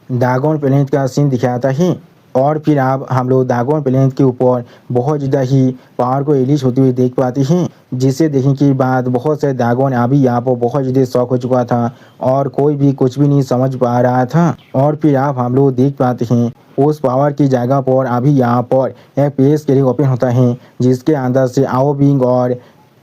ड्रैगन प्लेनेट का सीन दिखाता है। और फिर आप हम लोग ड्रैगन प्लेनेट के ऊपर बहुत ज़्यादा ही पावर को रिलीज होते हुए देख पाते हैं, जिसे देखने के बाद बहुत से ड्रैगन अभी यहाँ पर बहुत ज़्यादा शौक हो चुका था और कोई भी कुछ भी नहीं समझ पा रहा था। और फिर आप हम लोग देख पाते हैं उस पावर की जगह पर अभी यहाँ पर एक पेज के लिए ओपन होता है जिसके अंदर से आओ बिंग और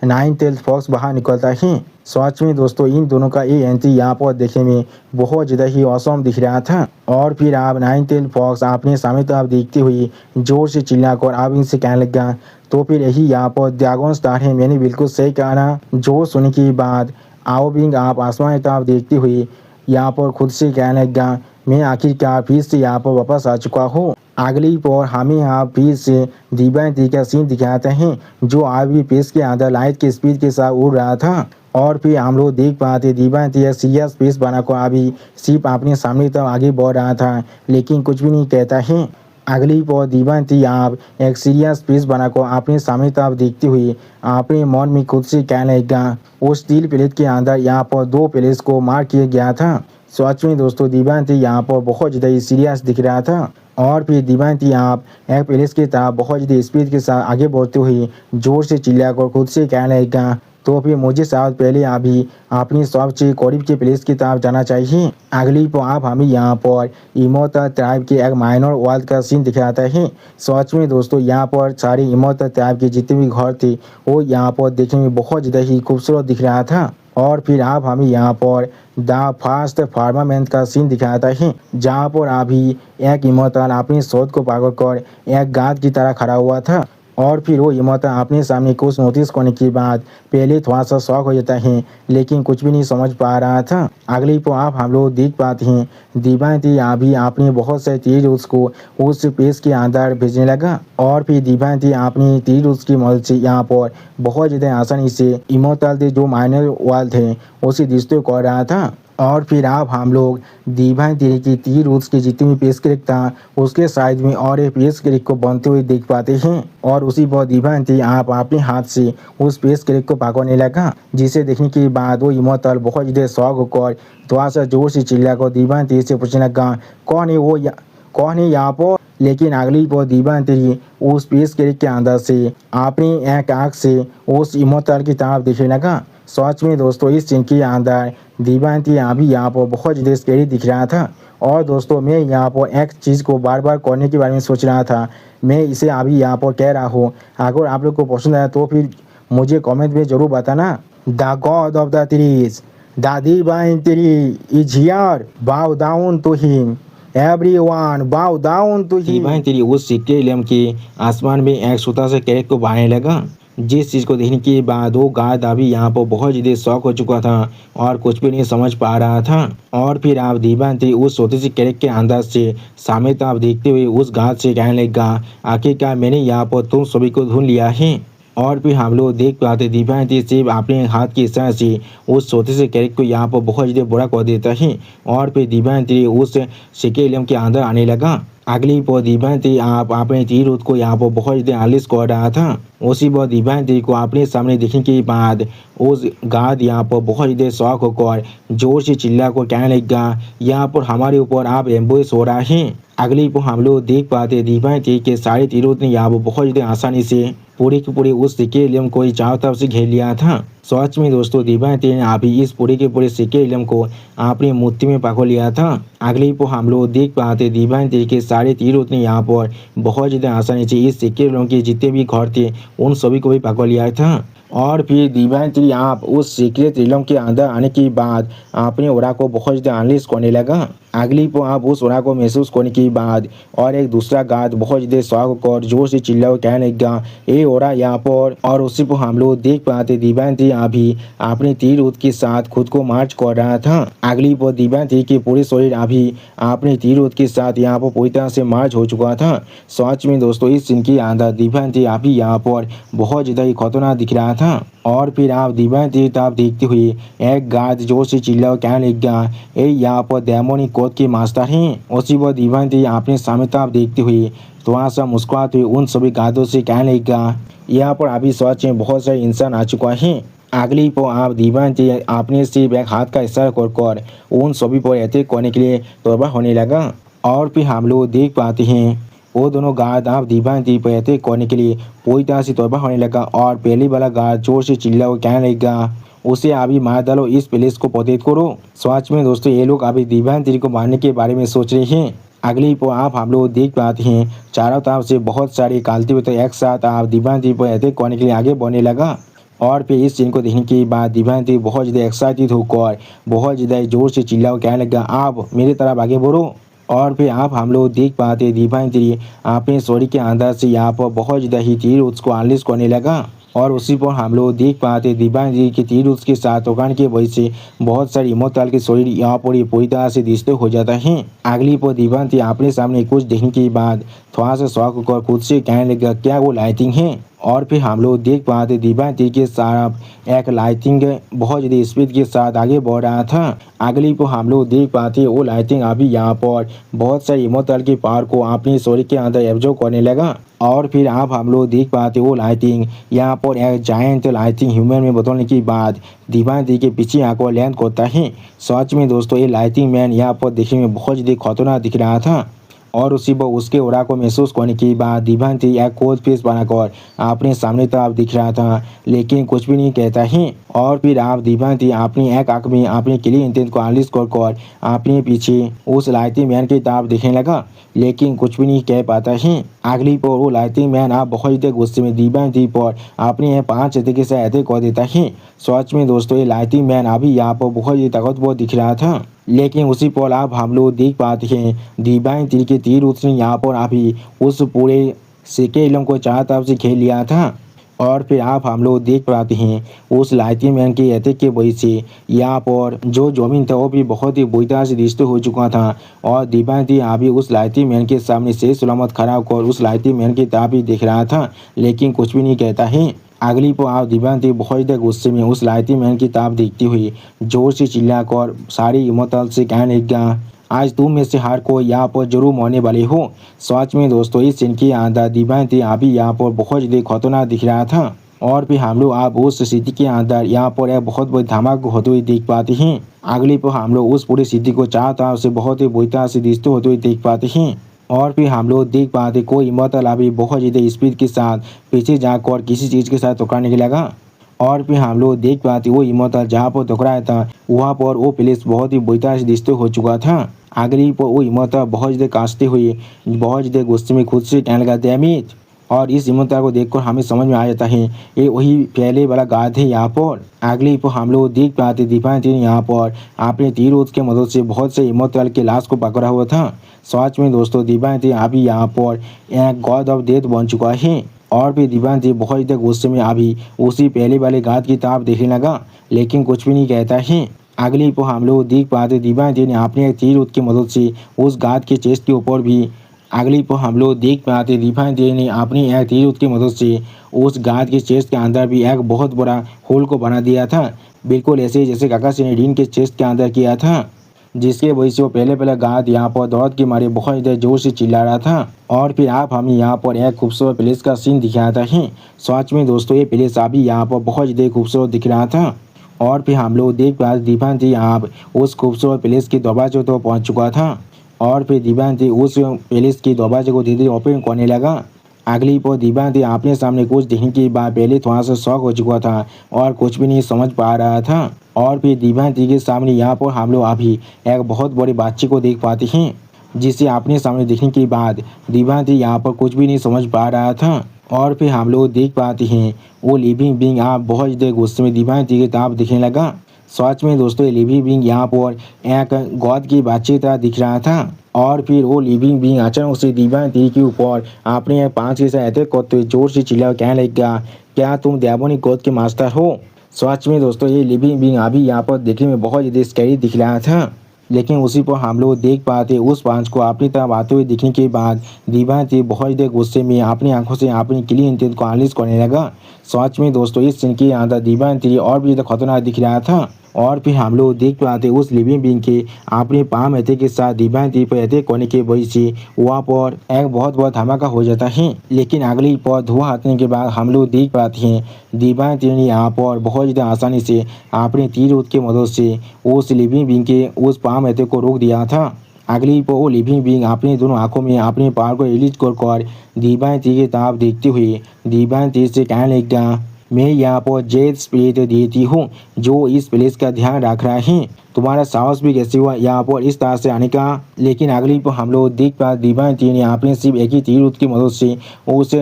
9 टेल्ड फॉक्स बाहर निकलता है। सच में दोस्तों इन दोनों का ये एंट्री यहाँ पर देखने में बहुत ज़्यादा ही औसम दिख रहा था। और फिर आप 9 टेल्ड फॉक्स अपने सामने तरफ देखते हुए जोर से चिल्लाकर आप इनसे कहने लगा, तो फिर यही यहाँ पर ड्रैगन स्टार है, मैंने बिल्कुल सही कहा ना। जोर सुनने के बाद आओ बिंग आप आसमान की तरफ देखते हुए यहाँ पर खुद से कहने लगा, मैं आखिरकार फिर से यहाँ पर वापस आ चुका हूँ। अगली पर हमें यहाँ फिर से दिव्यांती का सीन दिखाते हैं जो अभी पेश के अंदर लाइट की स्पीड के साथ उड़ रहा था। और फिर हम लोग देख पाते दिव्यांती एक सीरियस फेस बनाकर अभी सिर्फ अपने सामने तक आगे बढ़ रहा था लेकिन कुछ भी नहीं कहता है। अगली पर दिव्यांती आप एक सीरियस फेस बनाकर अपने सामने तरफ देखते हुए अपने मन में खुद से कहने लगा, उस स्टील प्लेट के अंदर यहाँ पर 2 प्लेट्स को मार किया गया था। सच में दोस्तों दिव्यांती यहाँ पर बहुत ज़्यादा सीरियस दिख रहा था। और फिर दिव्यांती आप एक प्लेस की तरफ बहुत ज़्यादा स्पीड के साथ आगे बढ़ते हुए जोर से चिल्लाकर खुद से कहने लगा, तो फिर मुझे शायद पहले अभी अपनी सबसे करीब के प्लेस की तरफ जाना चाहिए। अगली पर आप हमें यहाँ पर इमोर्टल ट्राइब के एक माइनर वर्ल्ड का सीन दिखाता है। सच में दोस्तों यहाँ पर सारे इमोर्टल ट्राइब के जितने भी घर थे वो यहाँ पर देखने में बहुत ज़्यादा ही खूबसूरत दिख रहा था। और फिर आप हमें यहाँ पर द फास्ट फार्मामेंट का सीन दिखाता है जहाँ पर अभी एक इमोर्टल अपनी शोध को पागल कर एक गाद की तरह खड़ा हुआ था। और फिर वो इमोर्टल अपने सामने कुछ नोटिस करने के बाद पहले थोड़ा सा शौक हो जाता है लेकिन कुछ भी नहीं समझ पा रहा था। अगली पर आप हम लोग देख पाते हैं दिव्यांती अभी आपने बहुत से तीर उसको उस पेज के अंदर भेजने लगा। और फिर दिव्यांती अपनी तीर उसकी मदद से यहाँ पर बहुत ज़्यादा आसानी से इमोर्टल थे जो माइनर वर्ल्ड थे उसे डिस्ट्रॉय कर रहा था। और फिर आप हम लोग दिव्यांती की तीर उसके जितने भी पेश क्रिक था उसके साइड में और एक पेश क्रिक को बनते हुए देख पाते हैं। और उसी पर दिव्यांती आप अपने हाथ से उस पेश क्रिक को पकड़ने लगा जिसे देखने के बाद वो इमोर्टल बहुत ज़्यादा शौक होकर थोड़ा सा जोर से चिल्लाकर दिव्यांती से पूछने लगा, कौन है यहाँ पर? लेकिन अगली पर दीवानती उस पेश के अंदर से अपनी एक आँख से उस इमोतल की तरफ दिखने लगा। सच में दोस्तों इस सीन के अंदर दीवानती अभी यहाँ पर बहुत ज़्यादा स्कैरी दिख रहा था। और दोस्तों मैं यहाँ पर एक चीज़ को बार बार करने के बारे में सोच रहा था, मैं इसे अभी यहाँ पर कह रहा हूँ। अगर आप लोग को पसंद आया तो फिर मुझे कमेंट में ज़रूर बताना। The god of the trees, the divine tree is here, bow down to him, everyone bow down to him. Divine tree उस सिक्के इलम के आसमान में एक छोटा सा कैरेट को बढ़ाने लगा। जिस चीज़ को देखने के बाद वो गार्ड अभी यहाँ पर बहुत ज़्यादा शौक हो चुका था और कुछ भी नहीं समझ पा रहा था। और फिर आप दीवानती उस छोटे से कैरेट के अंदर से सामने तो आप देखते हुए उस गार्ड से कहने लगा, आखिरकार मैंने यहाँ पर तुम सभी को ढूंढ लिया है। और फिर हम लोग देख पाते दीवानती सिर्फ अपने हाथ की इशारे से उस छोटे से कैरेट को यहाँ पर बहुत ज़्यादा बड़ा कर देता है। और फिर दीवानती उस सिक्के इलम के अंदर आने लगा। अगली पर दीवानती आप अपने तीर को यहाँ पर बहुत ज़्यादा आलिश कर रहा था। उसी पर दीवानती को अपने सामने देखने के बाद उस गार्ड यहाँ पर बहुत ज़्यादा शौक होकर जोर से चिल्ला को कहने लगा, यहाँ पर हमारे ऊपर आप एम्बुश हो रहा है। अगली पर हम लोग देख पाते दीवानती के सारे तीरों ने यहाँ पर बहुत ज़्यादा आसानी से पूरी की पूरी उस सिक्के इलम को ही चारों तरफ से घेर लिया था। सच में दोस्तों दीवानती ने अभी इस पूरे के पूरे सिक्के इलम को अपनी मुट्ठी में पकड़ लिया था। अगली पर हम लोग देख पाते दीवानती के सारे तीरों ने यहाँ पर बहुत ज़्यादा आसानी से इस सिक्के इलम के जितने भी घर थे उन सभी को भी पकड़ लिया था। और फिर दीवानती आप उस सीक्रेट इलम के अंदर आने के बाद अपने ओरा को बहुत ज़्यादा अनलिश करने लगा। अगली पर आप उस ओरा को महसूस करने के बाद और एक दूसरा गार्ड बहुत ज़्यादा शौक कर जोर से चिल्ला कहने लगा, ए ओरा यहाँ पर। और उसी पर हम लोग देख पाते दीवानती अभी अपने तीर के साथ खुद को मार्च कर रहा था। अगली पर दीवानती के पूरे शरीर अभी अपने तीर के साथ यहाँ पर पूरी तरह से मार्च हो चुका था। सच में दोस्तों इस सीन के अंदर दीवानती अभी यहाँ पर बहुत ज़्यादा ही खतरनाक दिख रहा था। और फिर आप दीवानती तरफ देखते हुए एक गार्ड जोर से चिल्ला कहने लगा, ए यहाँ पर डेमोनिक कोड के मास्टर हैं। उसी पर दीवानती अपने सामने तरफ देखते हुए थोड़ा सा मुस्कुराते हुए उन सभी गार्डों से कहने लगा, यहाँ पर अभी सच में बहुत सारे इंसान आ चुका है। अगली पर आप दीवानती अपने सिर्फ एक हाथ का इशारा कर उन सभी पर अटैक करने के लिए तैयार होने लगा। और फिर हम लोग देख पाते हैं वो दोनों गार्ड आप दीवानती पर अटैक करने के लिए पूरी तरह से तैयार होने लगा। और पहली वाला गार्ड जोर से चिल्ला कहने लगा, उसे अभी मार डालो, इस प्लेस को प्रोटेक्ट करो। सच में दोस्तों ये लोग अभी दीवानती को मारने के बारे में सोच रहे हैं। अगली पर आप हम लोग देख पाते हैं चारों तरफ से बहुत सारे कालते हुए एक साथ आप दीवानती पर अटैक करने के लिए आगे बढ़ने लगा। और फिर इस सीन को देखने के बाद दीवानती बहुत ज़्यादा एक्साइटेड होकर बहुत ज़्यादा जोर से चिल्ला कहने लगा, आप मेरी तरफ आगे बढ़ो। और फिर आप हम लोग देख पाते दीवानती अपने शरीर के अंदर से यहाँ पर बहुत ज़्यादा ही तीर उसको अनलिश करने लगा। और उसी पर हम लोग देख पाते दीवानती के तीर उसके साथ उगाने की वजह से बहुत सारे इमोतल के शरीर यहाँ पर ये पूरी तरह से डिस्टर्ब हो जाता है। अगली पर दीवानती अपने सामने कुछ देखने के बाद थोड़ा सा शौक कर खुद से कहने लगा, क्या वो लाइटिंग है। और फिर हम लोग देख पाते दीवानती के साथ एक लाइटिंग बहुत ज़्यादा स्पीड के साथ आगे बढ़ रहा था। अगली को हम लोग देख पाते वो लाइटिंग अभी यहाँ पर बहुत सारे इमोतल के पावर को अपने शरीर के अंदर एब्जॉर्ब करने लगा। और फिर आप हम लोग देख पाते वो लाइटिंग यहाँ पर एक जायंट लाइटिंग ह्यूमन में बदलने के बाद दीवानती के पीछे आकर लैंड करता है। सच में दोस्तों ये लाइटिंग मैन यहाँ पर देखने में बहुत ज़्यादा खतरनाक दिख रहा था। और उसी पर उसके ओरा को महसूस करने के बाद दीवानती एक कोल्ड फेस बनाकर अपने सामने तरफ दिख रहा था, लेकिन कुछ भी नहीं कहता है। और फिर आप दीवानती अपनी एक आंख में अपने क्लियर इंटेंट को अनलिश कर अपने पीछे उस लाइटिंग मैन की तरफ देखने लगा, लेकिन कुछ भी नहीं कह पाता है। अगली पर वो लाइटिंग मैन आप बहुत ज़्यादा गुस्से में दीवानती पर अपने 5 तरीके से अटैक कर देता है। सच में दोस्तों ये लाइटिंग मैन अभी यहाँ पर बहुत ज़्यादा ताकतवर दिख रहा था। लेकिन उसी पर आप हम लोग देख पाते हैं दीवानती के तीर उसने यहाँ पर अभी उस पूरे सिक्के इलम को चारों तरफ से घेर लिया था। और फिर आप हम लोग देख पाते हैं उस लाइटिंग मैन के अटैक के वजह से यहाँ पर जो जमीन था वो भी बहुत ही बुरी तरह से डिस्टर्ब हो चुका था। और दीवानती अभी उस लाइटिंग मैन के सामने से सलामत खड़ा होकर उस लाइटिंग मैन की तरफ ही देख रहा था, लेकिन कुछ भी नहीं कहता है। अगली पर आप दीवानती बहुत ज़्यादा गुस्से में उस लाइटिंग मैन की तरफ देखते हुए जोर से चिल्लाकर सारी इमोतल से कहने लगा, आज तुम में से हर कोई यहाँ पर जरूर मरने वाले हो। सच में दोस्तों इस सीन के अंदर दीवानती अभी यहाँ पर बहुत ज़्यादा खतरनाक दिख रहा था। और फिर हम लोग आप उस सिटी के अंदर यहाँ पर एक बहुत बड़ी धमाका होते हुए देख पाते हैं। अगली पर हम लोग उस पूरी सिटी को चारों तरफ से बहुत ही बुरी तरह से डिस्टर्ब होते हुए देख पाते हैं। और फिर हम लोग देख पाते कोई इमोटल अभी बहुत ज़्यादा स्पीड के साथ पीछे जाकर किसी चीज़ के साथ टकराने के लगा। और फिर हम लोग देख पाते वो इमोटल जहाँ पर टकराया था वहाँ पर वो प्लेस बहुत ही बुरी तरह से डिस्ट्रॉय हो चुका था। अगली पर वो इमोटल बहुत ज़्यादा कांपते हुए बहुत ज़्यादा गुस्से में खुद से कहने लगा डैमेज। और इस इमोटल को देखकर हमें समझ में आ जाता है ये वही पहले वाला गार्ड है यहाँ पर। अगली पर हम लोग देख पाते दीपांती ने यहाँ पर अपने तीर के मदद से बहुत से इमोटल के लाश को पकड़ा हुआ था। सच में दोस्तों दीपांती अभी यहाँ पर एक गॉड ऑफ डेथ बन चुका है। और भी दीपांती बहुत ज़्यादा गुस्से में अभी उसी पहले वाले गार्ड की तरफ देखने लगा लेकिन कुछ भी नहीं कहता है। अगली पर हम लोग देख पाते दीपांती ने अपने तीर की मदद से उस गार्ड के चेस्ट के ऊपर भी अगली पर हम लोग देख पाते दीपांती ने अपनी एक तीर की मदद से उस गार्ड के चेस्ट के अंदर भी एक बहुत बड़ा होल को बना दिया था, बिल्कुल ऐसे जैसे काकाशी ने डीन के चेस्ट के अंदर किया था, जिसके वजह से वो पहले गार्ड यहाँ पर दौड़ के मारे बहुत ज़्यादा जोर से चिल्ला रहा था। और फिर आप हमें यहाँ पर एक खूबसूरत प्लेस का सीन दिखाता है। सच में दोस्तों ये प्लेस अभी यहाँ पर बहुत ज़्यादा खूबसूरत दिख रहा था। और फिर हम लोग देख पाते दीपांती यहाँ उस खूबसूरत प्लेस के दरवाजे तो पहुँच चुका था। और फिर दीपांती उस प्लेस के दरवाजे को धीरे धीरे ओपन करने लगा। अगली पर दीपांती अपने सामने कुछ देखने के बाद पहले थोड़ा सा शॉक हो चुका था और कुछ भी नहीं समझ पा रहा था। और फिर दीपांती के सामने यहाँ पर हम लोग अभी एक बहुत बड़ी बच्ची को देख पाते हैं, जिसे अपने सामने देखने के बाद दीपांती यहाँ पर कुछ भी नहीं समझ पा रहा था। और फिर हम लोग देख पाते हैं वो लिविंग बीइंग आप बहुत ज़्यादा गुस्से में दीपांती की तरफ दिखने लगा। सच में दोस्तों ये लिविंग बीइंग यहाँ पर एक गॉड की बच्ची तरह दिख रहा था। और फिर वो लिविंग बीइंग अचानक से दीपांती के ऊपर अपने पांच के साथ अटैक करते हुए जोर से चिल्ला कहने लगा, क्या तुम डेमोनिक गॉड के मास्टर हो? सच में दोस्तों ये लिविंग बीइंग अभी यहाँ पर देखने में बहुत ज़्यादा स्कैरी दिख रहा था। लेकिन उसी पर हम लोग देख पाते उस पांच को अपनी तरफ आते हुए दिखने के बाद दीपांती बहुत ज़्यादा गुस्से में अपनी आंखों से अपनी क्लीन इंटेंट को एनालिस करने लगा। सच में दोस्तों इस सीन के अंदर दीपांती और भी ज़्यादा खतरनाक दिख रहा था। और फिर हम लोग देख पाते उस लिविंग बीइंग के अपने पाम अटैक के साथ दीपांती पर अटैक करने के वजह से वहाँ पर एक बहुत बड़ा धमाका हो जाता है। लेकिन अगली पर धुआं हटने के बाद हम लोग देख पाते हैं दीपांती ने यहाँ पर बहुत ज़्यादा आसानी से अपने तीर की मदद से उस लिविंग बीइंग के उस पाम अटैक को रोक दिया था। अगली पर वो लिविंग बीइंग अपनी दोनों आंखों में अपने पावर को रिलीज कर दीपांती की तरफ देखते हुए दीपांती से कहने लगा, मैं यहाँ पर जेड स्पिरिट देती हूँ जो इस प्लेस का ध्यान रख रहा है। तुम्हारा साहस भी कैसे हुआ यहाँ पर इस तरह से आने का? लेकिन अगली पर हम लोग देख पा दीपांती ने अपने सिर्फ एक ही तीर की मदद से उस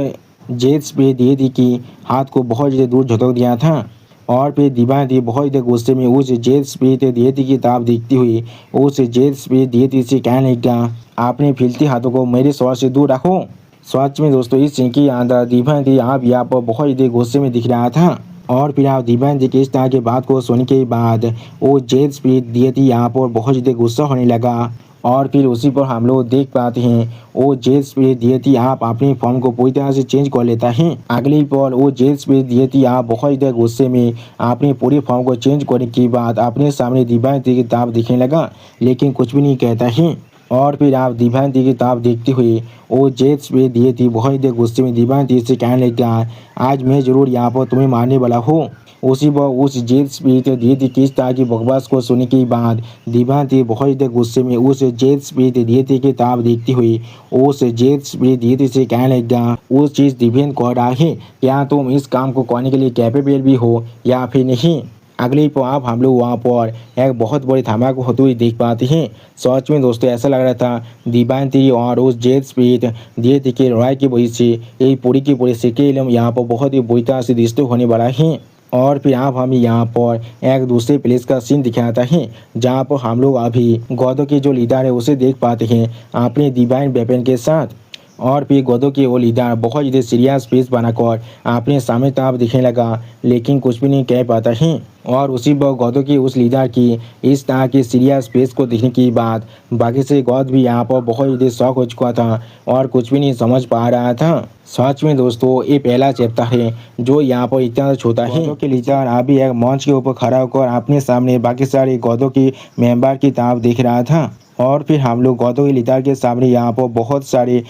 जेड स्पिरिट देती की हाथ को बहुत ज़्यादा दूर झटक दिया था। और फिर दीपांती बहुत ज़्यादा गुस्से में उस जेड स्पिरिट देती की तरफ देखती हुई उस जेड स्पिरिट देती से कहने लगा, अपने फिरती हाथों को मेरे शौर से दूर रखो। सच में दोस्तों इस सीन के अंदर दीपांती आप यहाँ पर बहुत ज़्यादा गुस्से में दिख रहा था। और फिर आप दीपांती की इस तरह की बात को सुनने के बाद वो जेड स्पिरिट देती यहाँ पर बहुत ज़्यादा गुस्सा होने लगा। और फिर उसी पर हम लोग देख पाते हैं वो जेड स्पिरिट देती आप अपनी फॉर्म को पूरी तरह से चेंज कर लेता है। अगली पर वो जेड स्पिरिट देती आप बहुत ज़्यादा गुस्से में अपनी पूरी फॉर्म को चेंज करने के बाद अपने सामने दीपांती की तरफ दिखने लगा, लेकिन कुछ भी नहीं कहता है। और फिर आप दीपांती की तरफ देखते हुए वो जेड स्पिरिट देती बहुत ज़्यादा गुस्से में दीपांती से कहने लगा, आज मैं ज़रूर यहाँ पर तुम्हें मारने वाला हूँ। उसी पर उस जेड स्पिरिट देती किस तरह की बकवास को सुनने के बाद दीपांती बहुत ज़्यादा गुस्से में उस जेड स्पिरिट देती की तरफ देखती हुई उस जेड स्पिरिट देती से कहने लगा, उस चीज़ डिपेंड कर रहा है क्या तुम इस काम को करने के लिए कैपेबल भी हो या फिर नहीं। अगली पर आप हम लोग वहाँ पर एक बहुत बड़ी धमाका होते हुए देख पाते हैं। सच में दोस्तों ऐसा लग रहा था दीपांती और उस जेड स्पिरिट देती के लड़ाई की वजह से ये पूरी की पूरी सीक्वल यहाँ पर बहुत ही बुरी तरह से डिस्ट्रॉय होने वाला है। और फिर आप हमें यहाँ पर एक दूसरे प्लेस का सीन दिखाता है जहाँ पर हम लोग अभी गॉडों के जो लीडर है उसे देख पाते हैं अपने डिवाइन वेपन के साथ। और फिर गॉडों के वो लीडर बहुत ज़्यादा सीरियस फेस बनाकर अपने सामने तरफ दिखने लगा, लेकिन कुछ भी नहीं कह पाता है। और उसी पर गॉडों की उस लीडर की इस तरह की सीरियस फेस को देखने के बाद बाकी से गॉड भी यहाँ पर बहुत ज़्यादा शॉक हो चुका था और कुछ भी नहीं समझ पा रहा था। सच में दोस्तों ये पहला चैप्टर है जो यहाँ पर इतना छोटा है। गॉडों के लीडर अभी एक मंच के ऊपर खड़ा होकर अपने सामने बाकी सारे गॉडों की मेंबर की तरफ देख रहा था। और फिर हम लोग गॉडों के लीडर के सामने यहाँ पर बहुत सारे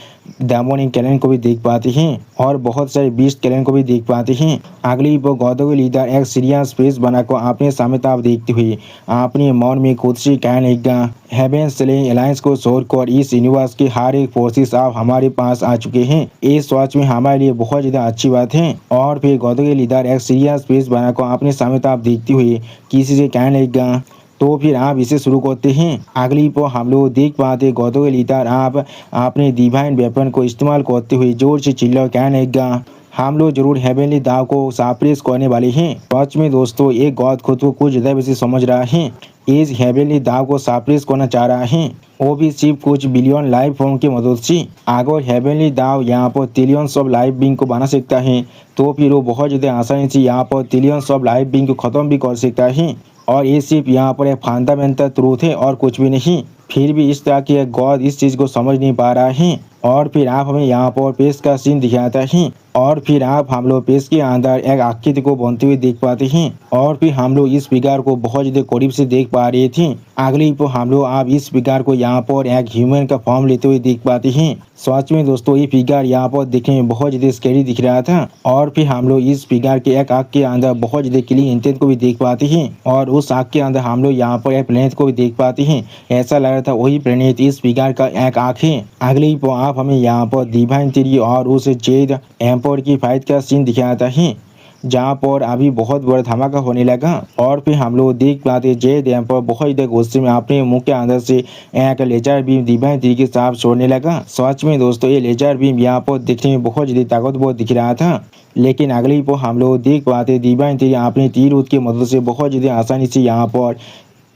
डेमोनिक कैलेंडर को भी देख पाते हैं और बहुत सारे बीस्ट कैलेंडर को भी देख पाते हैं। अगली पर गॉडों के लीडर एक सीरियस फेस बनाकर को अपने सामने आप देखते हुए अपने मन में खुद से कहने लगा, हेवन स्लेइंग अलायंस को छोड़कर इस यूनिवर्स के हर एक फोर्सेस अब हमारे पास आ चुके हैं। इस सच में हमारे लिए बहुत ज्यादा अच्छी बात है। और फिर गौतम के लीडर एक सीरियस फेस बनाकर अपने सामने आप देखते हुए किसी से कहने लगा, तो फिर आप इसे शुरू करते हैं। अगली पर हम लोग देख पाते गौतम के लीडर आप अपने डिवाइन वेपन को इस्तेमाल करते हुए जोर से चिल्ला कहने लगा, हम लोग जरूर हेवनली दाव को सरप्राइज करने वाले हैं। सच में दोस्तों एक गॉड खुद को कुछ ज्यादा वैसे समझ रहा है, इस हेवनली दाव को सरप्राइज करना चाह रहा है, वो भी सिर्फ कुछ बिलियन लाइफ फॉर्म की मदद से। अगर हेवनली दाव यहाँ पर ट्रिलियंस ऑफ लाइफ बीइंग को बना सकता है तो फिर वो बहुत ज़्यादा आसानी से यहाँ पर ट्रिलियंस ऑफ लाइफ बीइंग को ख़त्म भी कर सकता है। और ये सिर्फ यहाँ पर एक फंडामेंटल ट्रूथ है और कुछ भी नहीं। फिर भी इस तरह के गॉड इस चीज़ को समझ नहीं पा रहा है। और फिर आप हमें यहाँ पर पेश का सीन दिखाता है और फिर आप हम लोग पेश के अंदर एक आकृति को बनते हुए देख पाते हैं। और फिर हम लोग इस फिगर को बहुत ज़्यादा करीब से देख पा रहे थे। अगली पर हम लोग आप इस फिगर को यहाँ पर एक ह्यूमन का फॉर्म लेते हुए देख पाते हैं। सच में दोस्तों ये फिगर यहाँ पर देखने में बहुत ज़्यादा स्कैरी दिख रहा था। और फिर हम लोग इस फिगर के एक आँख के अंदर बहुत ज़्यादा क्लीन इंटेंट को भी देख पाते हैं और उस आँख के अंदर हम लोग यहाँ पर एक प्लेनेट को भी देख पाते हैं। ऐसा लग रहा था वही प्लेनेट इस फिगर का एक आँख है। अगली पर आप हमें यहाँ पर डिवाइन थ्री और उस जेड एम्पायर की फाइट का सीन दिखाता है, जहाँ पर अभी बहुत बड़ा धमाका होने लगा। और फिर हम लोग देख पाते जेड एम्पायर बहुत ज़्यादा गुस्से में अपने मुंह के अंदर से एक लेजर बीम डिवाइन थ्री के साथ छोड़ने लगा। सच में दोस्तों ये लेजर बीम यहाँ पर देखने में बहुत ज़्यादा ताकतवर दिख रहा था। लेकिन अगली पर हम लोग देख पाते डिवाइन थ्री अपने तीर ऊत की मदद से बहुत ज़्यादा आसानी से यहाँ पर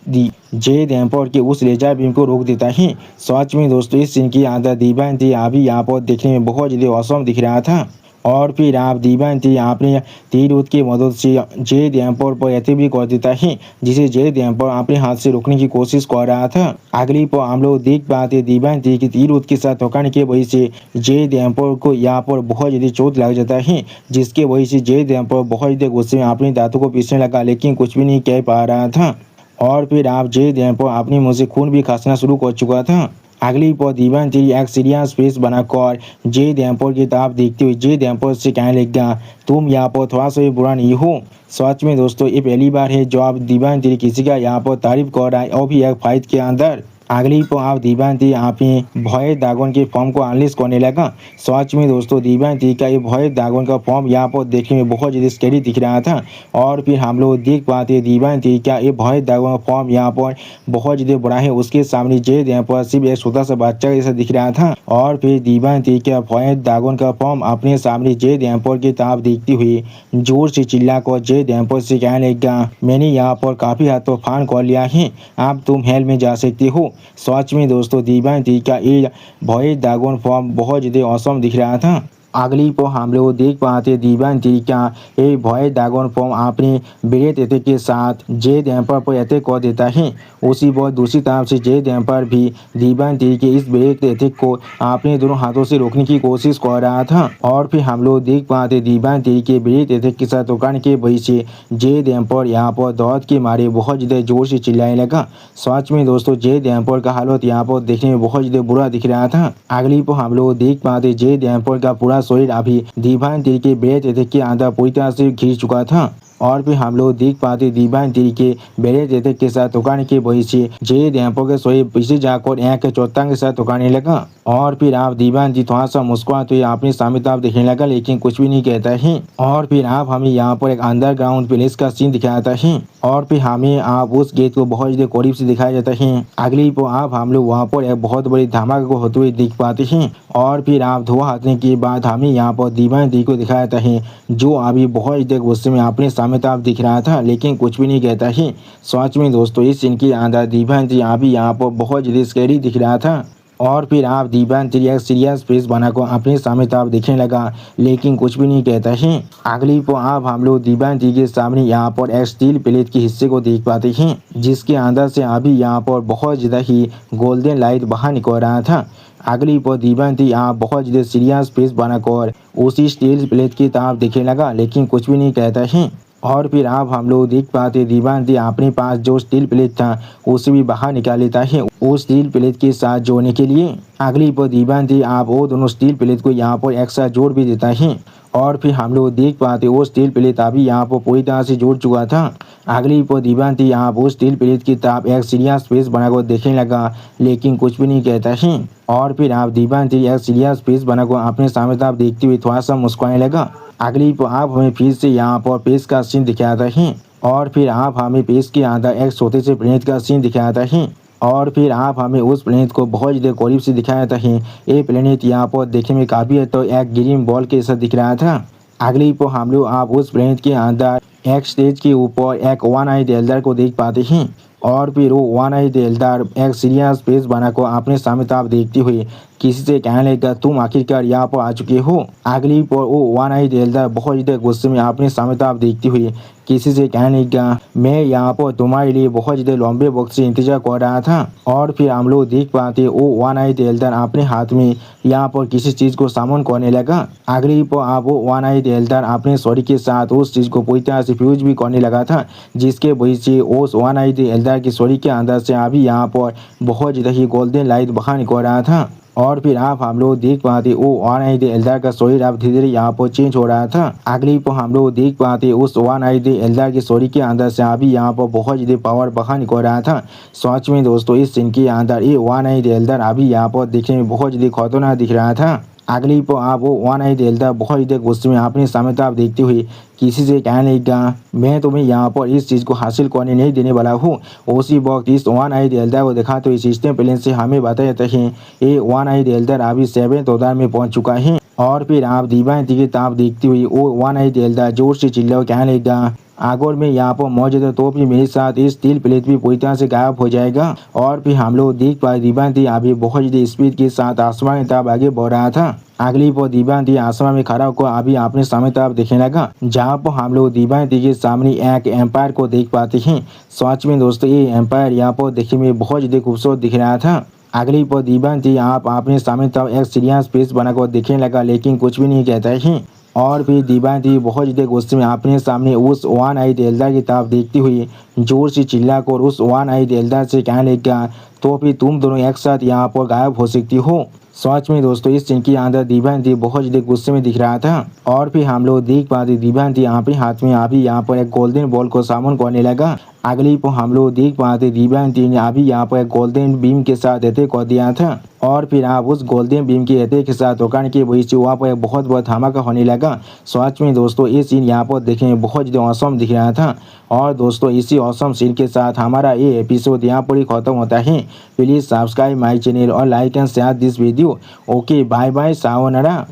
जेड एम्पायर के उस लेजर बीम को रोक देता है। सच में दोस्तों इस सीन की अंदर डिवाइन थ्री अभी यहाँ पर देखने में बहुत ज़्यादा औसम दिख रहा था। और फिर आप डिवाइन थ्री अपने तीर ऊत की मदद से जेड एम्पायर पर अटैक भी कर देता है, जिसे जेड एम्पायर अपने हाथ से रोकने की कोशिश कर रहा था। अगली पर हम लोग देख पाते डिवाइन थ्री की तीर ऊत के साथ ठोकाने की वजह से जेड एम्पायर को यहाँ पर बहुत ज़्यादा चोट लग जाता है, जिसके वजह से जेड एम्पायर बहुत ज़्यादा गुस्से में अपने दांतों को पीसने लगा, लेकिन कुछ भी नहीं कह पा रहा था। और फिर आप जेड एम्पायर अपने मुंह से खून भी खांसना शुरू कर चुका था। अगली पर डिवाइन थ्री एक सीरियस फेस बनाकर जेड एम्पायर की तरफ देखते हुए जेड एम्पायर से कहने लगा, तुम यहाँ पर थोड़ा सा भी बुरा नहीं हो। सच में दोस्तों ये पहली बार है जो आप डिवाइन थ्री किसी का यहाँ पर तारीफ कर रहा है और भी एक फाइट के अंदर। अगली पर आप डिवाइन थ्री अपने भय ड्रैगन के फॉर्म को अनलीश करने लगा। सच में दोस्तों डिवाइन थ्री का ये भय ड्रैगन का फॉर्म यहाँ पर देखने में बहुत ज़्यादा स्कैरी दिख रहा था। और फिर हम लोग देख पाते डिवाइन थ्री का ये भय ड्रैगन का फॉर्म यहाँ पर बहुत ज़्यादा बड़ा है। उसके सामने जेड यहाँ पर सिर्फ एक छोटा सा बच्चा जैसा दिख रहा था। और फिर डिवाइन थ्री का भय ड्रैगन का फॉर्म अपने सामने जेड एम्पायर की तरफ देखते हुए जोर से चिल्लाकर जेड एम्पायर से कहने लगा, मैंने यहाँ पर काफ़ी हद तक फान कर लिया है, अब तुम हेल में जा सकते हो। सच में दोस्तों डिवाइन थ्री का ये भय ड्रैगन फॉर्म बहुत ज़्यादा औसम दिख रहा था। अगली पर हम लोग देख पाते डिवाइन थ्री का ये भय ड्रैगन फॉर्म अपने ब्रेथ अटैक के साथ जेड एम्पायर पर अटैक कर देता है। उसी पर दूसरी तरफ से जेड एम्पायर भी डिवाइन थ्री के इस ब्रेथ अटैक को अपने दोनों हाथों से रोकने की कोशिश कर रहा था। और फिर हम लोग देख पाते डिवाइन थ्री के ब्रेथ अटैक के साथ रोकने के वजह से जेड एम्पायर यहाँ पर दर्द के मारे बहुत ज़्यादा जोर से चिल्लाने लगा। सच में दोस्तों जेड एम्पायर का हालत यहाँ पर देखने में बहुत ज़्यादा बुरा दिख रहा था। अगली पर हम लोग देख पाते जेड एम्पायर का पूरा शरीर अभी डिवाइन थ्री के ब्रेथ अटैक के अंदर पूरी तरह से घिर चुका था। और फिर हम लोग देख पाते डिवाइन थ्री के ब्रेथ अटैक के साथ टोकाने की वजह से जेड एम्पायर के शरीर पीछे जाकर यहाँ के चौथांग के साथ टोकाने लगा। और फिर आप डिवाइन थ्री थोड़ा सा मुस्कुराते हुए अपने सामने तरफ देखने लगा, लेकिन कुछ भी नहीं कहता है। और फिर आप हमें यहाँ पर एक अंडरग्राउंड प्लेस का सीन दिखाता है। और फिर हमें आप उस गेट को बहुत ज़्यादा करीब से दिखाया जाता है। अगली पर आप हम लोग वहाँ पर एक बहुत बड़ी धमाके को होते हुए दिख पाते हैं। और फिर आप धुआं हटने के बाद हमें यहाँ पर डिवाइन थ्री को दिखाया जाता है, जो अभी बहुत ज़्यादा गुस्से में अपने सामने तरफ दिख रहा था, लेकिन कुछ भी नहीं कहता है। सच में दोस्तों इस सीन के अंदर डिवाइन थ्री अभी यहाँ पर बहुत ज़्यादा स्कैरी दिख रहा था। और फिर आप डिवाइन थ्री एक सीरियस फेस बनाकर अपने सामने तरफ देखने लगा, लेकिन कुछ भी नहीं कहता है। अगली पर आप हम लोग डिवाइन थ्री के सामने यहाँ पर एक स्टील प्लेट के हिस्से को देख पाते हैं, जिसके अंदर से अभी यहाँ पर बहुत ज़्यादा ही गोल्डन लाइट बाहर निकल रहा था। अगली पर डिवाइन थ्री आप बहुत ज़्यादा सीरियस फेस बनाकर उसी स्टील प्लेट की तरफ देखने लगा, लेकिन कुछ भी नहीं कहता है। और फिर आप हम लोग देख पाते डिवाइन थ्री अपने पास जो स्टील प्लेट था उसे भी बाहर निकाल लेता है। उस स्टील प्लेट के साथ जोड़ने के लिए। अगली पर दीवानती आप वो दोनों स्टील प्लेट को यहाँ पर एक साथ जोड़ भी देता है और फिर हम लोग देख पाते वो स्टील प्लेट अभी यहाँ पर पूरी तरह से जुड़ चुका था। अगली पर दीवानती यहाँ पर स्टील प्लेट की तरफ एक सीरियस फेस बनाकर देखने लगा, लेकिन कुछ भी नहीं कहता है। और फिर आप दीवानती एक सीरियस फेस बनाकर अपने सामने तरफ देखते हुए थोड़ा सा मुस्कुराने लगा। अगली पर आप हमें फिर से यहाँ पर पेश का सीन दिखाता है और फिर आप हमें पेश के अंदर एक छोटे से प्लेनेट का सीन दिखाता है और फिर आप हमें उस प्लेनेट को बहुत ज़्यादा करीब से दिखाया था। ये प्लेनेट यहाँ पर देखने में काफ़ी है तो एक ग्रीन बॉल के साथ दिख रहा था। अगली पर हम लोग आप उस प्लेनेट के अंदर एक स्टेज के ऊपर एक वन आइड एल्डर को देख पाते हैं और फिर वो वन आइड एल्डर एक सीरियस फेस बनाकर अपने सामने तरफ देखते हुए किसी से कहने लगा, तुम आखिरकार यहाँ पर आ चुके हो। अगली पर वो वन आइड एल्डर बहुत ज़्यादा गुस्से में अपने सामने तरफ देखते हुए किसी से कहने लगा, मैं यहाँ पर तुम्हारे लिए बहुत ज़्यादा लंबे वक्त से इंतजार कर रहा था। और फिर हम लोग देख पाते वो वन आइड एल्डर अपने हाथ में यहाँ पर किसी चीज़ को सामन करने लगा। अगली पर आप वो वन आइड एल्डर अपने शरीर के साथ उस चीज़ को पूरी तरह से फ्यूज भी करने लगा था, जिसके वजह से उस वन आइड एल्डर के शरीर के अंदर से अभी यहाँ पर बहुत ज़्यादा ही गोल्डन लाइट बाहर निकल रहा था। और फिर आप हम लोग देख पाते वो वन आइड एल्डर का शरीर अब धीरे धीरे यहाँ पर चेंज हो रहा था। अगली पर हम लोग देख पाते उस वन आइड एल्डर के शरीर के अंदर से अभी यहाँ पर बहुत ज़्यादा पावर बाहर निकल रहा था। सच में दोस्तों इस सीन के अंदर ये वन आइड एल्डर अभी यहाँ पर देखने में बहुत ज़्यादा खतरनाक दिख रहा था। अगली पर आप वो वन आइड एल्डर बहुत ज़्यादा गुस्से में अपने सामने तरफ देखते हुए किसी से कहने लगा, मैं तुम्हें यहाँ पर इस चीज़ को हासिल करने नहीं देने वाला हूँ। उसी वक्त इस वन आइड एल्डर को देखा तो इस सिस्टम प्लेन से हमें बताया जाता है ये वन आइड एल्डर अभी 7th ऑर्डर में पहुँच चुका है। और फिर आप दीवानती की तरफ देखते हुए वो वन आइड एल्डर जोर से चिल्ला कहने लगा, अगर मैं यहाँ पर मौजूद है तो भी मेरे साथ इस स्टील प्लेट भी पूरी तरह से गायब हो जाएगा। और फिर हम लोग देख पाए दीवानती अभी बहुत ज़्यादा स्पीड के साथ आसमान की तरफ आगे बढ़ रहा था। अगली पर दीवानती आसमान में खड़ा होकर अभी अपने सामने तरफ देखने लगा, जहाँ पर हम लोग दीवानती के सामने एक एम्पायर को देख पाते हैं। सच में दोस्तों ये एम्पायर यहाँ पर देखने में बहुत ज़्यादा खूबसूरत दिख रहा था। अगली पर दीवानती आप अपने सामने तरफ एक सीरियस फेस बनाकर देखने लगा, लेकिन कुछ भी नहीं कहता है। और फिर दीवानती बहुत ज़्यादा गुस्से में अपने सामने उस वन आइड एल्डर की तरफ देखती हुई जोर से चिल्लाकर उस वन आइड एल्डर से कहने लगा, तो फिर तुम दोनों एक साथ यहाँ पर गायब हो सकती हो। सच में दोस्तों इस सीन के अंदर दीवानती बहुत ज़्यादा गुस्से में दिख रहा था। और फिर हम लोग देख पाते दीवानती अपने हाथ में अभी यहाँ पर एक गोल्डन बॉल को सामन करने लगा। अगली पर हम लोग देख पाते दीवानती ने अभी यहाँ पर एक गोल्डन बीम के साथ अटैक कर दिया था। और फिर आप उस गोल्डन बीम के अटैक के साथ रोकने की वजह से वहाँ पर एक बहुत बड़ा धमाका होने लगा। सच में दोस्तों ये सीन यहाँ पर देखने में बहुत ज़्यादा औसम दिख रहा था। और दोस्तों इसी औसम सीन के साथ हमारा ये एपिसोड यहाँ पर ही खत्म होता है। प्लीज़ सब्सक्राइब माई चैनल और like and share this video. Okay bye bye, sayonara.